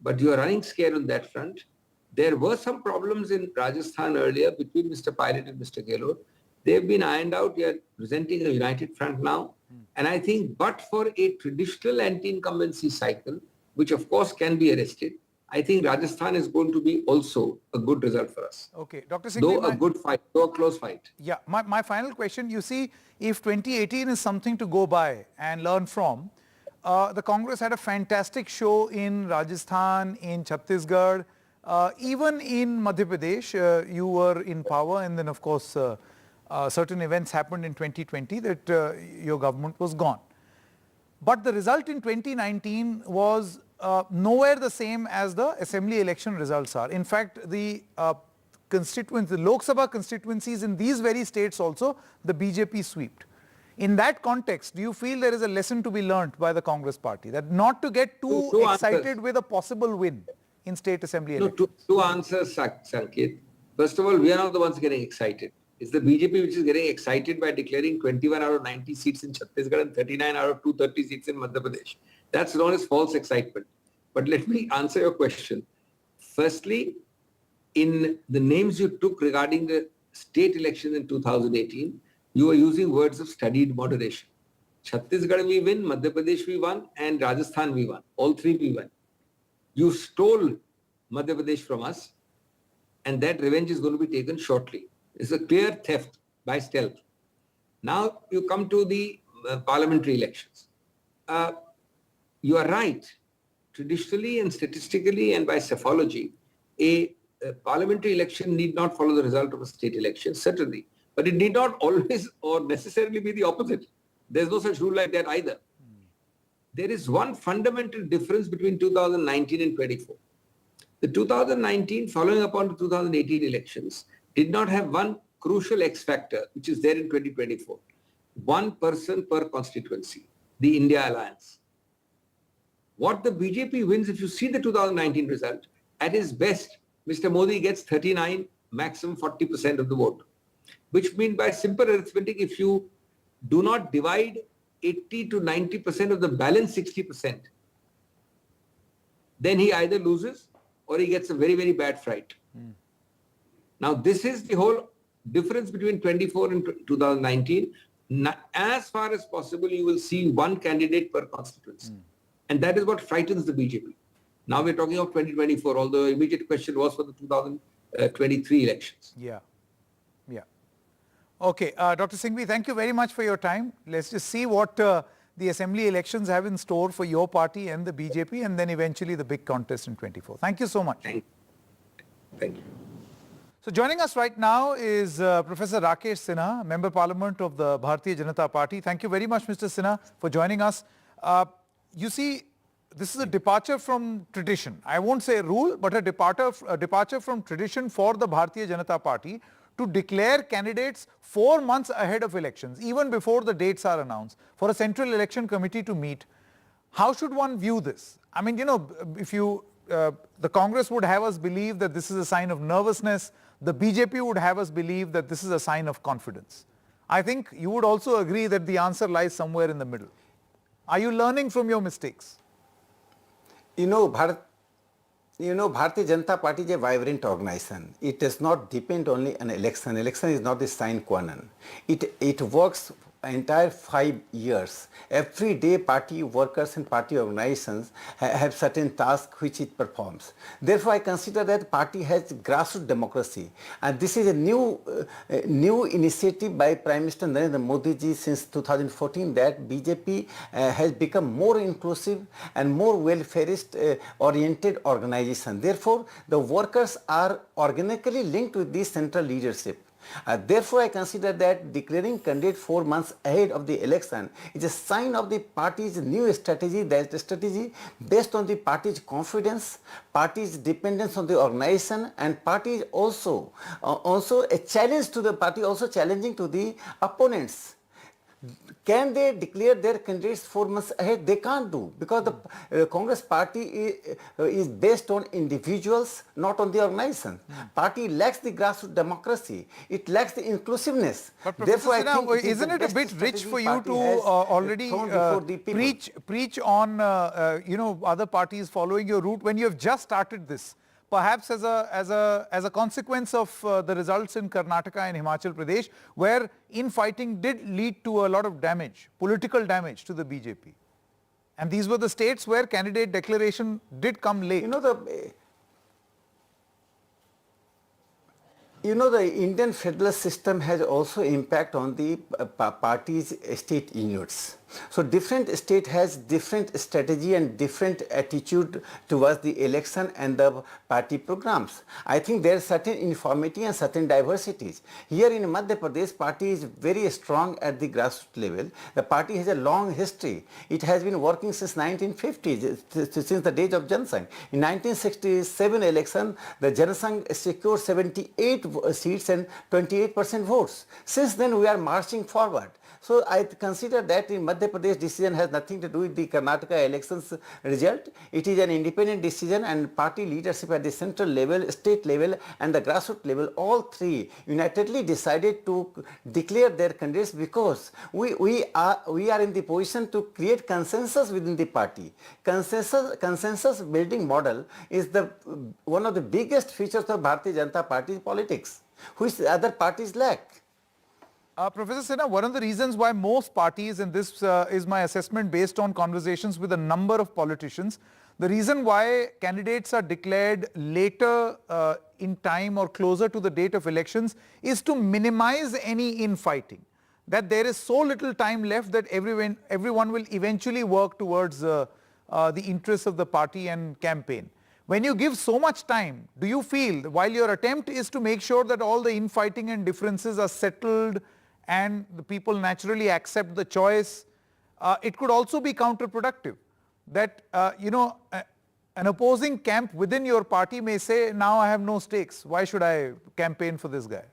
but you are running scared on that front. There were some problems in Rajasthan earlier between Mr. Pilot and Mr. Gehlot. They've been ironed out. We are presenting a united front now. And I think, but for a traditional anti-incumbency cycle, which of course can be arrested, I think Rajasthan is going to be also a good result for us. Okay, Dr. Singh. Though a good fight, though a close fight. Yeah, my final question, you see, if 2018 is something to go by and learn from, the Congress had a fantastic show in Rajasthan, in Chhattisgarh, even in Madhya Pradesh. You were in power, and then of course certain events happened in 2020 that your government was gone. But the result in 2019 was nowhere the same as the assembly election results are. In fact, the the Lok Sabha constituencies in these very states also, the BJP swept. In that context, do you feel there is a lesson to be learnt by the Congress party, that not to get too excited with a possible win in state assembly elections? Two answers, Sanket. First of all, we are not the ones getting excited. It's the BJP which is getting excited by declaring 21 out of 90 seats in Chhattisgarh and 39 out of 230 seats in Madhya Pradesh. That's known as false excitement. But let me answer your question. Firstly, in the names you took regarding the state elections in 2018, you were using words of studied moderation. Chhattisgarh we win, Madhya Pradesh we won, and Rajasthan we won. All three we won. You stole Madhya Pradesh from us, and that revenge is going to be taken shortly. It's a clear theft by stealth. Now you come to the parliamentary elections. You are right. Traditionally and statistically and by psephology, a parliamentary election need not follow the result of a state election, certainly. But it need not always or necessarily be the opposite. There's no such rule like that either. There is one fundamental difference between 2019 and 24. The 2019, following upon the 2018 elections, did not have one crucial X factor, which is there in 2024. One person per constituency, the India Alliance. What the BJP wins, if you see the 2019 result, at his best, Mr. Modi gets 39, maximum 40% of the vote. Which means by simple arithmetic, if you do not divide 80 to 90% of the balance 60%, then he either loses or he gets a very, very bad fright. Now, this is the whole difference between 24 and 2019. As far as possible, you will see one candidate per constituency. And that is what frightens the BJP. Now we're talking of 2024, although the immediate question was for the 2023 elections. Yeah. Okay, Dr. Singhvi, thank you very much for your time. Let's just see what the assembly elections have in store for your party and the BJP, and then eventually the big contest in 24. Thank you so much. Thank you. So joining us right now is Professor Rakesh Sinha, Member Parliament of the Bharatiya Janata Party. Thank you very much, Mr. Sinha, for joining us. You see, this is a departure from tradition. I won't say a rule, but a departure from tradition for the Bharatiya Janata Party to declare candidates 4 months ahead of elections, even before the dates are announced, for a central election committee to meet. How should one view this? I mean, if the Congress would have us believe that this is a sign of nervousness, the BJP would have us believe that this is a sign of confidence. I think you would also agree that the answer lies somewhere in the middle. Are you learning from your mistakes? Bharatiya Janata Party is a vibrant organization. It does not depend only on election. Election is not the sine qua non. It works entire 5 years. Every day party workers and party organizations have certain tasks which it performs. Therefore, I consider that party has grassroots democracy, and this is a new initiative by Prime Minister Narendra Modi ji since 2014, that BJP has become more inclusive and more welfareist oriented organization. Therefore, the workers are organically linked with this central leadership. Therefore, I consider that declaring candidate 4 months ahead of the election is a sign of the party's new strategy, that is a strategy based on the party's confidence, party's dependence on the organization, and party is also a challenge to the party, also challenging to the opponents. Can they declare their candidates 4 months ahead? They can't do, because the Congress party is based on individuals, not on the organization. Party lacks the grassroots democracy. It lacks the inclusiveness. But Professor Sinha, isn't it a bit rich for you to already preach on other parties following your route when you have just started this? Perhaps as a consequence of the results in Karnataka and Himachal Pradesh, where infighting did lead to a lot of damage, political damage to the BJP. And these were the states where candidate declaration did come late. The Indian federal system has also impact on the party's state units. So different state has different strategy and different attitude towards the election and the party programs. I think there is certain uniformity and certain diversities. Here in Madhya Pradesh, party is very strong at the grassroots level. The party has a long history. It has been working since 1950s, since the days of Jansang. In 1967 election, the Jansang secured 78 seats and 28% votes. Since then, we are marching forward. So I consider that in Madhya Pradesh decision has nothing to do with the Karnataka elections result. It is an independent decision, and party leadership at the central level, state level and the grassroots level, all three unitedly decided to declare their candidates because we are in the position to create consensus within the party. Consensus building model is one of the biggest features of Bharatiya Janata Party's politics, which other parties lack. Professor Sinha, one of the reasons why most parties, and this is my assessment based on conversations with a number of politicians, the reason why candidates are declared later in time or closer to the date of elections is to minimize any infighting. That there is so little time left that everyone will eventually work towards the interests of the party and campaign. When you give so much time, do you feel that while your attempt is to make sure that all the infighting and differences are settled and the people naturally accept the choice, it could also be counterproductive? That, an opposing camp within your party may say, now I have no stakes, why should I campaign for this guy?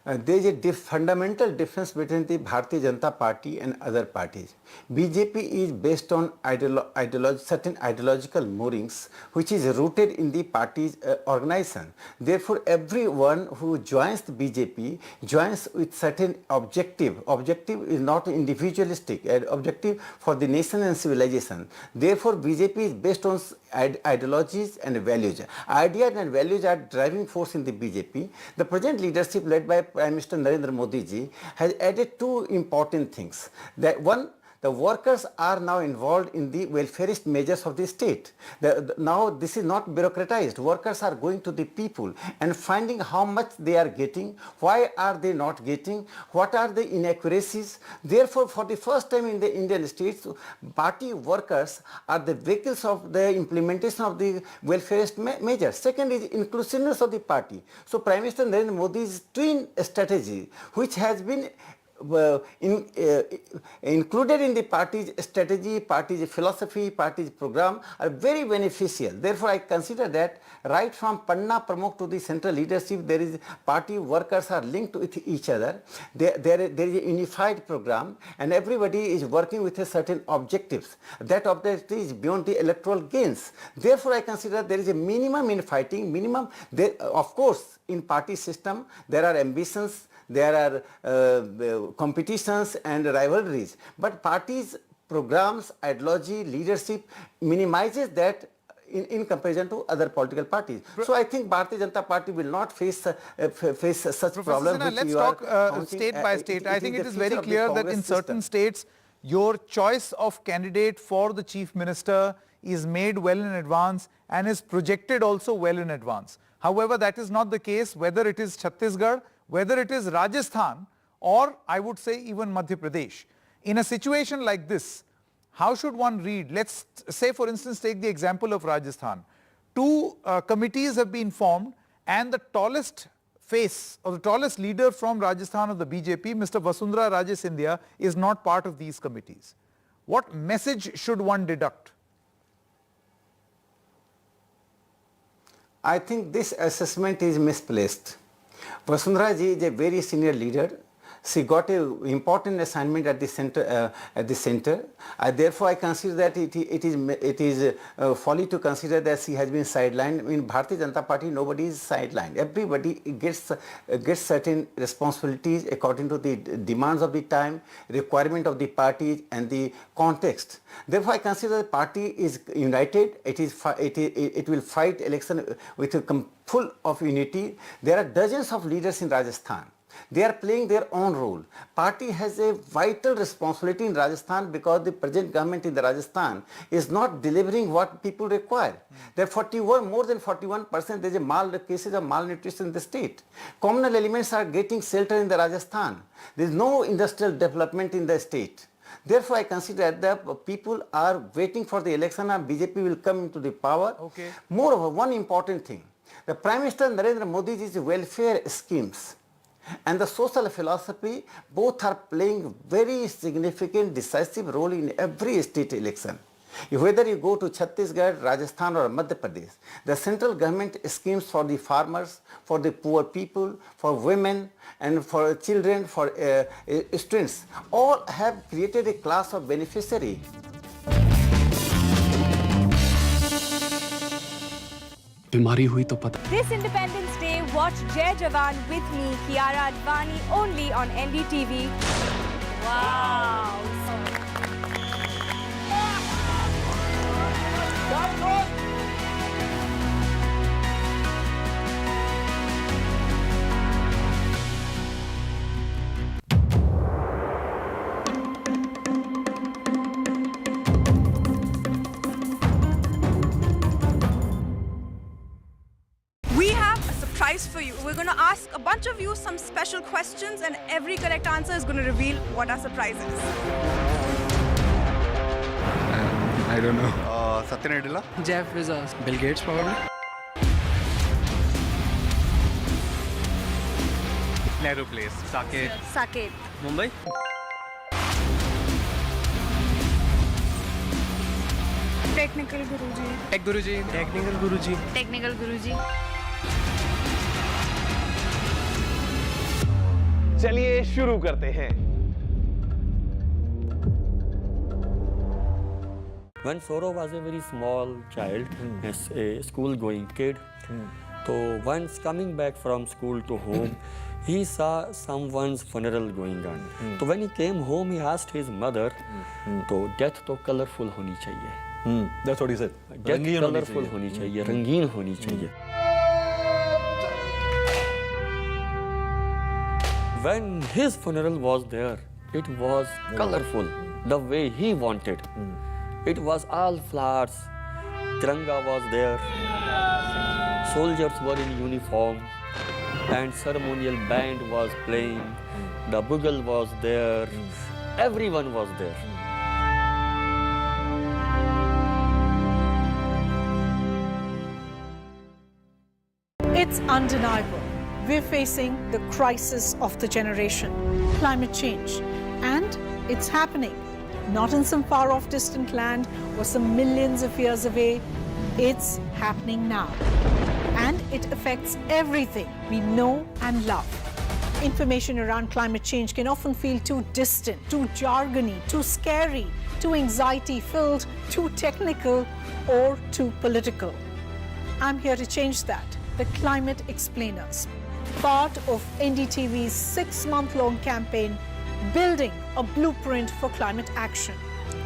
There is a fundamental difference between the Bharatiya Janata Party and other parties. BJP is based on certain ideological moorings which is rooted in the party's organization. Therefore, everyone who joins the BJP joins with certain objective. Objective is not individualistic, objective for the nation and civilization. Therefore, BJP is based on ideologies and values. Ideas and values are driving force in the BJP. The present leadership led by Prime Minister Narendra Modi ji has added two important things. That one, the workers are now involved in the welfareist measures of the state. Now this is not bureaucratized. Workers are going to the people and finding how much they are getting, why are they not getting, what are the inaccuracies. Therefore, for the first time in the Indian states, party workers are the vehicles of the implementation of the welfareist measures. Second is inclusiveness of the party. So Prime Minister Narendra Modi's twin strategy, which has been included in the party's strategy, party's philosophy, party's program, are very beneficial. Therefore, I consider that right from Panna Pramukh to the central leadership, there is party workers are linked with each other. There is a unified program and everybody is working with a certain objectives. That objective is beyond the electoral gains. Therefore, I consider there is a minimum in fighting, of course, in party system, there are ambitions, there are competitions and rivalries, but parties, programs, ideology, leadership minimizes that in comparison to other political parties. So I think Bharatiya Janata Party will not face such problems. Sinha, let's talk state by state. I think it is very clear that in certain states, your choice of candidate for the chief minister is made well in advance and is projected also well in advance. However, that is not the case whether it is Chhattisgarh, whether it is Rajasthan, or I would say even Madhya Pradesh. In a situation like this, how should one read? Let's say, for instance, take the example of Rajasthan. Two committees have been formed and the tallest face or the tallest leader from Rajasthan of the BJP, Mr. Vasundhara Raje Scindia, is not part of these committees. What message should one deduct? I think this assessment is misplaced. Vasundhara ji is a very senior leader. She got an important assignment at the center. Therefore, I consider that it is folly to consider that she has been sidelined. In Bharatiya Janata Party, nobody is sidelined. Everybody gets certain responsibilities according to the demands of the time, requirement of the party, and the context. Therefore, I consider the party is united. It will fight election with full of unity. There are dozens of leaders in Rajasthan. They are playing their own role. Party has a vital responsibility in Rajasthan because the present government in the Rajasthan is not delivering what people require. There are more than 41% there is cases of malnutrition in the state. Communal elements are getting shelter in the Rajasthan. There is no industrial development in the state. Therefore, I consider that the people are waiting for the election and BJP will come into the power. Okay. Moreover, one important thing, the Prime Minister Narendra Modi's welfare schemes and the social philosophy both are playing very significant, decisive role in every state election. Whether you go to Chhattisgarh, Rajasthan or Madhya Pradesh, the central government schemes for the farmers, for the poor people, for women and for children, for students, all have created a class of beneficiary. This Independence Day, watch Jai Jawan with me, Kiara Advani, only on NDTV. Wow! We have a surprise for you. We're going to ask a bunch of you some special questions, and every correct answer is going to reveal what our surprise is. I don't know. Satya Nadella? Jeff Bezos. Bill Gates probably. Nehru Place. Saket. Saket. Mumbai? Technical Guruji. Tech Guruji. Technical Guruji. Technical Guruji. चलिए शुरू करते हैं. When Soro was a very small child, a school-going kid, so once coming back from school to home, he saw someone's funeral going on. So when he came home, he asked his mother, "तो death तो colorful होनी चाहिए." That's what he said. Death colorful होनी चाहिए, रंगीन होनी चाहिए. When his funeral was there, it was colorful, the way he wanted. It was all flowers, Tiranga was there, soldiers were in uniform, and ceremonial band was playing, the bugle was there, everyone was there. It's undeniable. We're facing the crisis of the generation, climate change, and it's happening. Not in some far-off distant land or some millions of years away. It's happening now. And it affects everything we know and love. Information around climate change can often feel too distant, too jargony, too scary, too anxiety-filled, too technical, or too political. I'm here to change that. The Climate Explainers, part of NDTV's 6-month-long campaign, building a blueprint for climate action.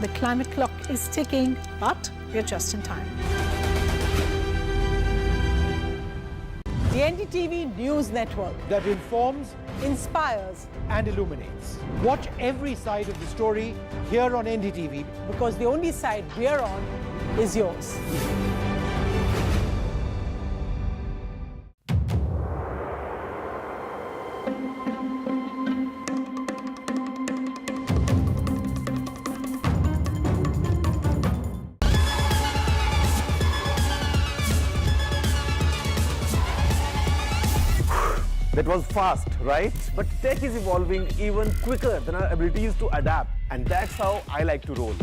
The climate clock is ticking, but we're just in time. The NDTV News Network that informs, inspires, and illuminates. Watch every side of the story here on NDTV, because the only side we're on is yours. That was fast, right? But tech is evolving even quicker than our abilities to adapt, and that's how I like to roll.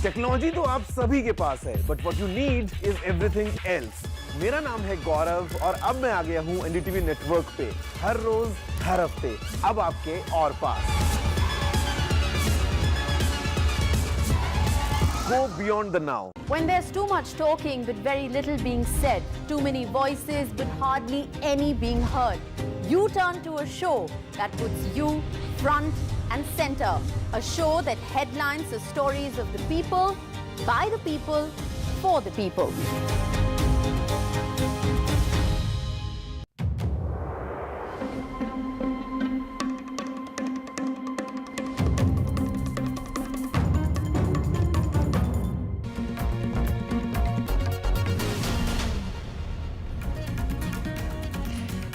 Technology तो आप सभी के पास है, but what you need is everything else. मेरा नाम है गौरव और अब मैं आ गया हूँ NDTV नेटवर्क पे हर रोज हर हफ्ते अब आपके और पास. Go beyond the now. When there's too much talking but very little being said, too many voices but hardly any being heard, you turn to a show that puts you front and center. A show that headlines the stories of the people, by the people, for the people.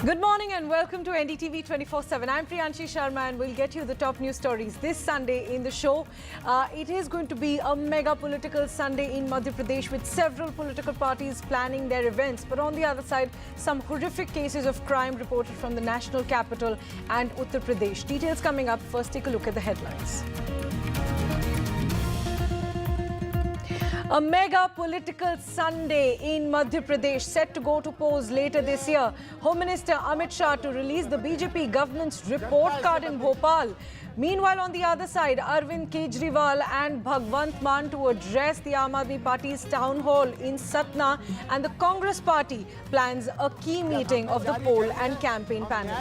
Good morning and welcome to NDTV 24x7. I'm Priyanshi Sharma and we'll get you the top news stories this Sunday in the show. It is going to be a mega political Sunday in Madhya Pradesh with several political parties planning their events. But on the other side, some horrific cases of crime reported from the national capital and Uttar Pradesh. Details coming up. First, take a look at the headlines. A mega political Sunday in Madhya Pradesh set to go to polls later this year. Home Minister Amit Shah to release the BJP government's report card in Bhopal. Meanwhile, on the other side, Arvind Kejriwal and Bhagwant Mann to address the Aam Aadmi Party's town hall in Satna, and the Congress party plans a key meeting of the poll and campaign panel.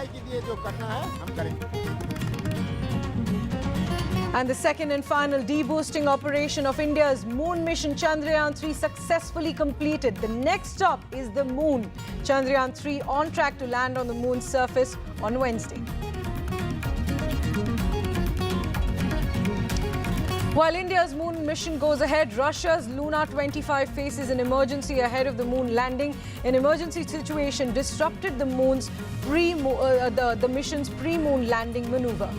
And the second and final deboosting operation of India's moon mission Chandrayaan-3 successfully completed. The next stop is the moon. Chandrayaan-3 on track to land on the moon's surface on Wednesday. While India's moon mission goes ahead, Russia's Luna 25 faces an emergency ahead of the moon landing. An emergency situation disrupted the mission's pre-moon landing maneuver.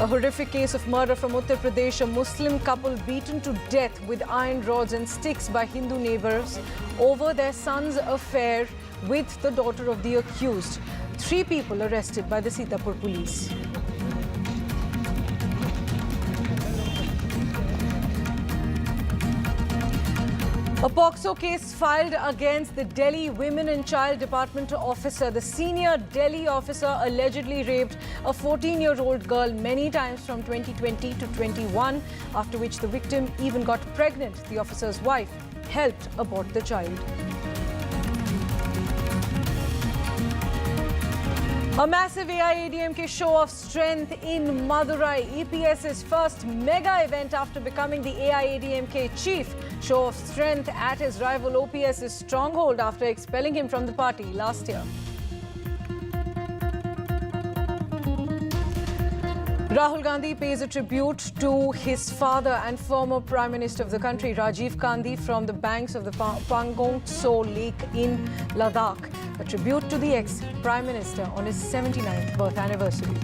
A horrific case of murder from Uttar Pradesh, a Muslim couple beaten to death with iron rods and sticks by Hindu neighbors over their son's affair with the daughter of the accused. 3 people arrested by the Sitapur police. A POCSO case filed against the Delhi Women and Child Department officer. The senior Delhi officer allegedly raped a 14-year-old girl many times from 2020 to 21, after which the victim even got pregnant. The officer's wife helped abort the child. A massive AIADMK show of strength in Madurai. EPS's first mega event after becoming the AIADMK chief. Show of strength at his rival OPS's stronghold after expelling him from the party last year. Rahul Gandhi pays a tribute to his father and former Prime Minister of the country, Rajiv Gandhi, from the banks of the Pangong Tso Lake in Ladakh. A tribute to the ex-Prime Minister on his 79th birth anniversary.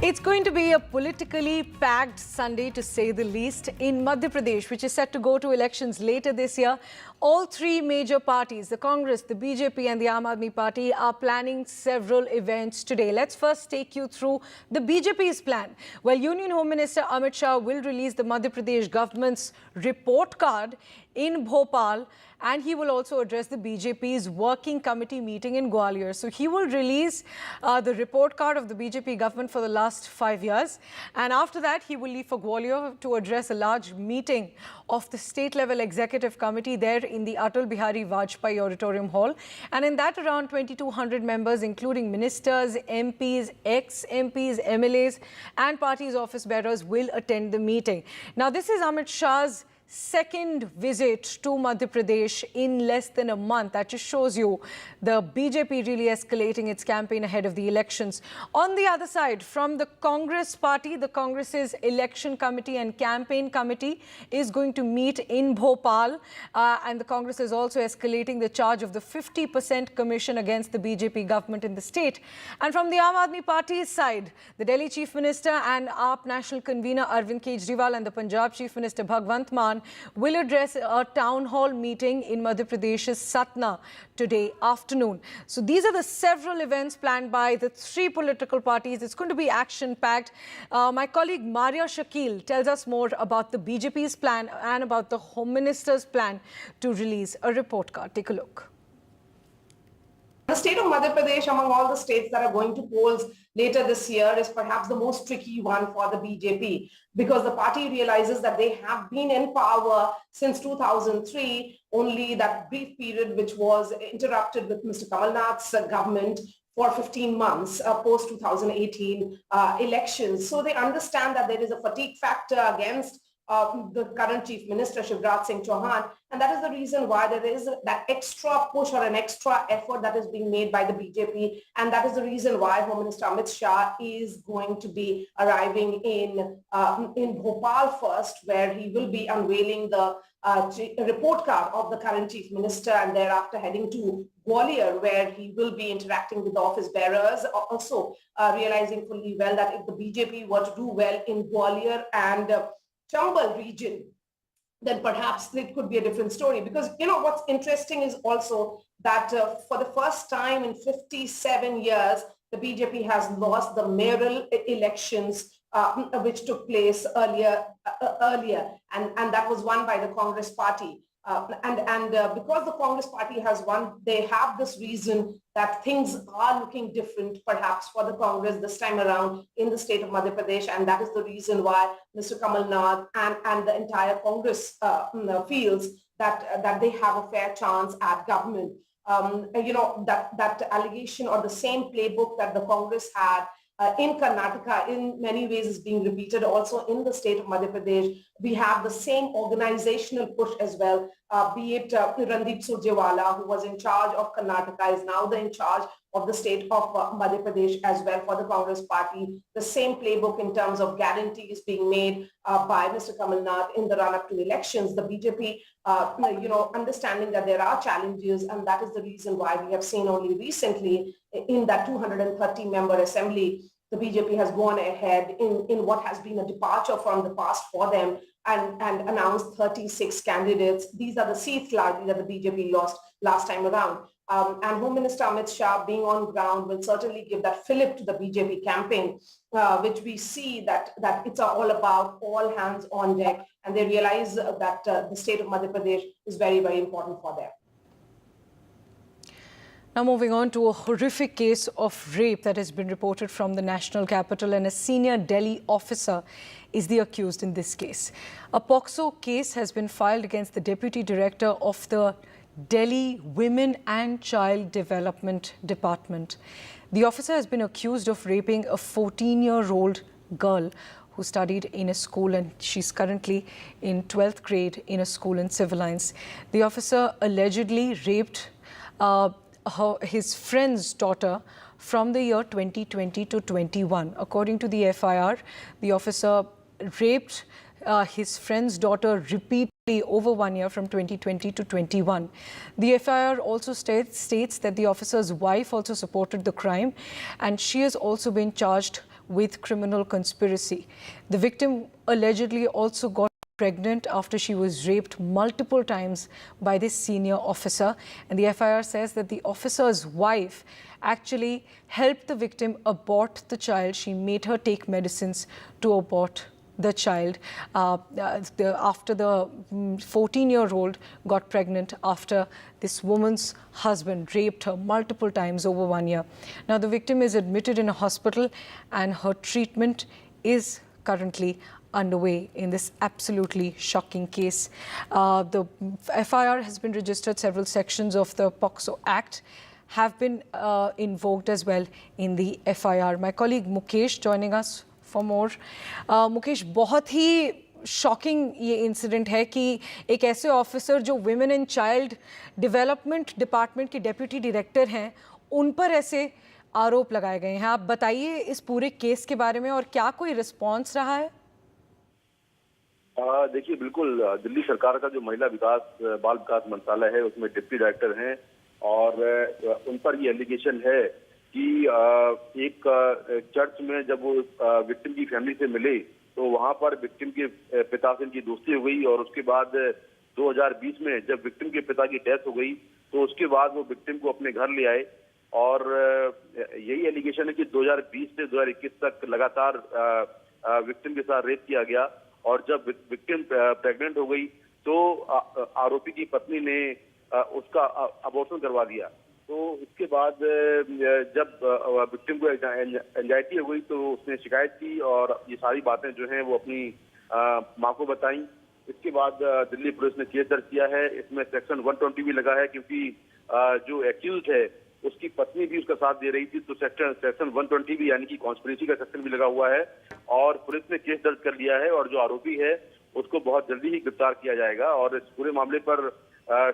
It's going to be a politically packed Sunday, to say the least, in Madhya Pradesh, which is set to go to elections later this year. All 3 major parties, the Congress, the BJP and the Aam Aadmi Party, are planning several events today. Let's first take you through the BJP's plan. Well, Union Home Minister Amit Shah will release the Madhya Pradesh government's report card in Bhopal, and he will also address the BJP's working committee meeting in Gwalior. So he will release the report card of the BJP government for the last 5 years. And after that, he will leave for Gwalior to address a large meeting of the state-level executive committee there in the Atal Bihari Vajpayee Auditorium Hall. And in that, around 2,200 members, including ministers, MPs, ex-MPs, MLAs, and parties' office bearers will attend the meeting. Now, this is Amit Shah's second visit to Madhya Pradesh in less than a month. That just shows you the BJP really escalating its campaign ahead of the elections. On the other side, from the Congress party, the Congress's election committee and campaign committee is going to meet in Bhopal. And the Congress is also escalating the charge of the 50% commission against the BJP government in the state. And from the Aam Aadmi Party's side, the Delhi Chief Minister and AAP National Convener Arvind Kejriwal and the Punjab Chief Minister Bhagwant Mann will address a town hall meeting in Madhya Pradesh's Satna today afternoon. So these are the several events planned by the 3 political parties. It's going to be action-packed. My colleague Maria Shakil tells us more about the BJP's plan and about the Home Minister's plan to release a report card. Take a look. The state of Madhya Pradesh, among all the states that are going to polls later this year, is perhaps the most tricky one for the BJP, because the party realizes that they have been in power since 2003, only that brief period which was interrupted with Mr. Kamal Nath's government for 15 months post 2018 elections. So they understand that there is a fatigue factor against the current Chief Minister Shivraj Singh Chauhan, and that is the reason why there is that extra push or an extra effort that is being made by the BJP, and that is the reason why Home Minister Amit Shah is going to be arriving in Bhopal first, where he will be unveiling the report card of the current Chief Minister, and thereafter heading to Gwalior, where he will be interacting with the office bearers, also realizing fully well that if the BJP were to do well in Gwalior and Chambal region, then perhaps it could be a different story. Because, you know, what's interesting is also that for the first time in 57 years, the BJP has lost the mayoral elections which took place earlier, and that was won by the Congress party. Because the Congress party has won, they have this reason that things are looking different perhaps for the Congress this time around in the state of Madhya Pradesh, and that is the reason why Mr. Kamal Nath and the entire Congress feels that they have a fair chance at government. You know, that allegation or the same playbook that the Congress had in Karnataka in many ways is being repeated also in the state of Madhya Pradesh. We have the same organizational push as well, be it Randeep Surjewala, who was in charge of Karnataka, is now in charge of the state of Madhya Pradesh as well for the Congress party. The same playbook in terms of guarantees being made by Mr. Kamal Nath in the run-up to elections. The BJP, you know, understanding that there are challenges, and that is the reason why we have seen only recently in that 230-member assembly, the BJP has gone ahead in what has been a departure from the past for them and announced 36 candidates. These are the seats largely that the BJP lost last time around. And Home Minister Amit Shah being on ground will certainly give that fillip to the BJP campaign, which we see that it's all about all hands on deck, and they realize that the state of Madhya Pradesh is very, very important for them. Now moving on to a horrific case of rape that has been reported from the national capital, and a senior Delhi officer is the accused in this case. A POCSO case has been filed against the Deputy Director of the Delhi Women and Child Development Department. The officer has been accused of raping a 14-year-old girl who studied in a school, and she's currently in 12th grade in a school in civil lines. The officer allegedly raped his friend's daughter from the year 2020 to 21. According to the FIR, the officer raped his friend's daughter repeatedly over 1 year from 2020 to 21. The FIR also states that the officer's wife also supported the crime, and she has also been charged with criminal conspiracy. The victim allegedly also got pregnant after she was raped multiple times by this senior officer, and the FIR says that the officer's wife actually helped the victim abort the child. She made her take medicines to abort the child after the 14-year-old got pregnant after this woman's husband raped her multiple times over 1 year. Now the victim is admitted in a hospital, and her treatment is currently underway in this absolutely shocking case. The FIR has been registered. Several sections of the POCSO Act have been invoked as well in the FIR. My colleague Mukesh joining us for more. Mukesh, बहुत ही shocking ये incident है कि एक ऐसे officer जो women and child development department के deputy director हैं, उन पर ऐसे आरोप लगाए गए हैं. आप बताइए इस पूरे केस के बारे में और क्या कोई रिस्पॉन्स रहा है? देखिए, बिल्कुल दिल्ली सरकार का जो महिला विकास बाल विकास मंत्रालय है उसमें डिप्टी डायरेक्टर हैं, और उन पर ये एलिगेशन है कि एक चर्च में जब वो विक्टिम की फैमिली से मिले तो वहां पर विक्टिम के पिता से इनकी दोस्ती हो गई, और उसके बाद 2020 में जब विक्टिम के पिता की डेथ हो गई तो उसके बाद वो विक्टिम को अपने घर ले आए, और यही एलिगेशन है कि 2020 से 2021 तक लगातार विक्टिम के साथ रेप किया गया, और जब विक्टिम प्रेग्नेंट हो गई तो आरोपी की पत्नी ने उसका अबॉर्शन करवा दिया. तो इसके बाद जब विक्टिम को एंजाइटी हो गई तो उसने शिकायत की, और ये सारी बातें जो हैं वो अपनी मां को बताई. इसके बाद दिल्ली पुलिस ने केस दर्ज किया है. इसमें सेक्शन 120 भी लगा है, क्योंकि जो एक्यूज्ड है उसकी पत्नी भी उसका साथ दे रही थी, तो सेक्शन 120 भी यानी कि कॉन्स्पिरेसी का सेक्शन भी लगा हुआ है, और पुलिस ने केस दर्ज कर लिया है. और जो आरोपी है उसको बहुत जल्दी ही गिरफ्तार किया जाएगा। और इस पूरे मामले पर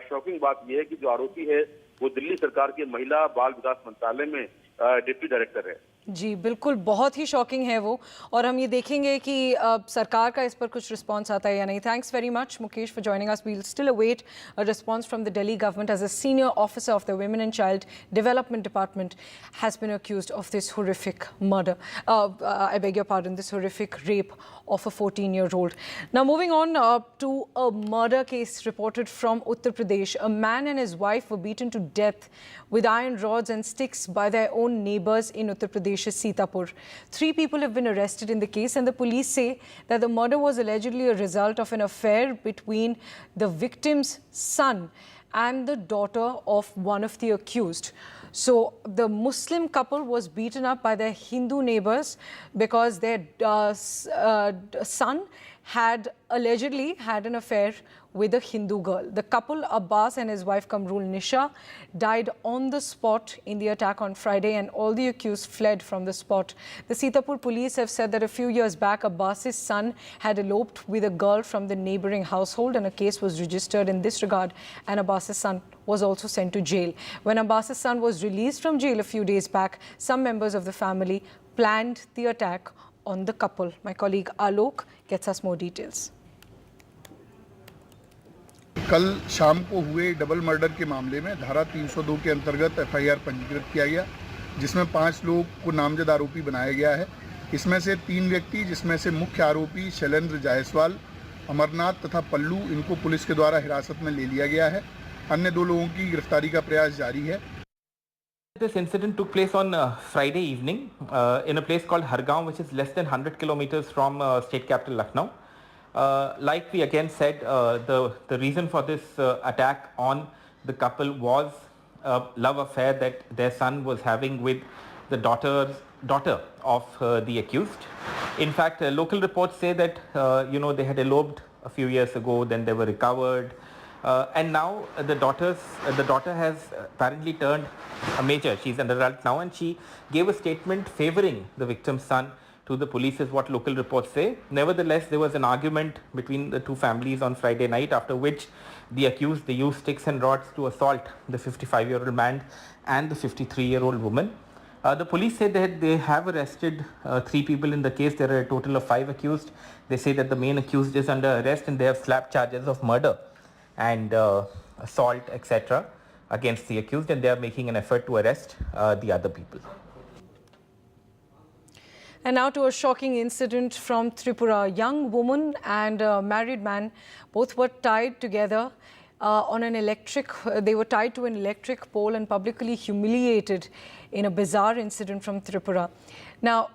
शॉकिंग बात यह है कि जो आरोपी है वो दिल्ली सरकार के महिला बाल विकास मंत्रालय में डिप्टी डायरेक्टर है। जी बिल्कुल, बहुत ही शॉकिंग है वो, और हम ये देखेंगे कि सरकार का इस पर कुछ रिस्पांस आता है या नहीं। Thanks very much Mukesh for joining us. We will still await a response from the Delhi government as a senior officer of the women and child development department has been accused of this horrific murder, I beg your pardon, this horrific rape of a 14-year-old. Now moving on to a murder case reported from Uttar Pradesh. A man and his wife were beaten to death with iron rods and sticks by their own neighbors in Uttar Pradesh's Sitapur. 3 people have been arrested in the case, and the police say that the murder was allegedly a result of an affair between the victim's son and the daughter of one of the accused. So the Muslim couple was beaten up by their Hindu neighbors because their son had allegedly had an affair with a Hindu girl. The couple, Abbas and his wife Kamrul Nisha, died on the spot in the attack on Friday, and all the accused fled from the spot. The Sitapur police have said that a few years back, Abbas's son had eloped with a girl from the neighboring household, and a case was registered in this regard, and Abbas's son was also sent to jail. When Abbas's son was released from jail a few days back, some members of the family planned the attack on the couple. My colleague Alok gets us more details. कल शाम को हुए double murder के मामले में धारा 302 के अंतर्गत एफआईआर पंजीकृत किया गया, जिसमें 5 लोग को नामजद आरोपी बनाया गया है। इसमें से 3 व्यक्ति, जिसमें से मुख्य आरोपी शैलेंद्र जायसवाल, अमरनाथ तथा पल्लू, इनको पुलिस के द्वारा हिरासत में ले लिया गया है। अन्य 2 लोगों की गिरफ्तारी का प्रयास जारी है। This incident took place on Friday evening in a place called Hargaon, which is less than 100 kilometers from state capital Lucknow. Like we again said, the reason for this attack on the couple was a love affair that their son was having with the daughter of the accused. In fact, local reports say that they had eloped a few years ago, then they were recovered, and now the daughter has apparently turned a major. She's an adult now, and she gave a statement favoring the victim's son to the police, is what local reports say. Nevertheless, there was an argument between the 2 families on Friday night, after which the accused, they used sticks and rods to assault the 55-year-old man and the 53-year-old woman. The police say that they have arrested 3 people in the case. There are a total of 5 accused. They say that the main accused is under arrest, and they have slapped charges of murder and assault, etc. against the accused, and they are making an effort to arrest the other people. And now to a shocking incident from Tripura. A young woman and a married man, both were tied together on an they were tied to an electric pole and publicly humiliated in a bizarre incident from Tripura. Now,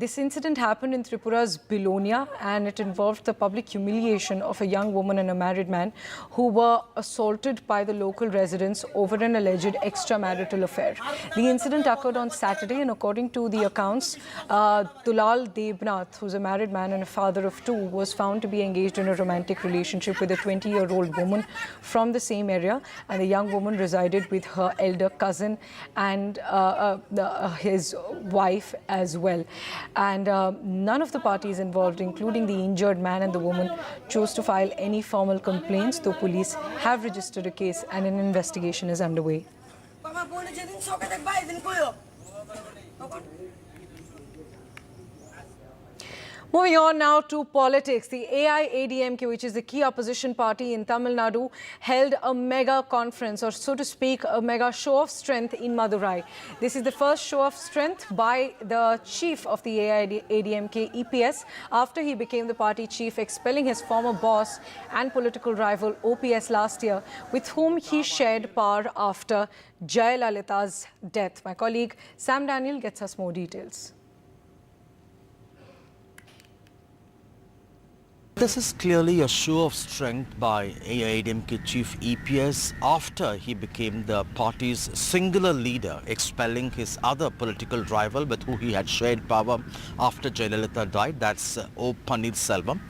this incident happened in Tripura's Bilonia, and it involved the public humiliation of a young woman and a married man who were assaulted by the local residents over an alleged extramarital affair. The incident occurred on Saturday, and according to the accounts, Dulal Debnath, who's a married man and a father of 2, was found to be engaged in a romantic relationship with a 20-year-old woman from the same area, and the young woman resided with her elder cousin and his wife as well. And none of the parties involved, including the injured man and the woman, chose to file any formal complaints, though police have registered a case and an investigation is underway. Moving on now to politics. The AIADMK, which is the key opposition party in Tamil Nadu, held a mega conference, or so to speak, a mega show of strength in Madurai. This is the first show of strength by the chief of the AIADMK, EPS, after he became the party chief, expelling his former boss and political rival, OPS, last year, with whom he shared power after Jayalalitha's death. My colleague Sam Daniel gets us more details. This is clearly a show of strength by AIADMK chief EPS after he became the party's singular leader, expelling his other political rival with who he had shared power after Jayalalitha died, that's O. Pannirselvam.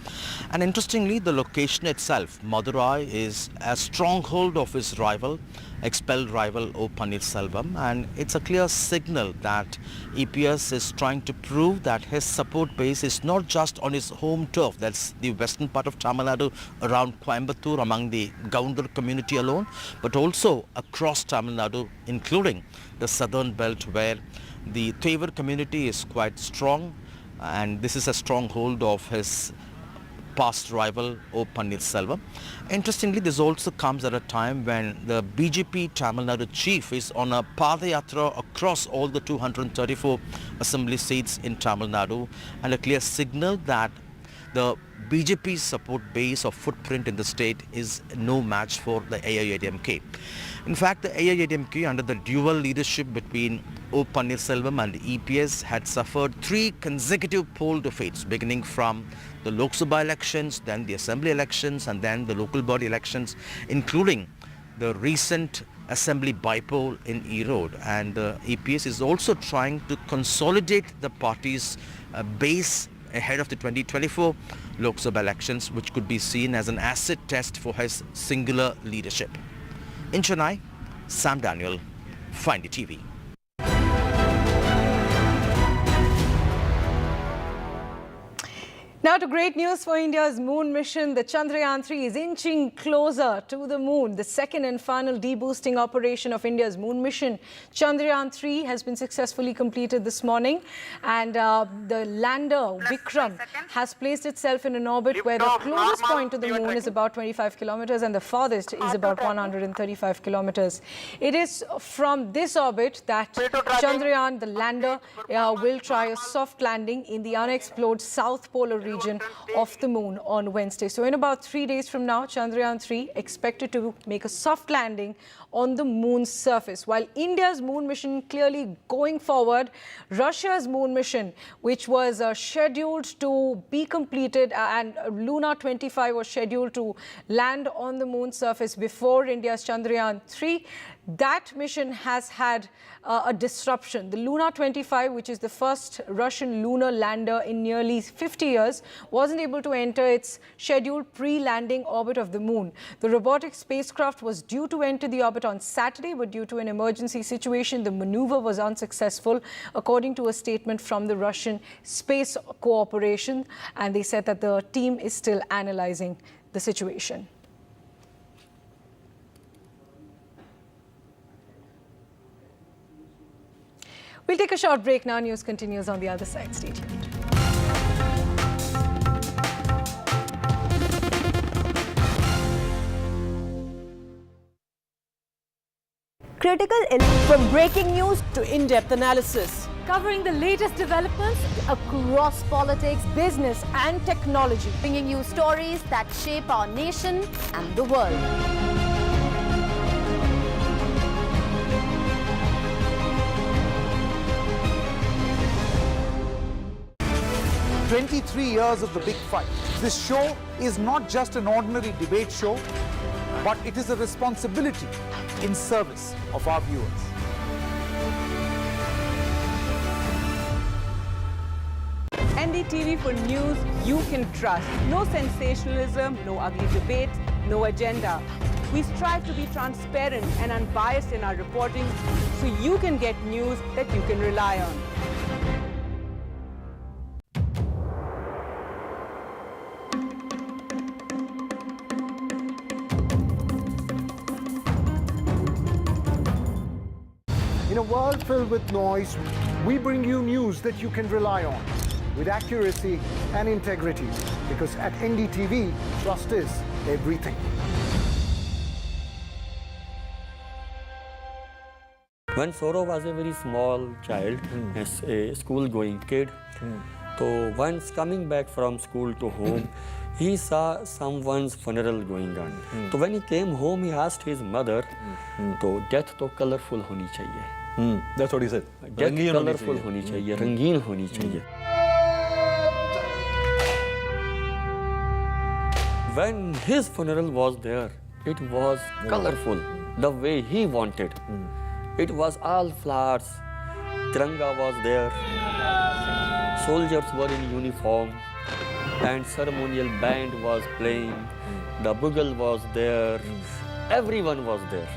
And interestingly, the location itself, Madurai, is a stronghold of his rival, expelled rival O. Pannirselvam, and it's a clear signal that EPS is trying to prove that his support base is not just on his home turf, that's the western part of Tamil Nadu around Coimbatore among the Gaundar community alone, but also across Tamil Nadu, including the southern belt where the Thevar community is quite strong, and this is a stronghold of his past rival O. Pannirselvam. Interestingly, this also comes at a time when the BJP Tamil Nadu chief is on a Padayatra across all the 234 assembly seats in Tamil Nadu, and a clear signal that the BJP's support base or footprint in the state is no match for the AIADMK. In fact, the AIADMK under the dual leadership between O. Pannirselvam and EPS had suffered 3 consecutive poll defeats, beginning from the Lok Sabha elections, then the assembly elections, and then the local body elections, including the recent assembly bypoll in Erode. And EPS is also trying to consolidate the party's base ahead of the 2024 Lok Sabha elections, which could be seen as an acid test for his singular leadership. In Chennai, Sam Daniel, Find TV. Now to great news for India's moon mission. The Chandrayaan-3 is inching closer to the moon. The second and final deboosting operation of India's moon mission, Chandrayaan-3, has been successfully completed this morning. And the lander, Vikram, has placed itself in an orbit where the closest point to the moon is about 25 kilometers and the farthest is about 135 kilometers. It is from this orbit that Chandrayaan, the lander, will try a soft landing in the unexplored south polar region of the moon on Wednesday. So in about 3 days from now, Chandrayaan-3 expected to make a soft landing on the moon's surface. While India's moon mission clearly going forward, Russia's moon mission, which was scheduled to be completed, and Luna 25 was scheduled to land on the moon's surface before India's Chandrayaan-3, that mission has had a disruption. The Luna 25, which is the first Russian lunar lander in nearly 50 years, wasn't able to enter its scheduled pre-landing orbit of the moon. The robotic spacecraft was due to enter the orbit on Saturday, but due to an emergency situation, the maneuver was unsuccessful, according to a statement from the Russian Space Cooperation. And they said that the team is still analyzing the situation. We'll take a short break now. News continues on the other side. Stay tuned. Critical From breaking news to in-depth analysis, covering the latest developments Across politics, business and technology. bringing you stories that shape our nation and the world. 23 years of the big fight. This show is not just an ordinary debate show, but it is a responsibility in service of our viewers. NDTV for news you can trust. No sensationalism, no ugly debates, no agenda. We strive to be transparent and unbiased in our reporting so you can get news that you can rely on. In a world filled with noise, we bring you news that you can rely on with accuracy and integrity, because at NDTV, trust is everything. When Saurav was a very small child, as a school-going kid, so once coming back from school to home, he saw someone's funeral going on. So when he came home, he asked his mother, "तो death तो colorful होनी चाहिए." That's what he said. Death colorful होनी चाहिए, रंगीन होनी चाहिए. When his funeral was there, it was colorful, the way he wanted. It was all flowers. Tiranga was there. Soldiers were in uniform, and ceremonial band was playing. The bugle was there. Everyone was there.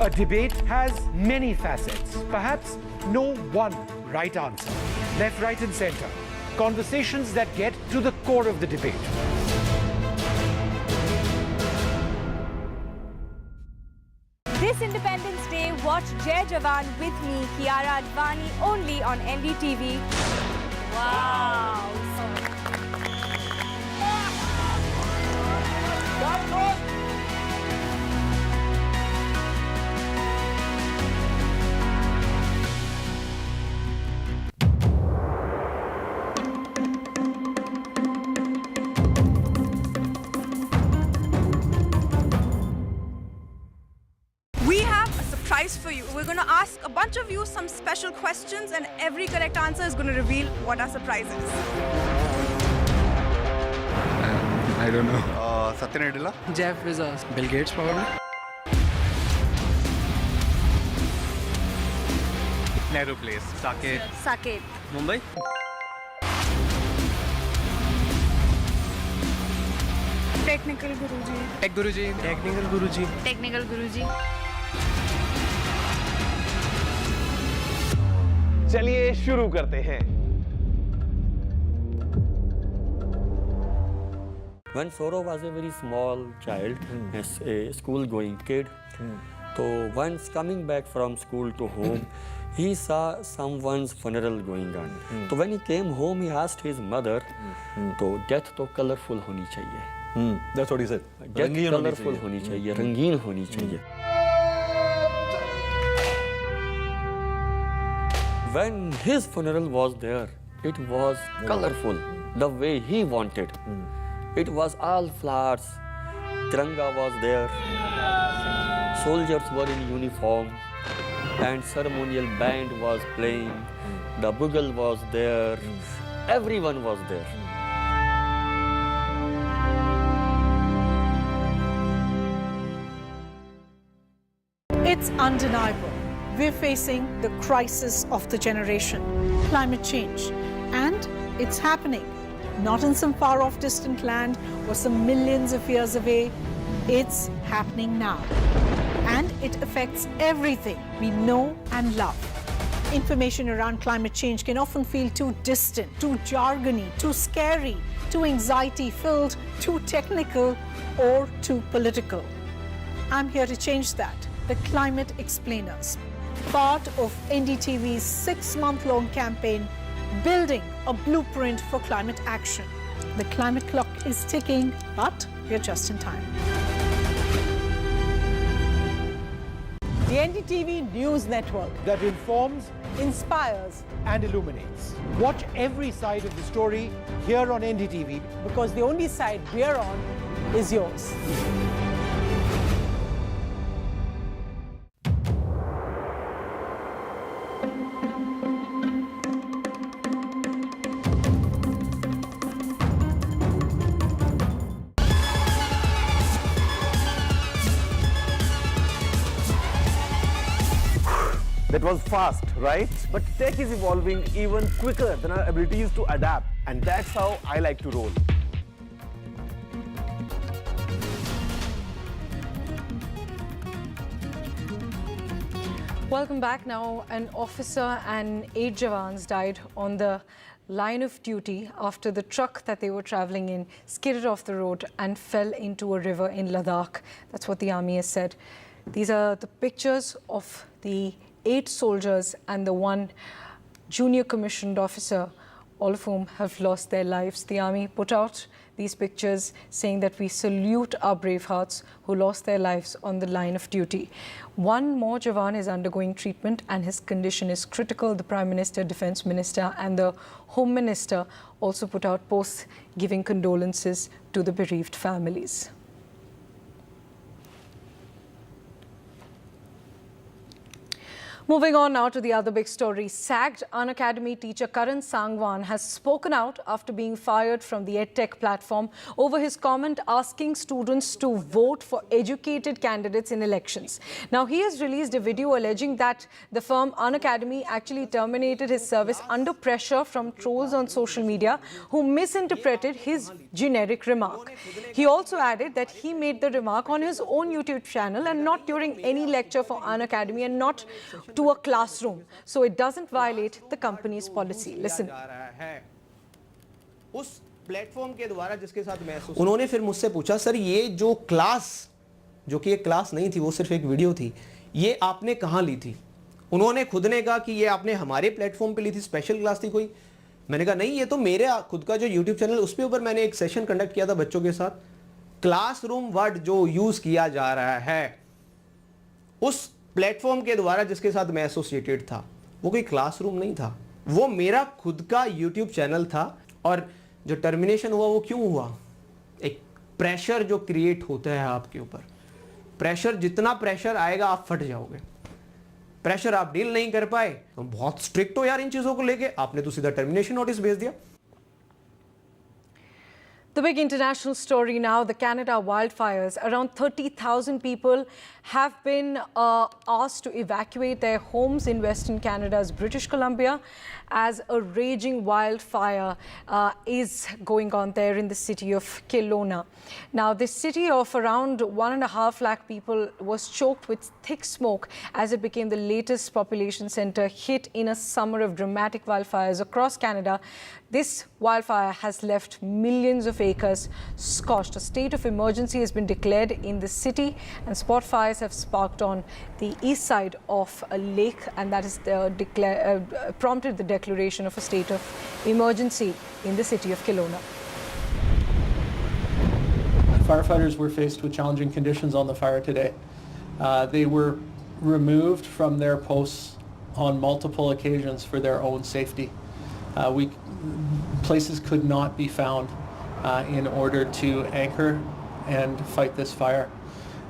A debate has many facets, perhaps no one right answer. Left, right and centre. Conversations that get to the core of the debate. This Independence Day, watch Jai Jawan with me, Kiara Advani, only on NDTV. Wow! We have a surprise for you. We're going to ask a bunch of you some special questions, and every correct answer is going to reveal what our surprise is. I don't know. Satya Jeff Bezos. Bill Gates probably. Nehru Place. Saket. Saket. Mumbai. Technical Guruji. Tech Guruji. Technical Guruji. Technical Guruji. चलिए शुरू करते हैं। When Saurav was a very small child, a school-going kid, so once coming back from school to home, he saw someone's funeral going on. So when he came home, he asked his mother, "तो death तो colorful होनी चाहिए." That's what he said. Death colorful होनी चाहिए, रंगीन होनी चाहिए. When his funeral was there, it was colorful, the way he wanted. It was all flowers. Tiranga was there. Soldiers were in uniform, and ceremonial band was playing. The bugle was there. Everyone was there. It's undeniable. We're facing the crisis of the generation, climate change, and it's happening. Not in some far-off distant land or some millions of years away. It's happening now. And it affects everything we know and love. Information around climate change can often feel too distant, too jargony, too scary, too anxiety-filled, too technical, or too political. I'm here to change that. The Climate Explainers, part of NDTV's 6-month-long campaign, building a blueprint for climate action. The climate clock is ticking, but we're just in time. The NDTV News Network That informs inspires, and illuminates. Watch every side of the story here on NDTV. because the only side we're on is yours. That was fast, right? But tech is evolving even quicker than our abilities to adapt. And that's how I like to roll. Welcome back. Now, an officer and 8 jawans died on the line of duty after the truck that they were traveling in skidded off the road and fell into a river in Ladakh. That's what the army has said. These are the pictures of the 8 soldiers and the 1 junior commissioned officer, all of whom have lost their lives. The army put out these pictures saying that we salute our brave hearts who lost their lives on the line of duty. 1 more jawan is undergoing treatment and his condition is critical. The Prime Minister, Defence Minister and the Home Minister also put out posts giving condolences to the bereaved families. Moving on now to the other big story. Sacked Unacademy teacher Karan Sangwan has spoken out after being fired from the EdTech platform over his comment asking students to vote for educated candidates in elections. Now, he has released a video alleging that the firm Unacademy actually terminated his service under pressure from trolls on social media who misinterpreted his generic remark. He also added that he made the remark on his own YouTube channel and not during any lecture for Unacademy and not to a classroom, so it doesn't violate the company's policy. Listen. उस platform के द्वारा जिसके साथ मैं उन्होंने फिर मुझसे पूछा, सर ये जो क्लास, जो कि एक क्लास नहीं थी, वो सिर्फ एक वीडियो थी, ये आपने कहाँ ली थी? उन्होंने खुद ने कहा कि ये आपने हमारे प्लेटफॉर्म पे ली थी, स्पेशल क्लास थी कोई। मैंने कहा नहीं, ये तो मेरे खुद का जो यूट्यूब चैनल, उस पे ऊपर मैंने एक सेशन कंडक्ट किया था बच्चों के साथ। क्लासरूम वर्ड जो यूज किया जा रहा है उस प्लेटफॉर्म के द्वारा जिसके साथ मैं एसोसिएटेड था, वो कोई क्लासरूम नहीं था, वो मेरा खुद का यूट्यूब चैनल था। और जो टर्मिनेशन हुआ वो क्यों हुआ? एक प्रेशर जो क्रिएट होता है आपके ऊपर, प्रेशर, जितना प्रेशर आएगा आप फट जाओगे। प्रेशर आप डील नहीं कर पाए तो बहुत स्ट्रिक्ट हो यार इन चीजों को लेके, आपने तो सीधा टर्मिनेशन नोटिस भेज दिया। The big international story now, the Canada wildfires. Around 30,000 people have been asked to evacuate their homes in Western Canada's British Columbia as a raging wildfire is going on there in the city of Kelowna. Now, this city of around 1.5 lakh people was choked with thick smoke as it became the latest population center hit in a summer of dramatic wildfires across Canada. This wildfire has left millions of acres scorched. A state of emergency has been declared in the city, and spot fires have sparked on the east side of a lake, and that is prompted the declaration of a state of emergency in the city of Kelowna. Firefighters were faced with challenging conditions on the fire today. They were removed from their posts on multiple occasions for their own safety. Places could not be found in order to anchor and fight this fire.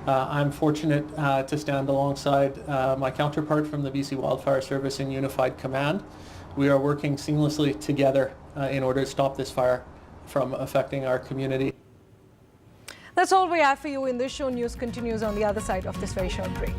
I'm fortunate to stand alongside my counterpart from the BC Wildfire Service in Unified Command. We are working seamlessly together in order to stop this fire from affecting our community. That's all we have for you in this show. News continues on the other side of this very short break.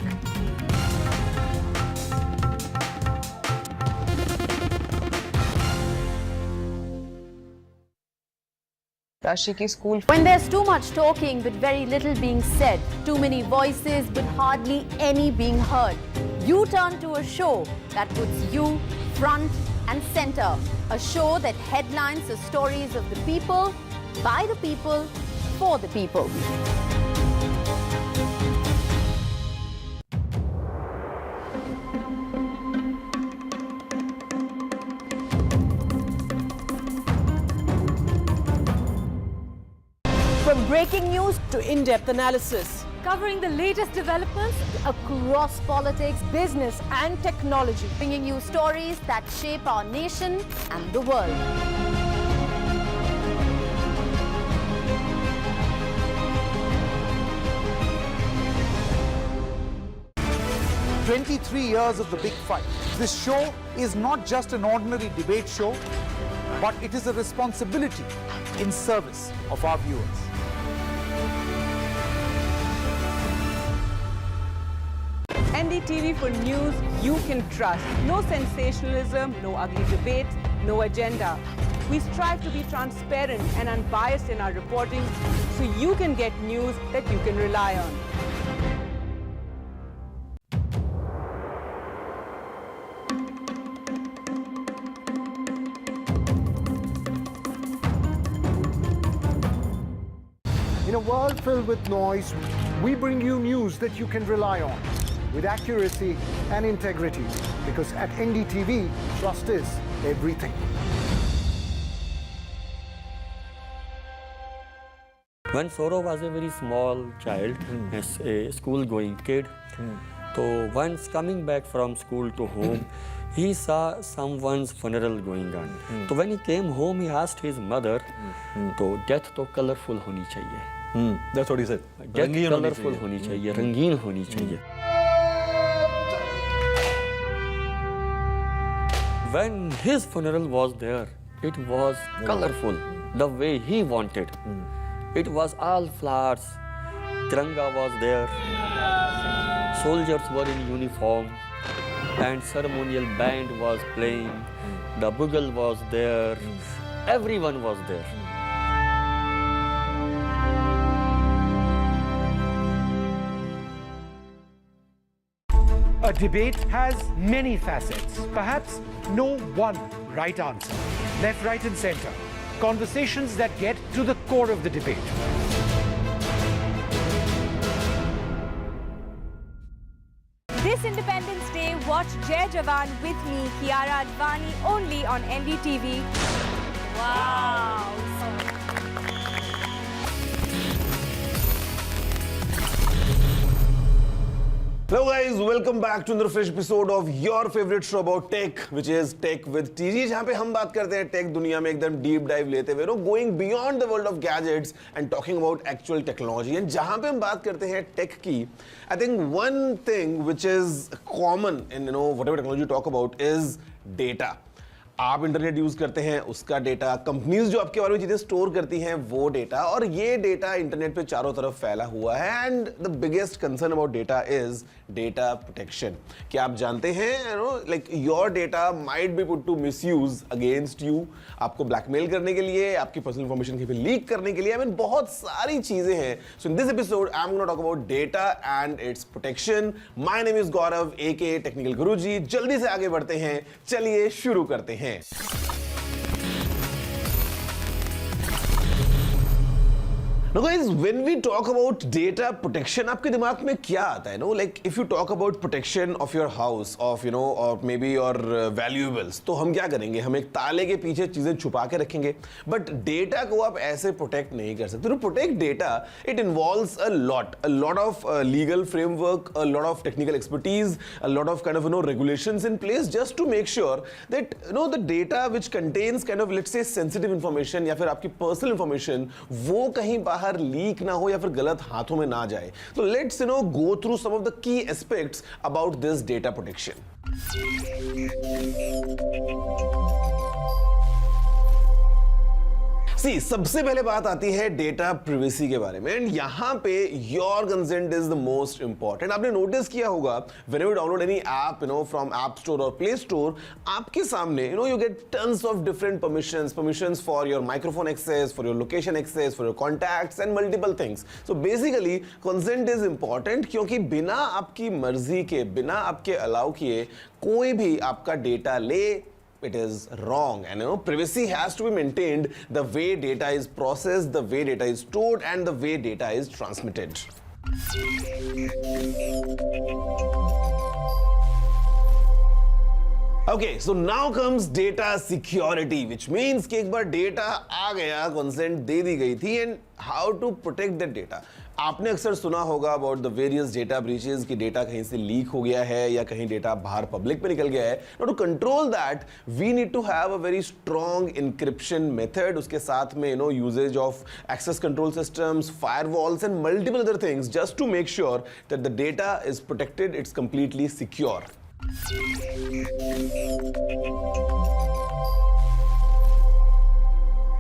When there's too much talking but very little being said, too many voices but hardly any being heard, you turn to a show that puts you front and center. A show that headlines the stories of the people, by the people, for the people. From breaking news to in-depth analysis, Covering the latest developments Across politics, business and technology. bringing you stories that shape our nation and the world. 23 years of the big fight. This show is not just an ordinary debate show, but it is a responsibility in service of our viewers. NDTV for news you can trust. No sensationalism, no ugly debates, no agenda. We strive to be transparent and unbiased in our reporting so you can get news that you can rely on. In a world filled with noise, we bring you news that you can rely on with accuracy and integrity, because at NDTV, trust is everything. When Saurav was a very small child, as a school-going kid, so once coming back from school to home, he saw someone's funeral going on. So when he came home, he asked his mother, "तो death तो colorful होनी चाहिए." That's what he said. Death colorful होनी चाहिए, रंगीन होनी चाहिए. When his funeral was there, it was colorful, the way he wanted. It was all flowers, Tiranga was there, soldiers were in uniform, and ceremonial band was playing, the bugle was there, everyone was there. A debate has many facets, perhaps no one right answer. Left, right and center. Conversations that get to the core of the debate. This Independence Day, watch Jai Jawan with me, Kiara Advani, only on NDTV. Wow! Hello guys, welcome back to another fresh episode of your favorite show about tech, which is Tech with TG, जहाँ पे हम बात करते हैं take दुनिया में एकदम deep dive लेते हुए, going beyond the world of gadgets and talking about actual technology. And जहाँ पे हम बात करते हैं टेक की, I think one thing which is common in whatever technology you talk about is data. आप इंटरनेट यूज करते हैं, उसका डेटा, कंपनीज जो आपके बारे में चीजें स्टोर करती हैं वो डेटा, और ये डेटा इंटरनेट पे चारों तरफ फैला हुआ है. And the biggest concern about data is data protection. क्या आप जानते हैं like your data might be put to misuse against you, आपको ब्लैकमेल करने के लिए, आपकी पर्सनल इंफॉर्मेशन के लीक करने के लिए. आई मीन बहुत सारी चीजें हैं. So in this episode I am gonna talk about data and its protection. My name is Gaurav aka Technical Guruji. जल्दी से आगे बढ़ते हैं, चलिए शुरू करते हैं. Now guys, when we talk about data protection, आपके दिमाग में क्या आता है? Like if you talk about protection of your house, of or maybe your valuables, तो हम क्या करेंगे? हम एक ताले के पीछे चीजें छुपा के रखेंगे. But data को आप ऐसे protect नहीं कर सकते. To protect data, it involves a lot of legal framework, a lot of technical expertise, a lot of kind of regulations in place just to make sure that the data which contains kind of let's say sensitive information या फिर आपकी personal information वो कहीं बाहर leak ना हो या फिर गलत हाथों में ना जाए. So let's go through some of the key aspects about this data protection. See, सबसे पहले बात आती है डेटा प्रिवेसी के बारे में. एंड यहाँ पे your consent is the most important. आपने नोटिस किया होगा whenever you download any app from App Store or Play Store, आपके सामने you get tons of different permissions for your microphone access, for your location access, for your contacts and multiple things. So basically consent is important क्योंकि बिना आपकी मर्जी के, बिना आपके allow किए कोई भी आपका डेटा ले, it is wrong. And privacy has to be maintained the way data is processed, the way data is stored and the way data is transmitted. Okay, so now comes data security, which means कि एक बार data आ गया, consent दे दी गई थी, and how to protect that data. आपने अक्सर सुना होगा about the various data breaches कि डेटा कहीं से लीक हो गया है या कहीं डेटा बाहर पब्लिक पे निकल गया है. Now to control that, we need to have a very strong encryption method. उसके साथ में usage of access control systems, firewalls and multiple other things just to make sure that the data is protected, it's completely secure.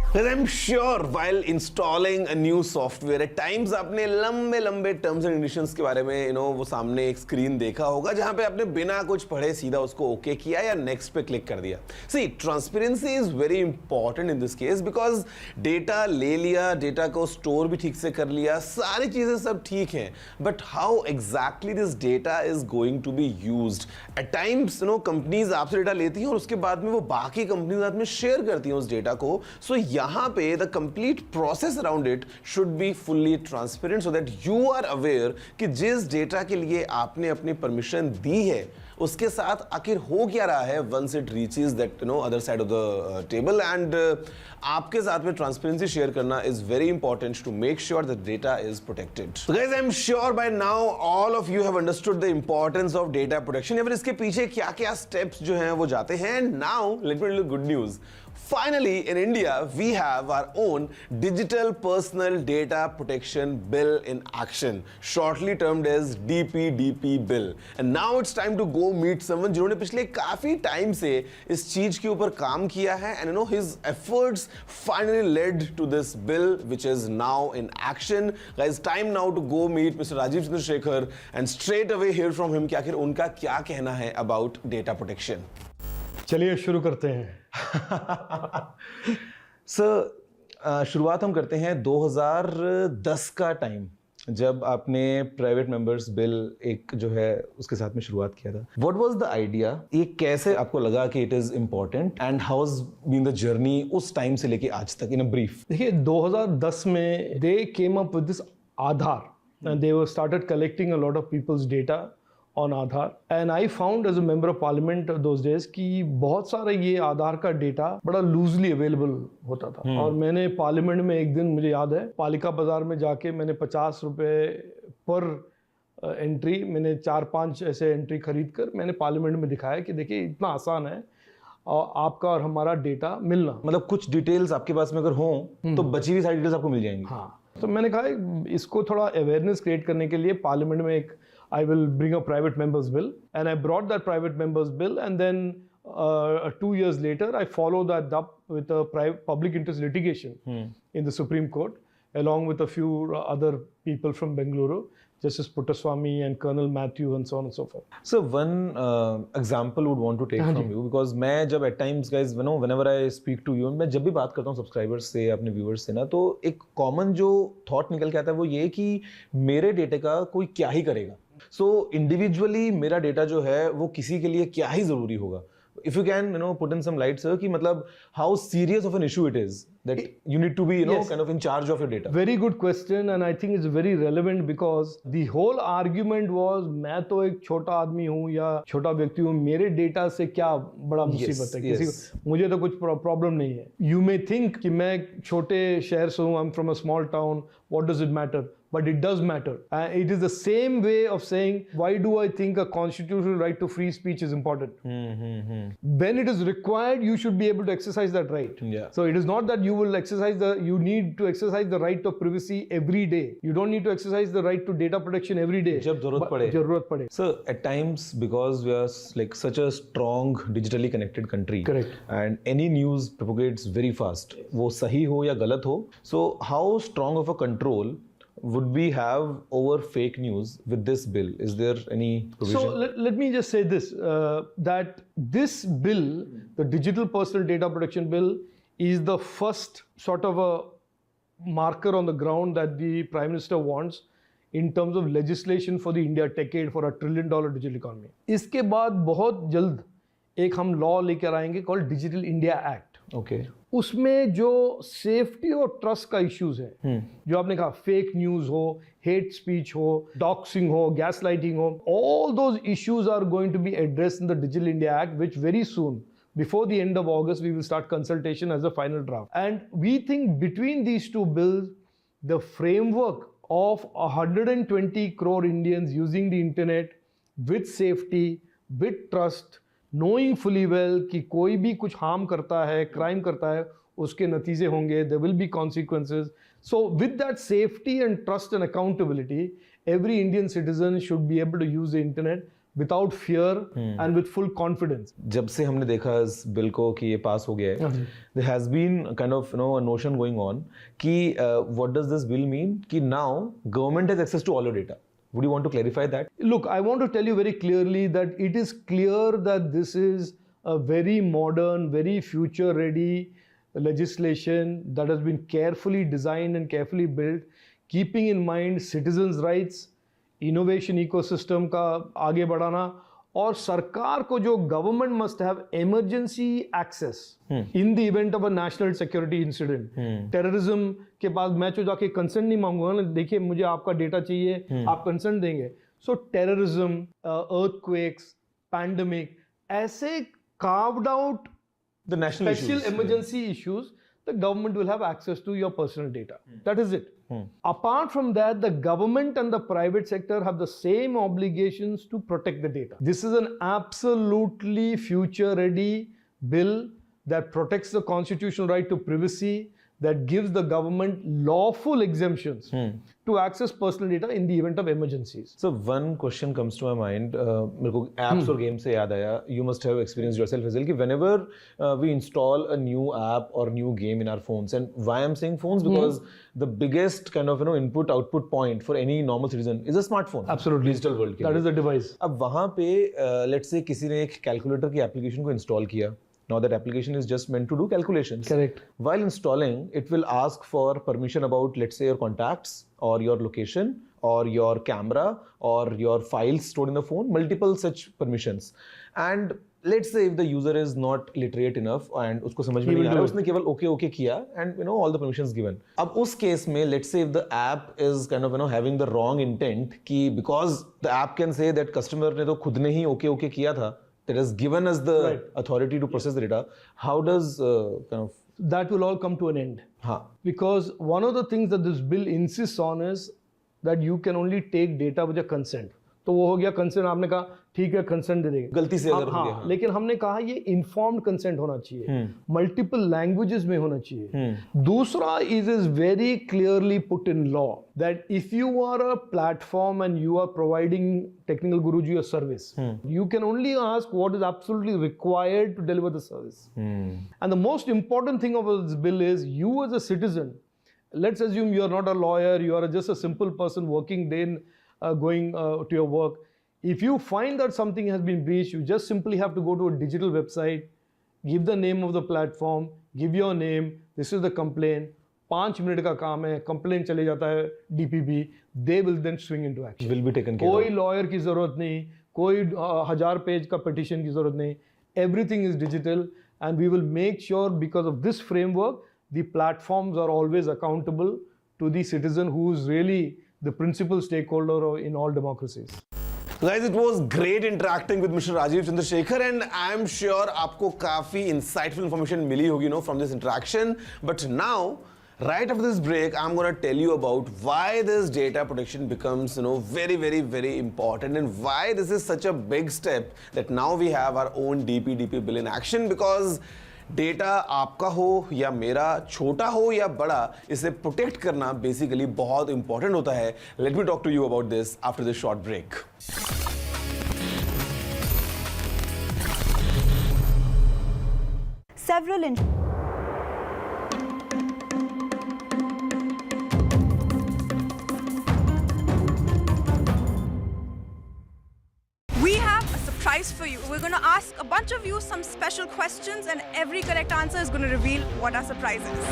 Because I'm sure while installing a new software, at times आपने लंबे terms and conditions के बारे में वो सामने एक screen देखा होगा जहाँ पे आपने बिना कुछ पढ़े सीधा उसको ओके किया या नेक्स्ट पे क्लिक कर दिया. See, transparency is very important in this case because data ले लिया, डेटा को स्टोर भी ठीक से कर लिया, सारी चीजें सब ठीक हैं, but how exactly this data is going to be used? At times companies आपसे डेटा लेती हैं और उसके बाद में वो बाकी कंपनीज साथ में शेयर करती हैं उस डेटा को. So यहाँ पे the complete process around it should be fully transparent so that you are aware कि जिस डेटा के लिए आपने अपनी परमिशन दी है उसके साथ आखिर हो क्या रहा है once it reaches that other side of the table. And आपके साथ में transparency share करना is very important to make sure that data is protected. So guys, I'm sure by now all of you have understood the importance of data protection. या फिर इसके पीछे क्या-क्या steps जो हैं वो जाते हैं. And now let me tell you good news. Finally, in India, we have our own Digital Personal Data Protection Bill in action, shortly termed as DPDP Bill. And now it's time to go go meet someone जिन्होंने पिछले काफी time से इस चीज के ऊपर काम किया है, and you know his efforts finally led to this bill which is now in action. Guys, time now to go meet Mr. Rajiv Chandrasekhar and straight away hear from him कि आखिर उनका क्या कहना है about data protection. चलिए शुरू करते हैं. सर, शुरुआत हम करते हैं 2010 का टाइम, जब आपने प्राइवेट मेंबर्स बिल एक जो है उसके साथ में शुरुआत किया था. What was the idea? ये कैसे आपको लगा कि it is important and how has been the journey उस टाइम से लेके आज तक इन अ ब्रीफ? देखिए 2010 में they came up with this Aadhaar and they were started collecting a lot of people's data on Aadhaar, and I found as a member of parliament those days कि बहुत सारा ये आधार का डेटा बड़ा लूजली अवेलेबल होता था. और मैंने पार्लियामेंट में एक दिन, मुझे याद है, पालिका बाजार में जाके मैंने 50 रुपए पर एंट्री, मैंने 4-5 ऐसे एंट्री खरीद कर मैंने पार्लियामेंट में दिखाया कि देखिए इतना आसान है और आपका और हमारा डेटा मिलना. मतलब कुछ डिटेल्स आपके पास में अगर हों तो बची हुई सारी डिटेल्स आपको मिल जाएंगी. हाँ, तो मैंने कहा इसको थोड़ा अवेयरनेस क्रिएट करने के लिए पार्लियामेंट में एक I will bring a private members bill, and I brought that private members bill, and then 2 years later I followed that up with a public interest litigation in the Supreme Court, along with a few other people from Bengaluru, Justice Puttaswamy and Colonel Matthew and so on and so forth. So one example would want to take from you, because मैं जब at times guys, you know, whenever I speak to you, मैं जब भी बात करता हूँ subscribers से, अपने व्यूअर्स से ना, तो एक कॉमन जो थॉट निकल के आता है वो ये कि मेरे डेटे का कोई क्या ही करेगा. So individually मेरा डेटा जो है वो किसी के लिए क्या ही जरूरी होगा. If you can, you know, put in some light, sir, कि मतलब how serious of an issue it is that you need to be, you know, kind of in charge of your data. Very good question, and I think it's very relevant because the whole argument was मैं तो एक छोटा आदमी हूँ या छोटा व्यक्ति हूँ, मेरे डेटा से क्या बड़ा मुसीबत है. किसी को, मुझे तो कुछ प्रॉब्लम नहीं है. You may think कि मैं छोटे शहर से हूँ, I'm from a small town, what does it matter? But it does matter. It is the same way of saying, why do I think a constitutional right to free speech is important? When it is required, you should be able to exercise that right. Yeah. So it is not that you will exercise you need to exercise the right of privacy every day. You don't need to exercise the right to data protection every day. जब जरूरत पड़े. So at times, because we are like such a strong digitally connected country, correct, and any news propagates very fast. वो सही हो या गलत हो. So how strong of a control would we have over fake news with this bill? Is there any provision? So let me just say this, that this bill, the Digital Personal Data Protection Bill, is the first sort of a marker on the ground that the Prime Minister wants in terms of legislation for the India decade for a $1 trillion digital economy. इसके बाद बहुत जल्द एक हम law लेकर आएंगे called Digital India Act. Okay. उसमें जो सेफ्टी और ट्रस्ट का इश्यूज है, जो आपने कहा फेक न्यूज हो, हेट स्पीच हो, डॉक्सिंग हो, गैस लाइटिंग हो, all those issues are going to be addressed in the Digital India Act, which very soon, before the end of August, we will start consultation as a final draft. And we think between these two bills, the framework of 120 crore Indians using the internet with safety, with trust, knowing fully well कि कोई भी कुछ harm करता है, crime करता है, उसके नतीजे होंगे, there will be consequences. So with that safety and trust and accountability, every Indian citizen should be able to use the internet without fear and with full confidence. जब से हमने देखा इस बिल को कि ये पास हो गया है, there has been kind of, you know, a notion going on कि what does this bill mean? कि now government has access to all your data. Would you want to clarify that? Look, I want to tell you very clearly that it is clear that this is a very modern, very future-ready legislation that has been carefully designed and carefully built, keeping in mind citizens' rights, innovation ecosystem का आगे बढ़ाना, और सरकार को जो government must have emergency access in the event of a national security incident. Terrorism के बाद मैं तो जाके कंसर्न नहीं मांगूंगा ना, देखिए मुझे आपका डेटा चाहिए, आप कंसर्न देंगे. सो टेररिज्म, अर्थक्वेक्स, पैंडेमिक, ऐसे carved out the national special issues, emergency issues, the government will have access to your personal data. That is it. Apart from that, the government and the private sector have the same obligations to protect the data. This is an absolutely future-ready bill that protects the constitutional right to privacy, that gives the government lawful exemptions to access personal data in the event of emergencies. So one question comes to my mind. मेरे को apps और games से याद आया. You must have experienced yourself as well. कि whenever we install a new app or new game in our phones, and why I'm saying phones because the biggest kind of input-output point for any normal citizen is a smartphone. Absolutely. Digital world. That is the device. अब वहाँ पे let's say किसी ने एक calculator की application को install किया. Now that application is just meant to do calculations. Correct. While installing, it will ask for permission about, let's say, your contacts or your location or your camera or your files stored in the phone, multiple such permissions. And let's say if the user is not literate enough and उसको समझ में नहीं आ रहा, उसने केवल okay किया and all the permissions given. अब उस case में, let's say if the app is kind of having the wrong intent कि because the app can say that customer ने तो खुद ने ही okay किया था, that has given us the authority to process the data, how does that will all come to an end. Because one of the things that this bill insists on is that you can only take data with your consent. तो वो हो गया consent, आपने कहा ठीक है consent दे देंगे गलती से अगर हो गया, लेकिन हमने कहा ये informed consent होना चाहिए, multiple languages में होना चाहिए. दूसरा is very clearly put in law that if you are a platform and you are providing technical guruji a service, you can only ask what is absolutely required to deliver the service. And the most important thing about this bill is you as a citizen, let's assume you are not a lawyer, you are just a simple person working day in going to your work. If you find that something has been breached, you just simply have to go to a digital website, give the name of the platform, give your name, this is the complaint, 5 minute का काम है, complaint चले जाता है DPP, they will then swing into action. Will be taken care of. कोई lawyer की ज़रूरत नहीं, कोई 1000 पेज का petition की ज़रूरत नहीं, everything is digital and we will make sure because of this framework, the platforms are always accountable to the citizen who is really the principal stakeholder in all democracies. Guys, it was great interacting with Mr. Rajiv Chandrasekhar and I am sure आपको काफी insightful information मिली होगी from this interaction. But now, right after this break, I'm going to tell you about why this data protection becomes very, very, very important and why this is such a big step that now we have our own DPDP bill in action because data आपका हो या मेरा, छोटा हो या बड़ा, इसे protect करना बेसिकली बहुत इंपॉर्टेंट होता है. Let me talk to you about this after this short break. Several We have a surprise for you. We're going to ask a bunch of you some special questions and every correct answer is going to reveal what our surprise is.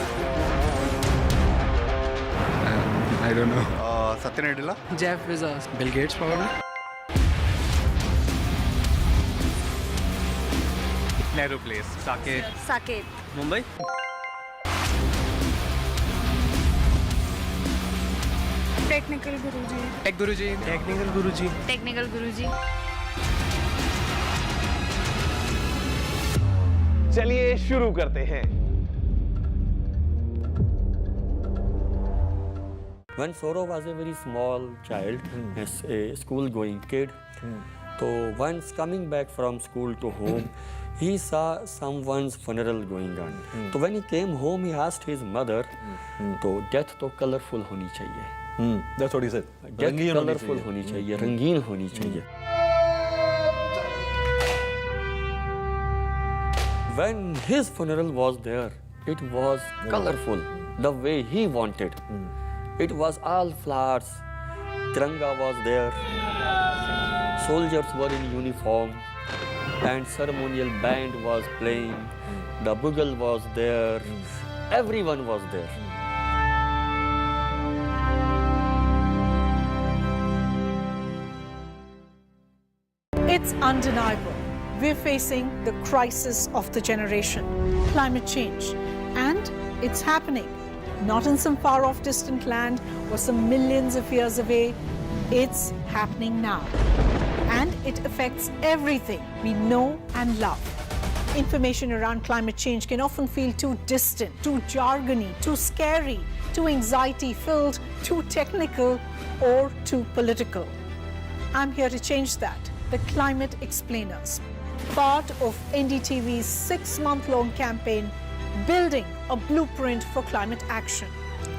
I don't know. Satya Nadella? Jeff Bezos. Bill Gates probably. Nehru Place. Saket. Saket. Mumbai. Technical Guruji. Tech Guruji. Technical Guruji. Technical Guruji. चलिए शुरू करते हैं. When Saurav was a very small child, a school-going kid, so once coming back from school to home, he saw someone's funeral going on. So when he came home, he asked his mother, "तो death तो colorful होनी चाहिए." That's what he said. Death colorful होनी चाहिए, रंगीन होनी चाहिए. When his funeral was there, it was colorful, the way he wanted. It was all flowers. Tiranga was there. Soldiers were in uniform. And ceremonial band was playing. The bugle was there. Everyone was there. It's undeniable. We're facing the crisis of the generation, climate change, and it's happening. Not in some far-off distant land or some millions of years away. It's happening now. And it affects everything we know and love. Information around climate change can often feel too distant, too jargony, too scary, too anxiety-filled, too technical, or too political. I'm here to change that. The Climate Explainers, part of NDTV's 6-month-long campaign, building a blueprint for climate action.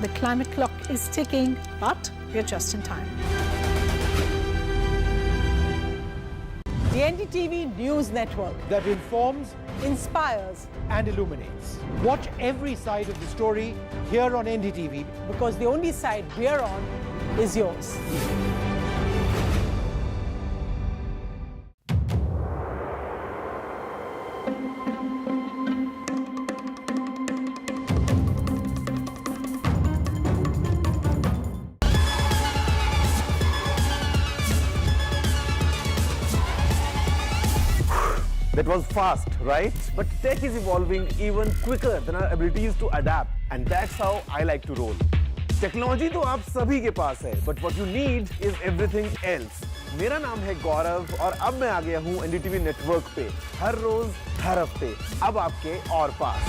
The climate clock is ticking, but we're just in time. The NDTV News Network that informs, inspires, and illuminates. Watch every side of the story here on NDTV. because the only side we're on is yours. That was fast, right? But tech is evolving even quicker than our abilities to adapt. And that's how I like to roll. Technology तो आप सभी के पास है, but what you need is everything else. मेरा नाम है गौरव और अब मैं आ गया हूँ NDTV नेटवर्क पे हर रोज हर हफ्ते अब आपके और पास.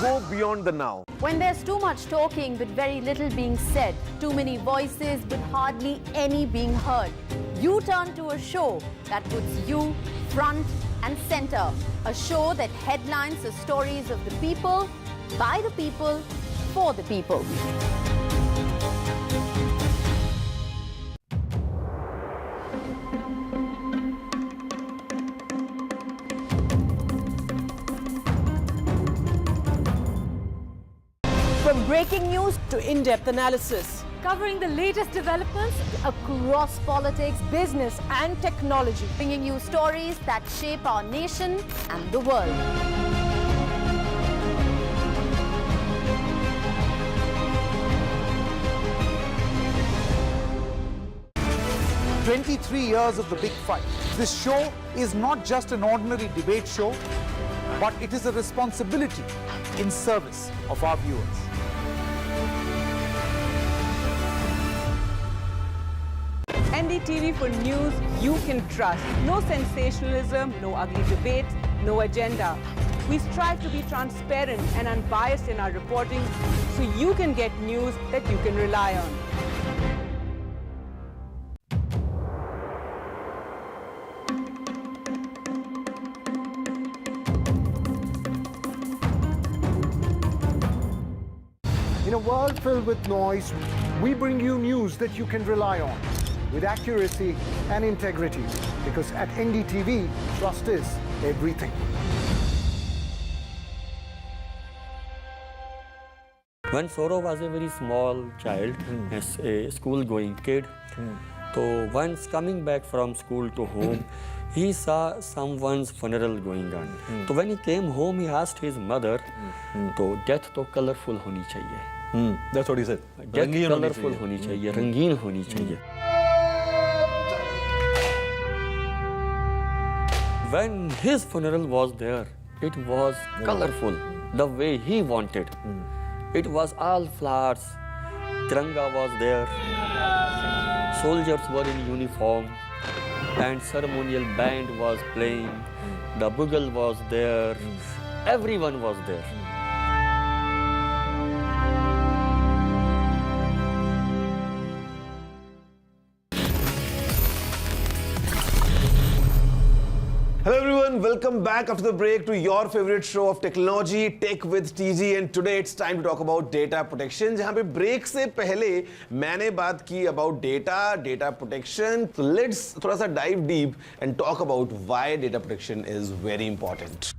Go beyond the now. When there's too much talking but very little being said, too many voices but hardly any being heard, you turn to a show that puts you front and center. A show that headlines the stories of the people, by the people, for the people. From breaking news to in-depth analysis, Covering the latest developments Across politics, business and technology. bringing you stories that shape our nation and the world. Years of the big fight. This show is not just an ordinary debate show, but it is a responsibility in service of our viewers. NDTV for news you can trust. No sensationalism, no ugly debates, no agenda. We strive to be transparent and unbiased in our reporting so you can get news that you can rely on. In a world filled with noise, we bring you news that you can rely on with accuracy and integrity. Because at NDTV, trust is everything. When Saurav was a very small child, a school-going kid, so once coming back from school to home, he saw someone's funeral going on. So when he came home, he asked his mother, तो death तो colorful होनी चाहिए. That's what he said. Death रंगीन होनी colorful चाहिए. होनी चाहिए, रंगीन होनी चाहिए. When his funeral was there, it was colorful, the way he wanted. It was all flowers. Tiranga was there. Soldiers were in uniform. And ceremonial band was playing. The bugle was there. Everyone was there. Hello everyone, welcome back after the break to your favorite show of technology, Tech with TG, and today it's time to talk about data protection. जहाँ पे break से पहले मैंने बात की about data protection. So let's थोड़ा सा dive deep and talk about why data protection is very important.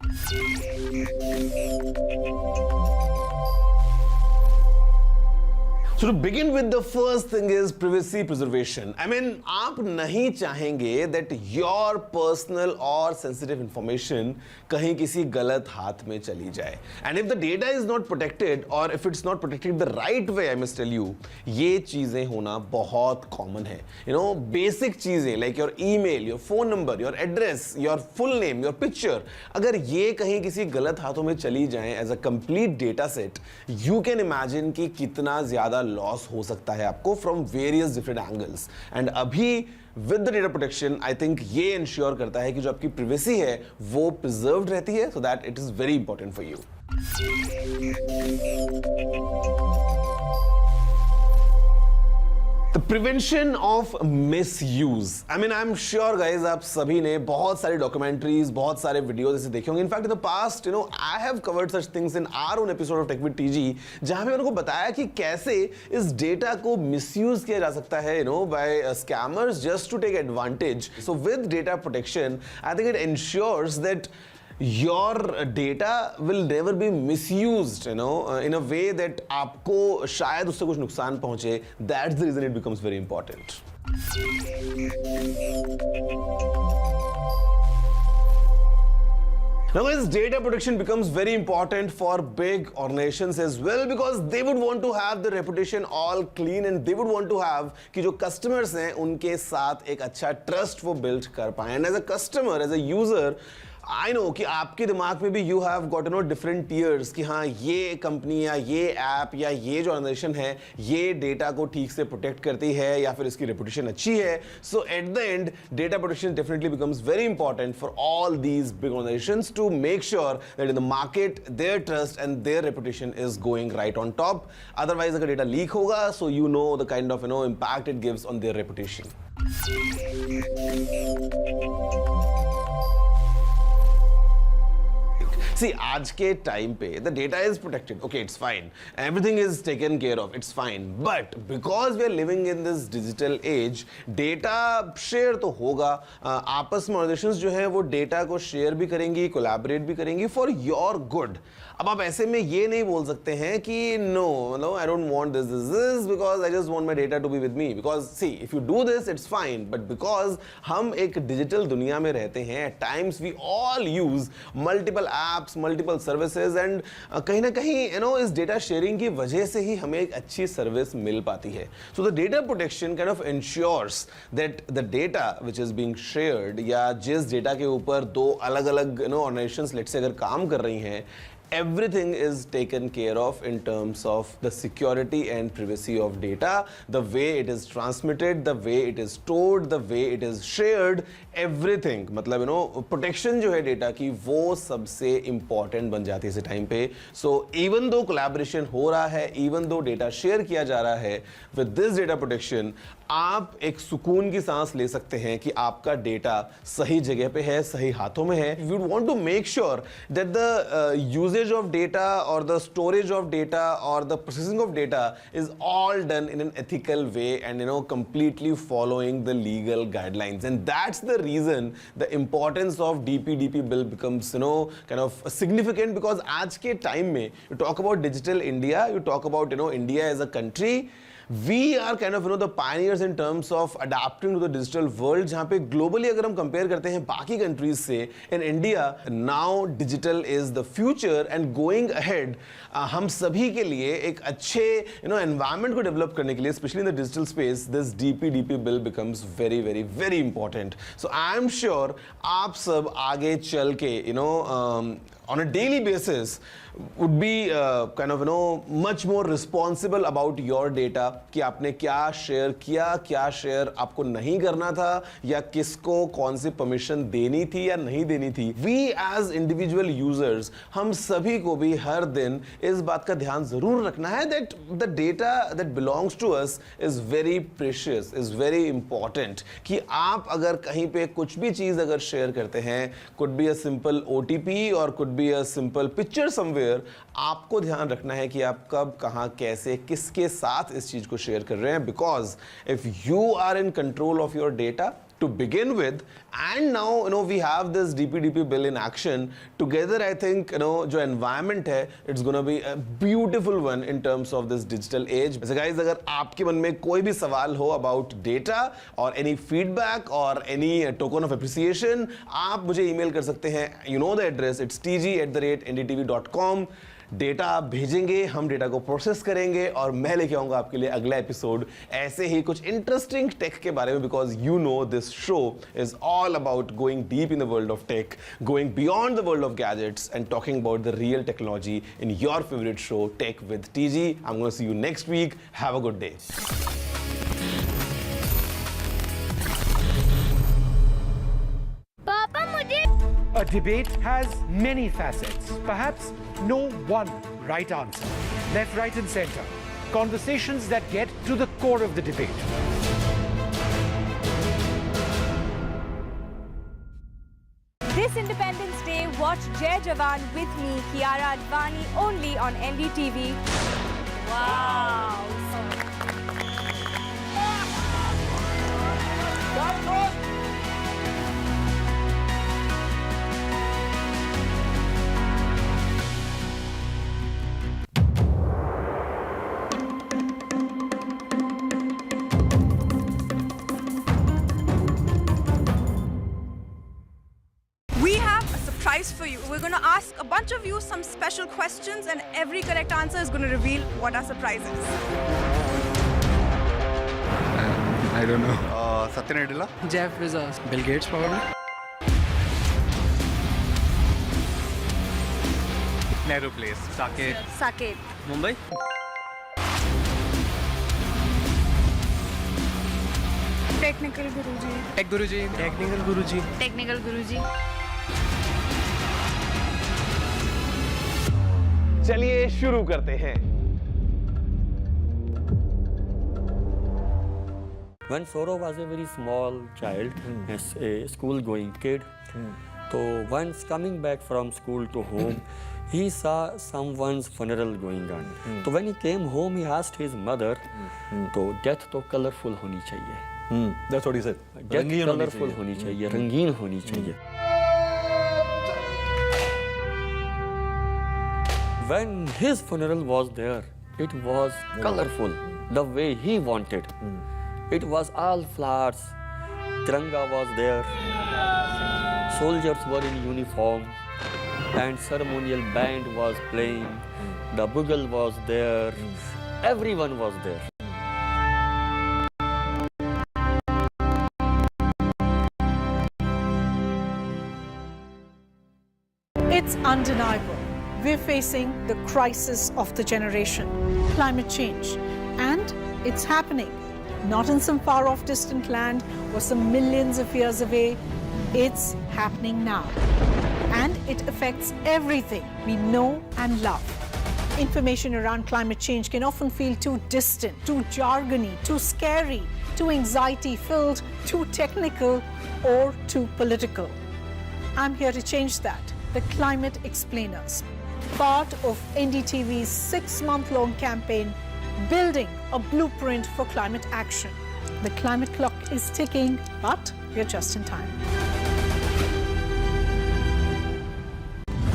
So to begin with, the first thing is privacy preservation. I mean, आप नहीं चाहेंगे that your personal or sensitive information कहीं किसी गलत हाथ में चली जाए. And if the data is not protected or if it's not protected the right way, I must tell you, ये चीजें होना बहुत common है. You know, basic चीजें like your email, your phone number, your address, your full name, your picture, अगर ये कहीं किसी गलत हाथों में चली जाएं as a complete data set, you can imagine कि कितना ज़्यादा लॉस हो सकता है आपको from various different angles. And अभी with the data protection I think ये इंश्योर करता है कि जो आपकी प्राइवेसी है वो प्रिजर्व्ड रहती है, so that it is very important for you. The prevention of misuse. I mean, I'm sure guys, आप सभी ने बहुत सारी documentaries, बहुत सारे videos ऐसे देखे होंगे. In fact, in the past, you know, I have covered such things in our own episode of Tech with TG, जहाँ पे उनको बताया कि कैसे इस data को misuse किया जा सकता है, you know, by scammers just to take advantage. So with data protection, I think it ensures that your data will never be misused, you know, in a way that आपको शायद उससे कुछ नुकसान पहुंचे. That's the reason it becomes very important. Now guys, data protection becomes very important for big organizations as well because they would want to have the reputation all clean and they would want to have कि जो customers हैं उनके साथ एक अच्छा trust वो build कर पाएं. And as a customer, as a user, I know कि आपके दिमाग में भी you have got to know different tiers कि हाँ ये कंपनी या ये ऐप या ये जो ऑर्गेनाइजेशन है ये डेटा को ठीक से प्रोटेक्ट करती है या फिर इसकी रेपुटेशन अच्छी है. So at the end, data protection definitely becomes very important for all these big organizations to make sure that in the market their trust and their reputation is going right on top. Otherwise, अगर data leak होगा, so you know the kind of impact it gives on their reputation. See, आज के time पे the data is protected. Okay, it's fine. Everything is taken care of. It's fine. But because we are living in this digital age, data share तो होगा. आपस में organizations जो है वो data को share भी करेंगी, collaborate भी करेंगी for your good. अब आप ऐसे में ये नहीं बोल सकते हैं कि no, I don't want this because I just want my data to be with me. Because see, if you do this, it's fine. But because हम एक digital दुनिया में रहते हैं, at times we all use multiple apps, multiple services and कहीं ना कहीं इस data sharing की वजह से ही हमें एक अच्छी service मिल पाती है. So the data protection kind of ensures that the data which is being shared या जिस data के ऊपर दो अलग-अलग organizations let's say अगर काम कर रही हैं, everything is taken care of in terms of the security and privacy of data, the way it is transmitted, the way it is stored, the way it is shared, everything. मतलब protection जो है data की वो सबसे important बन जाती है इस टाइम पे. So even though collaboration हो रहा है, even though data share किया जा रहा है, with this data protection आप एक सुकून की सांस ले सकते हैं कि आपका डेटा सही जगह पे है, सही हाथों में है. We would want to make sure that the usage of data or the storage of data or the processing of data is all done in an ethical way and completely following the legal guidelines. And that's the reason the importance of DPDP bill becomes kind of significant because आज के time में you talk about digital India, you talk about India as a country. We are kind of the pioneers in terms of adapting to the digital world. जहाँ पे globally अगर हम compare करते हैं बाकी countries से, in India now digital is the future and going ahead हम सभी के लिए एक अच्छे environment को develop करने के लिए, especially in the digital space, this DPDP bill becomes very very very important. So I am sure आप सब आगे चल के on a daily basis would be kind of much more responsible about your data कि आपने क्या share किया, क्या share आपको नहीं करना था या किसको कौन सी permission देनी थी या नहीं देनी थी. We as individual users हम सभी को भी हर दिन इस बात का ध्यान जरूर रखना है that the data that belongs to us is very precious, is very important. कि आप अगर कहीं पे कुछ भी चीज अगर share करते हैं, could be a simple OTP or could be a simple picture somewhere, आपको ध्यान रखना है कि आप कब कहां कैसे किसके साथ इस चीज को शेयर कर रहे हैं. Because if you are in control of your data to begin with and now we have this DPDP bill in action together, I think जो environment है it's gonna be a beautiful one in terms of this digital age. So guys, अगर आपके मन में कोई भी सवाल हो about data or any feedback or any token of appreciation, आप मुझे email कर सकते हैं. You know the address, it's tg@ndtv.com. Data आप भेजेंगे, हम डेटा को प्रोसेस करेंगे और मैं लेके आऊंगा आपके लिए अगला एपिसोड ऐसे ही कुछ इंटरेस्टिंग टेक के बारे में. Because you know this show is all about going deep in the world of tech, going beyond the world of gadgets and talking about the real technology in your favourite show tech with TG. I am gonna see you next week. Have a good day. A debate has many facets. Perhaps no one right answer. Left, right and center. Conversations that get to the core of the debate. This Independence Day, watch Jai Jawan with me, Kiara Advani, only on NDTV. Wow! We have a surprise for you. We're going to ask a bunch of you some special questions, and every correct answer is going to reveal what our surprise is. I don't know. Satya Jeff Bezos. Bill Gates probably. Nadu place. Saket. Saket. Mumbai. Technical Guruji. Tech Guruji. Technical Guruji. Technical Guruji. चलिए शुरू करते हैं। When Soro was a very small child, a school-going kid, so once coming back from school to home, he saw someone's funeral going on. So when he came home, he asked his mother, "तो death तो colorful होनी चाहिए." That's what he said. Death colorful होनी चाहिए, रंगीन होनी चाहिए. When his funeral was there, it was colorful, the way he wanted. It was all flowers. Tiranga was there. Soldiers were in uniform, and ceremonial band was playing. The bugle was there. Everyone was there. It's undeniable. We're facing the crisis of the generation, climate change, and it's happening. Not in some far-off distant land or some millions of years away. It's happening now. And it affects everything we know and love. Information around climate change can often feel too distant, too jargony, too scary, too anxiety-filled, too technical, or too political. I'm here to change that. The Climate Explainers, part of NDTV's 6-month-long campaign, building a blueprint for climate action. The climate clock is ticking, but we're just in time.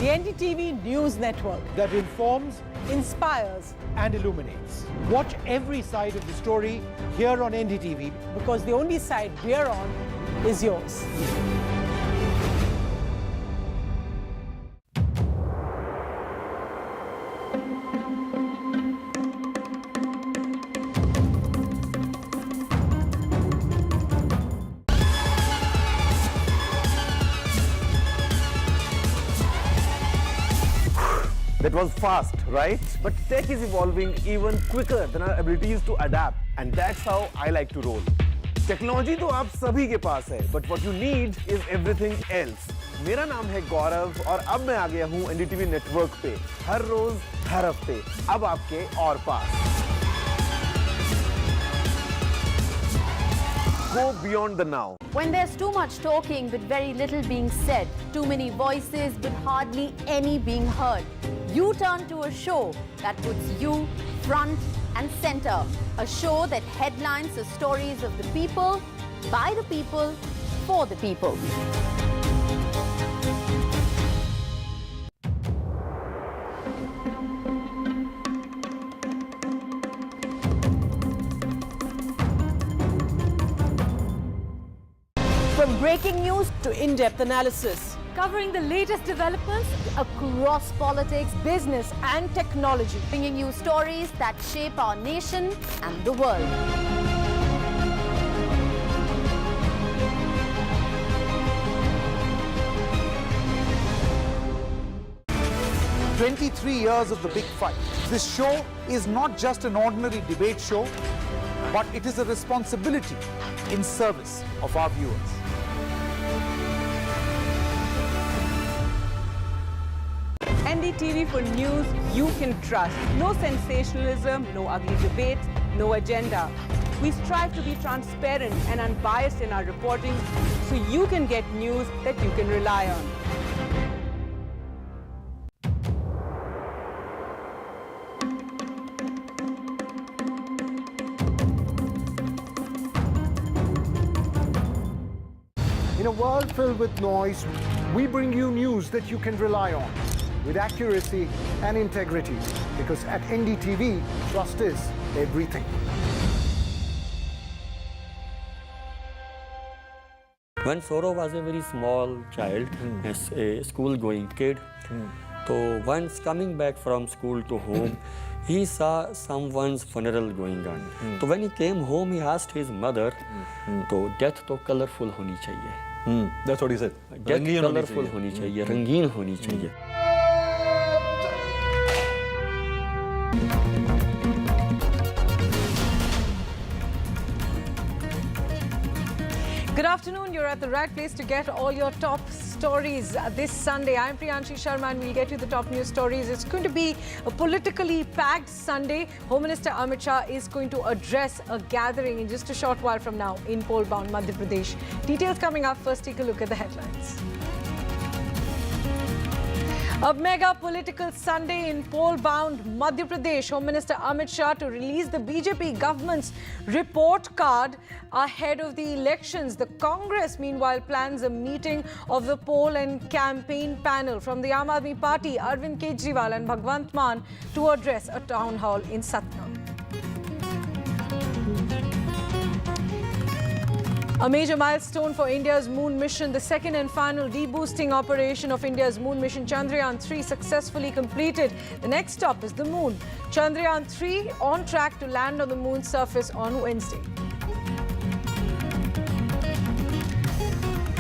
The NDTV News Network that informs, inspires, and illuminates. Watch every side of the story here on NDTV. because the only side we're on is yours. That was fast, right? But tech is evolving even quicker than our abilities to adapt, and that's how I like to roll. Technology तो आप सभी के पास है, but what you need is everything else. मेरा नाम है गौरव और अब मैं आ गया हूँ NDTV नेटवर्क पे हर रोज हर हफ्ते अब आपके और पास. Go beyond the now. When there's too much talking but very little being said, too many voices but hardly any being heard, you turn to a show that puts you front and center. A show that headlines the stories of the people, by the people, for the people. From breaking news to in-depth analysis, Covering the latest developments Across politics, business and technology. bringing you stories that shape our nation and the world. 23 years of the big fight. This show is not just an ordinary debate show, but it is a responsibility in service of our viewers. NDTV for news you can trust. No sensationalism, no ugly debates, no agenda. We strive to be transparent and unbiased in our reporting so you can get news that you can rely on. In a world filled with noise, we bring you news that you can rely on with accuracy and integrity. Because at NDTV, trust is everything. When Saurav was a very small child, a school-going kid, so once coming back from school to home, he saw someone's funeral going on. So when he came home, he asked his mother, तो death तो colorful होनी चाहिए. That's what he said. Death colorful होनी चाहिए, रंगीन होनी चाहिए. Good afternoon. You're at the right place to get all your top stories this Sunday. I'm Priyanshi Sharma and we'll get you the top news stories. It's going to be a politically packed Sunday. Home Minister Amit Shah is going to address a gathering in just a short while from now in poll-bound Madhya Pradesh. Details coming up. First, take a look at the headlines. A mega political Sunday in poll-bound Madhya Pradesh. Home Minister Amit Shah to release the BJP government's report card ahead of the elections. The Congress, meanwhile, plans a meeting of the poll and campaign panel from the Aam Aadmi Party, Arvind Kejriwal and Bhagwant Mann to address a town hall in Satna. A major milestone for India's moon mission, the second and final deboosting operation of India's moon mission Chandrayaan-3 successfully completed. The next stop is the moon. Chandrayaan-3 on track to land on the moon's surface on Wednesday.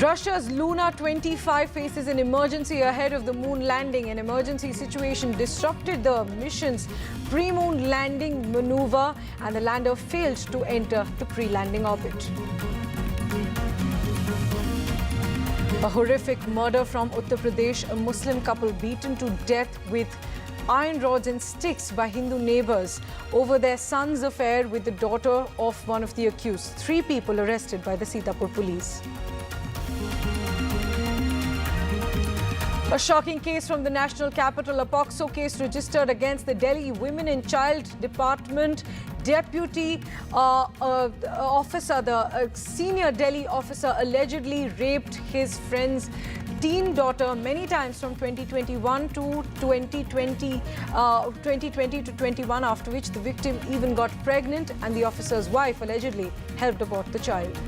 Russia's Luna 25 faces an emergency ahead of the moon landing. An emergency situation disrupted the mission's pre-moon landing maneuver and the lander failed to enter the pre-landing orbit. A horrific murder from Uttar Pradesh, a Muslim couple beaten to death with iron rods and sticks by Hindu neighbors over their son's affair with the daughter of one of the accused. 3 people arrested by the Sitapur police. A shocking case from the national capital, a POCSO case registered against the Delhi Women and Child Department deputy officer. The senior Delhi officer allegedly raped his friend's teen daughter many times from 2021 to 2020 to 21, after which the victim even got pregnant and the officer's wife allegedly helped abort the child.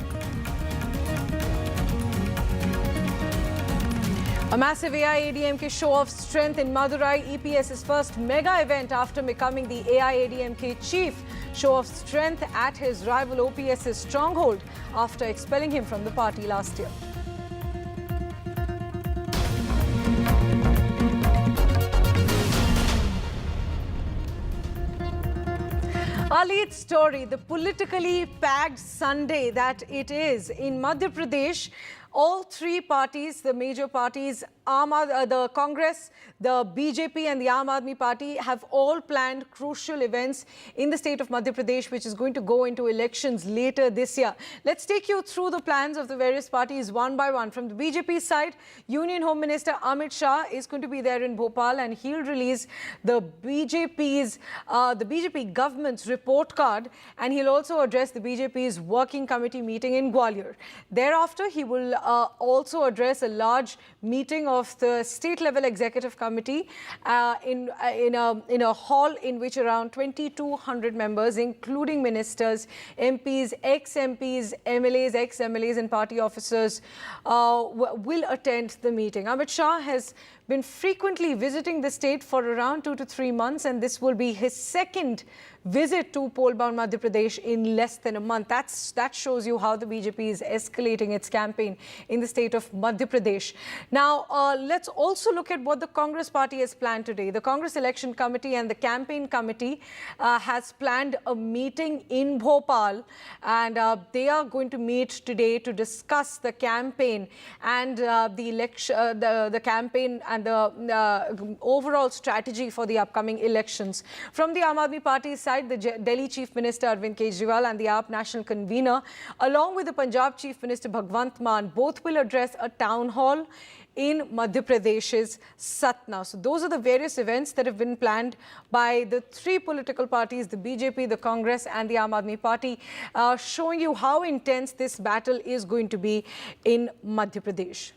A massive AIADMK show of strength in Madurai, EPS's first mega event after becoming the AIADMK chief. Show of strength at his rival OPS's stronghold after expelling him from the party last year. Our lead story, the politically packed Sunday that it is in Madhya Pradesh. All 3 parties, the major parties, the Congress, the BJP and the Aam Aadmi Party have all planned crucial events in the state of Madhya Pradesh, which is going to go into elections later this year. Let's take you through the plans of the various parties one by one. From the BJP side, Union Home Minister Amit Shah is going to be there in Bhopal and he'll release the BJP government's report card, and he'll also address the BJP's working committee meeting in Gwalior. Thereafter, he will also address a large meeting of the state-level executive committee in a hall in which around 2,200 members, including ministers, MPs, ex-MPs, MLAs, ex-MLAs and party officers will attend the meeting. Amit Shah has been frequently visiting the state for around 2 to 3 months, and this will be his second visit to poll-bound Madhya Pradesh in less than a month. That shows you how the BJP is escalating its campaign in the state of Madhya Pradesh. Now, let's also look at what the Congress party has planned today. The Congress Election Committee and the Campaign Committee has planned a meeting in Bhopal, and they are going to meet today to discuss the campaign and the campaign and and the overall strategy for the upcoming elections. From the Aam Aadmi Party's side, the Delhi Chief Minister Arvind Kejriwal and the AAP National Convener, along with the Punjab Chief Minister Bhagwant Mann, both will address a town hall in Madhya Pradesh's Satna. So those are the various events that have been planned by the three political parties, the BJP, the Congress and the Aam Aadmi Party, showing you how intense this battle is going to be in Madhya Pradesh.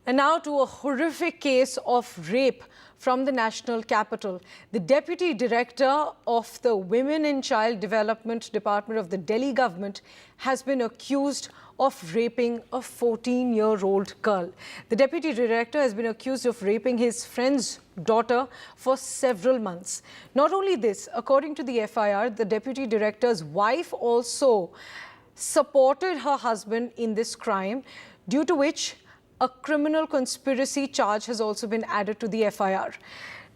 And now to a horrific case of rape from the national capital. The Deputy Director of the Women and Child Development Department of the Delhi government has been accused of raping a 14-year-old girl. The Deputy Director has been accused of raping his friend's daughter for several months. Not only this, according to the FIR, the Deputy Director's wife also supported her husband in this crime, due to which a criminal conspiracy charge has also been added to the FIR.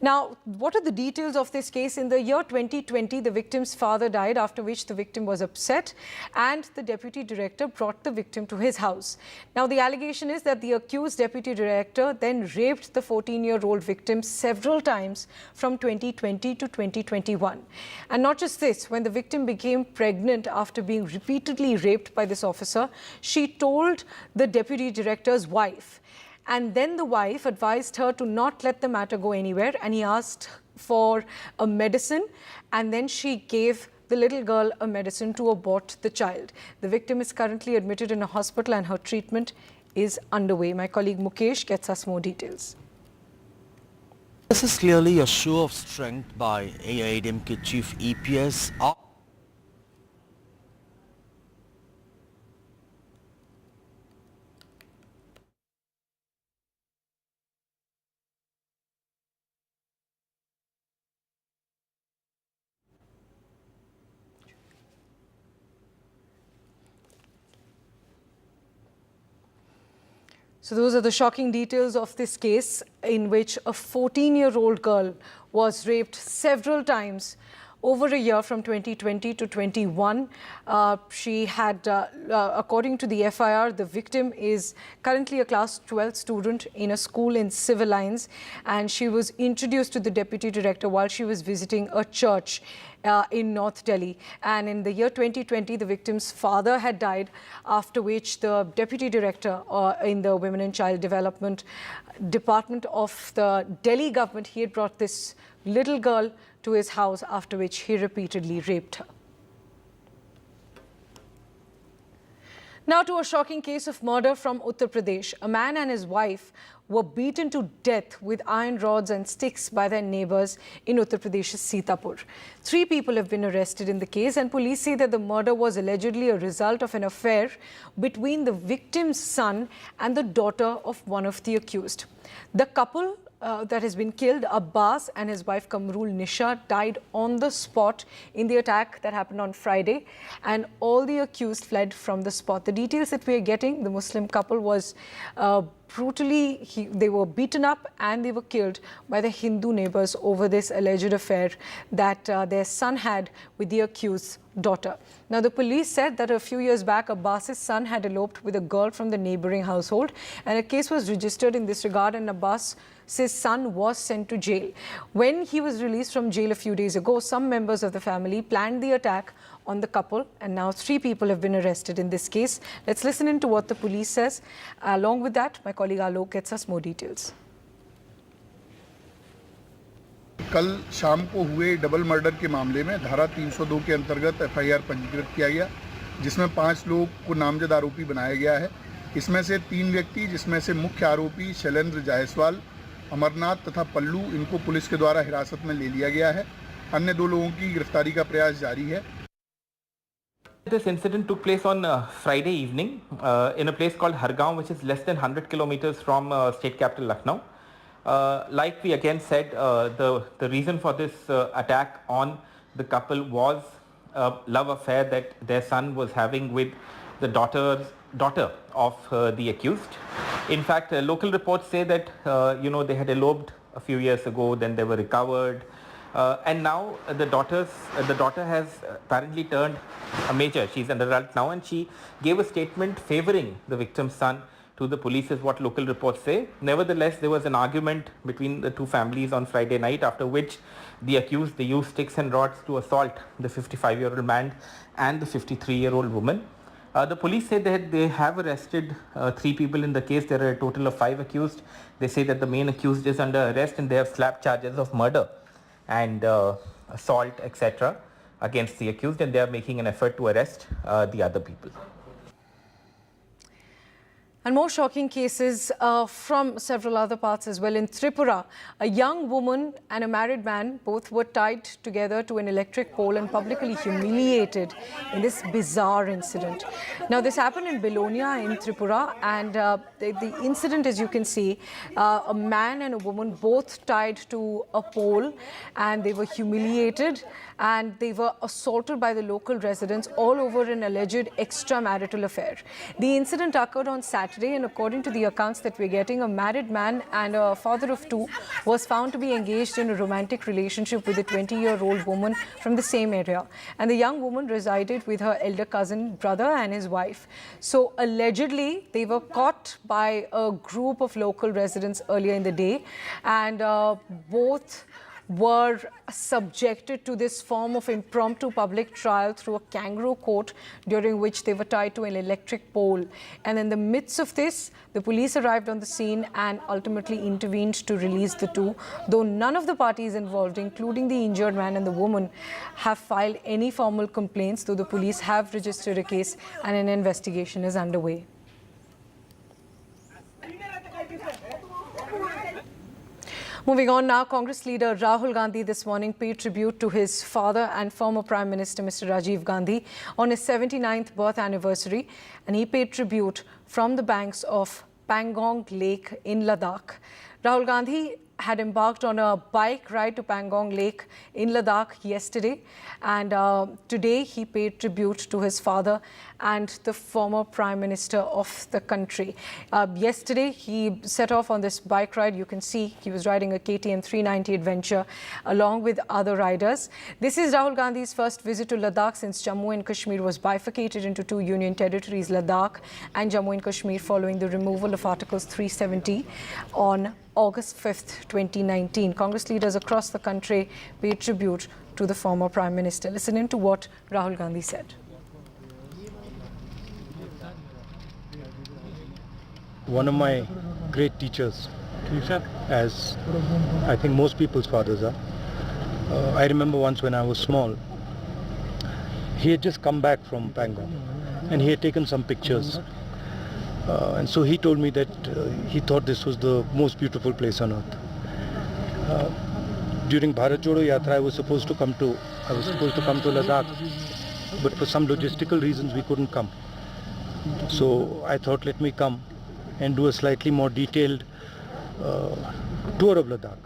Now, what are the details of this case? In the year 2020, the victim's father died, after which the victim was upset and the Deputy Director brought the victim to his house. Now, the allegation is that the accused Deputy Director then raped the 14-year-old victim several times from 2020 to 2021. And not just this, when the victim became pregnant after being repeatedly raped by this officer, she told the Deputy Director's wife. And then the wife advised her to not let the matter go anywhere, and he asked for a medicine, and then she gave the little girl a medicine to abort the child. The victim is currently admitted in a hospital and her treatment is underway. My colleague Mukesh gets us more details. This is clearly a show of strength by AIADMK Chief EPS. So those are the shocking details of this case, in which a 14-year-old girl was raped several times over a year from 2020 to 21. She had, according to the FIR, the victim is currently a class 12 student in a school in civil lines, and she was introduced to the Deputy Director while she was visiting a church in North Delhi. And in the year 2020, the victim's father had died, after which the Deputy Director in the Women and Child Development Department of the Delhi government, he had brought this little girl to his house, after which he repeatedly raped her. Now to a shocking case of murder from Uttar Pradesh. A man and his wife were beaten to death with iron rods and sticks by their neighbors in Uttar Pradesh's Sitapur. 3 people have been arrested in the case, and police say that the murder was allegedly a result of an affair between the victim's son and the daughter of one of the accused. The couple that has been killed, Abbas and his wife Kamrul Nisha, died on the spot in the attack that happened on Friday, and all the accused fled from the spot. The details that we are getting, the Muslim couple was brutally, they were beaten up and they were killed by the Hindu neighbors over this alleged affair that their son had with the accused's daughter. Now, the police said that a few years back, Abbas's son had eloped with a girl from the neighboring household, and a case was registered in this regard, and Abbas's son was sent to jail. When he was released from jail a few days ago, some members of the family planned the attack on the couple, and now 3 people have been arrested in this case. Let's listen into what the police says. Along with that, my colleague Alok gets us more details. कल शाम को हुए double murder के मामले में धारा 302 के अंतर्गत एफआईआर पंजीकृत किया गया, जिसमें 5 लोग को नामजद आरोपी बनाया गया है। इसमें से 3 व्यक्ति, जिसमें से मुख्य आरोपी शैलेंद्र जायसवाल, अमरनाथ तथा पल्लू, इनको पुलिस के द्वारा हिरासत में ले लिया गया है। अन्य 2 लोगों की गिरफ्तारी का प्रयास जारी है। This incident took place on Friday evening in a place called Hargaon, which is less than 100 kilometers from state capital Lucknow. Like we again said, the reason for this attack on the couple was a love affair that their son was having with the daughter of the accused. In fact, local reports say that they had eloped a few years ago, then they were recovered, And now the daughter has apparently turned a major. She's an adult now, and she gave a statement favoring the victim's son to the police, is what local reports say. Nevertheless, there was an argument between the two families on Friday night, after which the accused, they used sticks and rods to assault the 55-year-old man and the 53-year-old woman. The police say that they have arrested 3 people in the case. There are a total of 5 accused. They say that the main accused is under arrest, and they have slapped charges of murder and assault, etc. against the accused, and they are making an effort to arrest the other people. And more shocking cases from several other parts as well. In Tripura, a young woman and a married man both were tied together to an electric pole and publicly humiliated in this bizarre incident. Now, this happened in Belonia in Tripura, and the incident, as you can see, a man and a woman both tied to a pole, and they were humiliated and they were assaulted by the local residents all over an alleged extramarital affair. The incident occurred on Saturday, and according to the accounts that we're getting, a married man and a father of 2 was found to be engaged in a romantic relationship with a 20-year-old woman from the same area. And the young woman resided with her elder cousin, brother and his wife. So allegedly, they were caught by a group of local residents earlier in the day, and both were subjected to this form of impromptu public trial through a kangaroo court, during which they were tied to an electric pole. And in the midst of this, the police arrived on the scene and ultimately intervened to release the 2, though none of the parties involved, including the injured man and the woman, have filed any formal complaints, though the police have registered a case and an investigation is underway. Moving on now, Congress leader Rahul Gandhi this morning paid tribute to his father and former Prime Minister Mr. Rajiv Gandhi on his 79th birth anniversary, and he paid tribute from the banks of Pangong Lake in Ladakh. Rahul Gandhi had embarked on a bike ride to Pangong Lake in Ladakh yesterday, and today he paid tribute to his father and the former Prime Minister of the country. Yesterday he set off on this bike ride. You can see he was riding a KTM 390 Adventure along with other riders. This is Rahul Gandhi's first visit to Ladakh since Jammu and Kashmir was bifurcated into 2 union territories, Ladakh and Jammu and Kashmir, following the removal of Articles 370 on August 5th, 2019. Congress leaders across the country paid tribute to the former Prime Minister. Listen in to what Rahul Gandhi said. One of my great teachers, as I think most people's fathers are. I remember once when I was small, he had just come back from Pangong and he had taken some pictures. And so he told me that he thought this was the most beautiful place on earth. During Bharat Jodo Yatra, I was supposed to come to Ladakh, but for some logistical reasons we couldn't come. So I thought, let me come and do a slightly more detailed tour of Ladakh.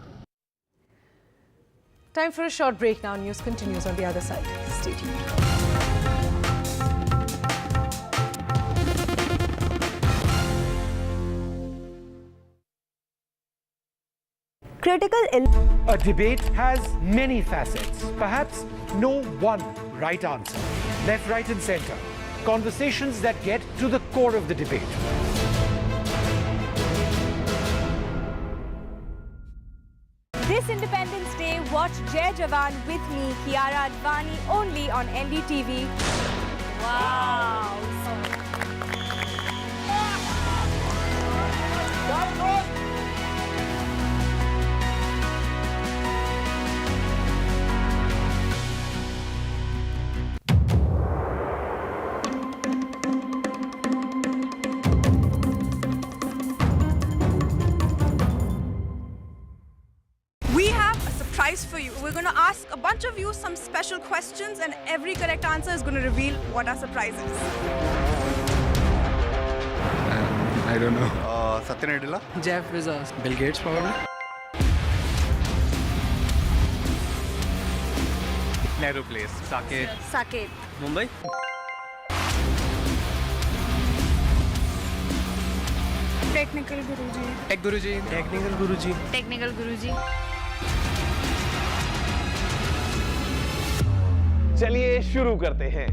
Time for a short break now. News continues on the other side. Stay tuned. A debate has many facets. Perhaps no one right answer. Left, right, and center. Conversations that get to the core of the debate. This Independence Day, watch Jai Jawan with me, Kiara Advani, only on NDTV. Wow. For you. We're going to ask a bunch of you some special questions, and every correct answer is going to reveal what our surprise is. I don't know. Satya Nadella? Jeff Bezos. Bill Gates probably. Nehru Place. Saket. Saket. Mumbai. Technical Guruji. Tech Guruji. Technical Guruji. Technical Guruji. चलिए शुरू करते हैं।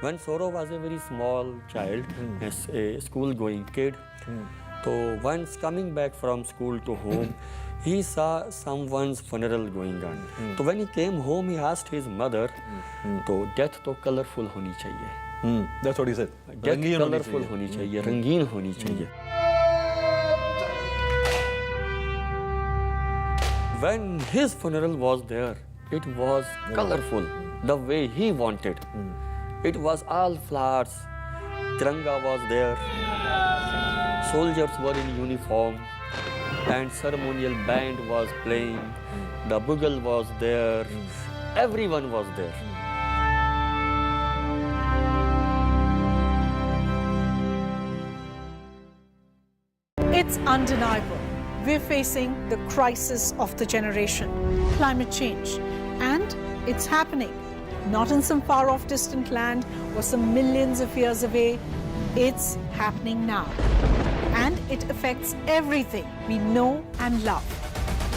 When Soro was a very small child, a school-going kid, so once coming back from school to home, he saw someone's funeral going on. So when he came home, he asked his mother, तो death तो colorful होनी चाहिए. That's what he said. Death colorful होनी चाहिए, रंगीन होनी चाहिए. When his funeral was there, it was colorful, the way he wanted. It was all flowers. Tiranga was there. Soldiers were in uniform. And ceremonial band was playing. The bugle was there. Everyone was there. It's undeniable. We're facing the crisis of the generation, climate change, and it's happening. Not in some far-off distant land or some millions of years away. It's happening now. And it affects everything we know and love.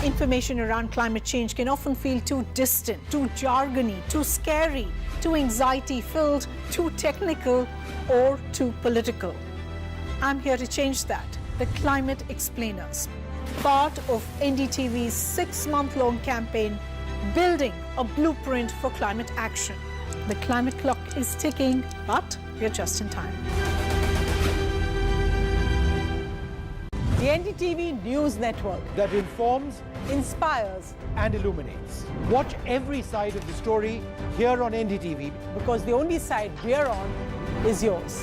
Information around climate change can often feel too distant, too jargony, too scary, too anxiety-filled, too technical, or too political. I'm here to change that. The Climate Explainers, part of NDTV's 6-month-long campaign, building a blueprint for climate action. The climate clock is ticking, but we're just in time. The NDTV News Network that informs, inspires, and illuminates. Watch every side of the story here on NDTV because the only side we're on is yours.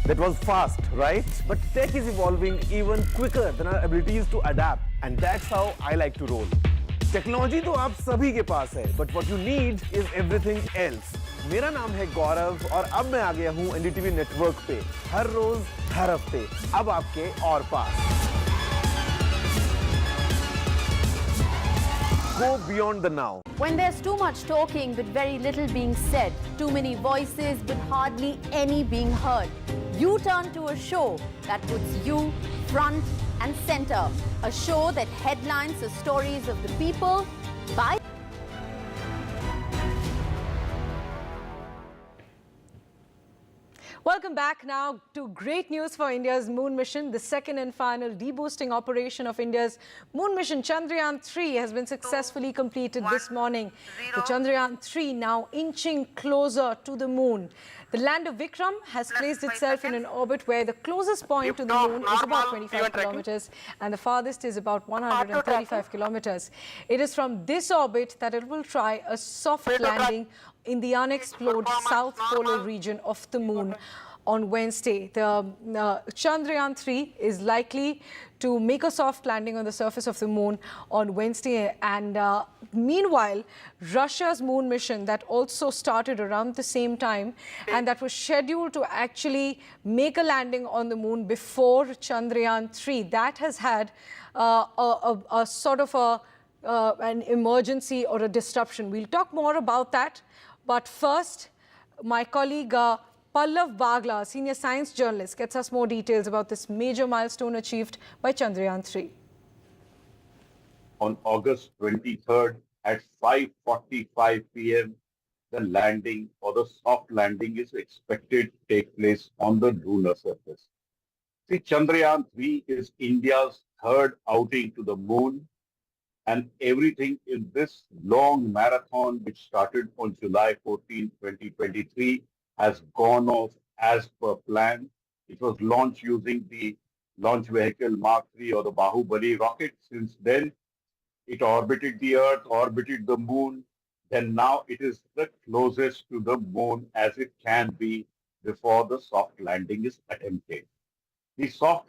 That was fast, right? But tech is evolving even quicker than our abilities to adapt. And that's how I like to roll. Technology तो आप सभी के पास है, but what you need is everything else. मेरा नाम है गौरव और अब मैं आ गया हूँ NDTV नेटवर्क पे हर रोज हर हफ्ते अब आपके और पास. Go beyond the now. When there's too much talking but very little being said, too many voices but hardly any being heard, you turn to a show that puts you front and center. A show that headlines the stories of the people by Welcome back now to great news for India's moon mission. The second and final deboosting operation of India's moon mission Chandrayaan-3 has been successfully completed this morning. The Chandrayaan-3 now inching closer to the moon. The lander Vikram has placed itself in an orbit where the closest point to the moon is about 25 kilometers and the farthest is about 135 kilometers. It is from this orbit that it will try a soft landing in the unexplored south polar region of the moon on Wednesday. The Chandrayaan-3 is likely to make a soft landing on the surface of the moon on Wednesday. And meanwhile, Russia's moon mission that also started around the same time and that was scheduled to actually make a landing on the moon before Chandrayaan-3, that has had a sort of an emergency or a disruption. We'll talk more about that. But first, my colleague Pallav Bagla, senior science journalist, gets us more details about this major milestone achieved by Chandrayaan-3. On August 23rd at 5:45 p.m., the landing or the soft landing is expected to take place on the lunar surface. See, Chandrayaan-3 is India's third outing to the moon, and everything in this long marathon, which started on July 14, 2023, has gone off as per plan. It was launched using the launch vehicle Mark III or the Bahubali rocket. Since then, it orbited the Earth, orbited the moon. Then now it is the closest to the moon as it can be before the soft landing is attempted. The soft